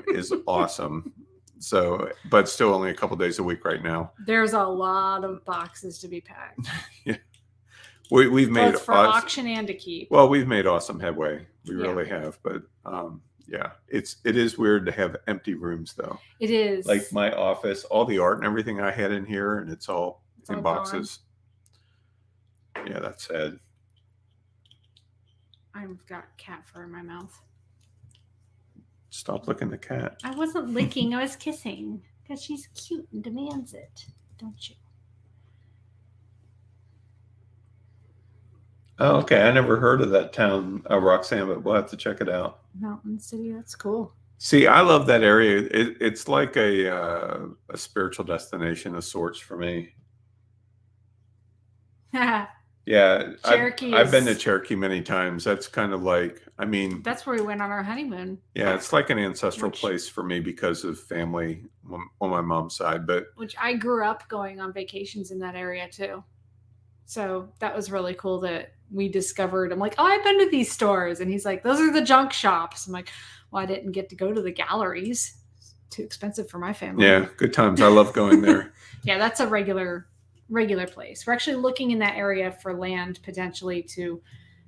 is awesome. So, but still only a couple days a week right now. There's a lot of boxes to be packed. Yeah. We've made both for auction and to keep. Well, we've made awesome headway. We really have. But yeah, it is weird to have empty rooms though. It is. Like my office, all the art and everything I had in here, and it's all in boxes. Gone. Yeah, that's sad. I've got cat fur in my mouth. Stop licking the cat. I wasn't licking, I was kissing. Because she's cute and demands it. Don't you? Oh, okay. I never heard of that town, Roxanne, but we'll have to check it out. Mountain City, that's cool. See, I love that area. It's like a spiritual destination of sorts for me. Yeah, I've been to Cherokee many times. That's kind of like, I mean, that's where we went on our honeymoon. Yeah, it's like an ancestral place for me because of family on my mom's side. But which I grew up going on vacations in that area too. So that was really cool that we discovered. I'm like, oh, I've been to these stores. And he's like, those are the junk shops. I'm like, well, I didn't get to go to the galleries. It's too expensive for my family. Yeah, good times. I love going there. Yeah, that's a regular place. We're actually looking in that area for land potentially to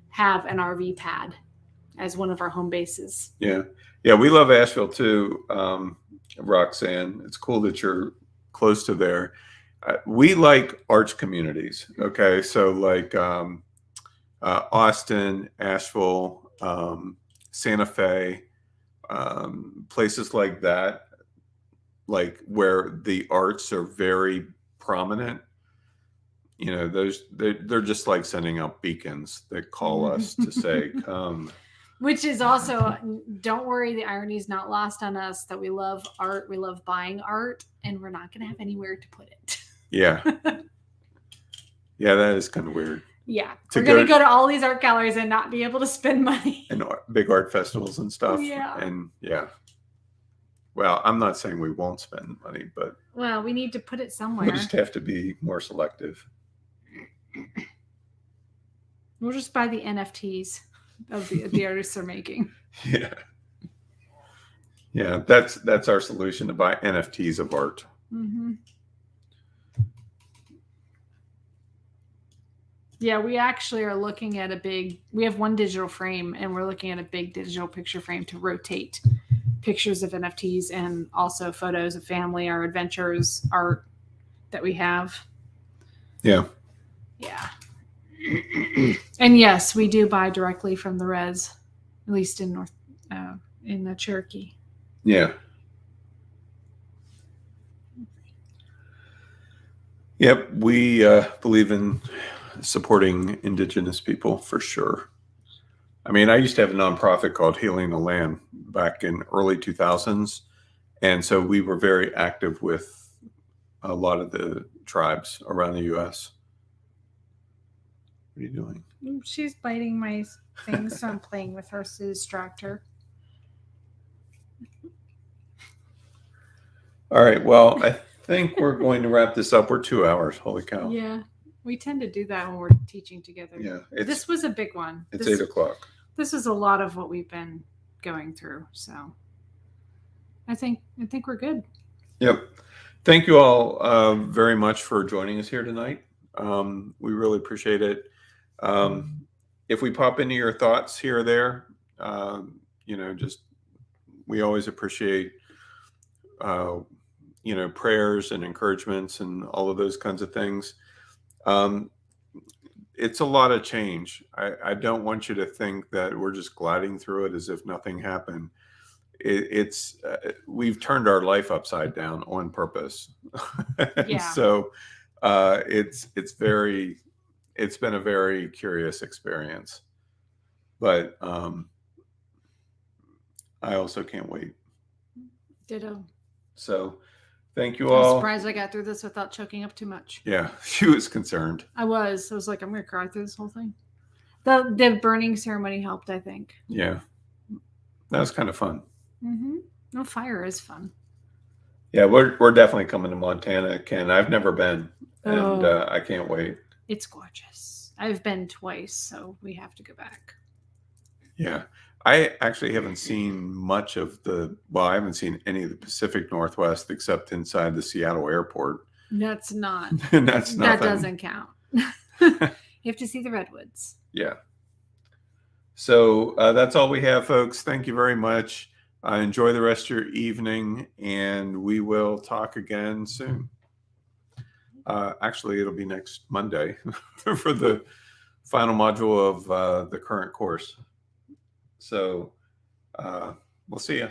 have an RV pad as one of our home bases. Yeah. Yeah, we love Asheville too, Roxanne. It's cool that you're close to there. We like arts communities. Okay. So like Austin, Asheville, Santa Fe, places like that, like where the arts are very prominent. You know, they're just like sending out beacons that call us to say, come. Which is also, don't worry, the irony is not lost on us that we love art, we love buying art, and we're not going to have anywhere to put it. Yeah. Yeah, that is kind of weird. Yeah. We're going to go to all these art galleries and not be able to spend money. And big art festivals and stuff. Yeah. And yeah. Well, I'm not saying we won't spend money, but. Well, we need to put it somewhere. We'll just have to be more selective. We'll just buy the NFTs of the artists are making. Yeah. Yeah, that's our solution, to buy NFTs of art. Mm-hmm. Yeah, we actually are looking at we have one digital frame, and we're looking at a big digital picture frame to rotate pictures of NFTs and also photos of family, our adventures, art that we have. Yeah. Yeah. And yes, we do buy directly from the res, at least in in the Cherokee. Yeah. Yep, we believe in supporting Indigenous people for sure. I mean, I used to have a nonprofit called Healing the Land back in early 2000s. And so we were very active with a lot of the tribes around the U.S. What are you doing? She's biting my thing, so I'm playing with her to distract her. All right. Well, I think we're going to wrap this up. We're 2 hours. Holy cow. Yeah, we tend to do that when we're teaching together. Yeah. This was a big one. It's this, 8 o'clock. This is a lot of what we've been going through. So I think we're good. Yep. Thank you all very much for joining us here tonight. We really appreciate it. If we pop into your thoughts here or there, just we always appreciate prayers and encouragements and all of those kinds of things. It's a lot of change. I don't want you to think that we're just gliding through it as if nothing happened. We've turned our life upside down on purpose. Yeah. So it's been a very curious experience, but I also can't wait. Ditto. So thank you I'm all. surprised I got through this without choking up too much. Yeah, she was concerned. I was like, I'm going to cry through this whole thing. The burning ceremony helped, I think. Yeah, that was kind of fun. Mm-hmm. No, fire is fun. Yeah, we're definitely coming to Montana, Ken. I've never been, and I can't wait. It's gorgeous. I've been twice, so we have to go back. Yeah. I actually haven't seen much of I haven't seen any of the Pacific Northwest except inside the Seattle airport. That's not. That's nothing. That doesn't count. You have to see the redwoods. Yeah. So that's all we have, folks. Thank you very much. Enjoy the rest of your evening, and we will talk again soon. Actually, it'll be next Monday for the final module of the current course. So we'll see you.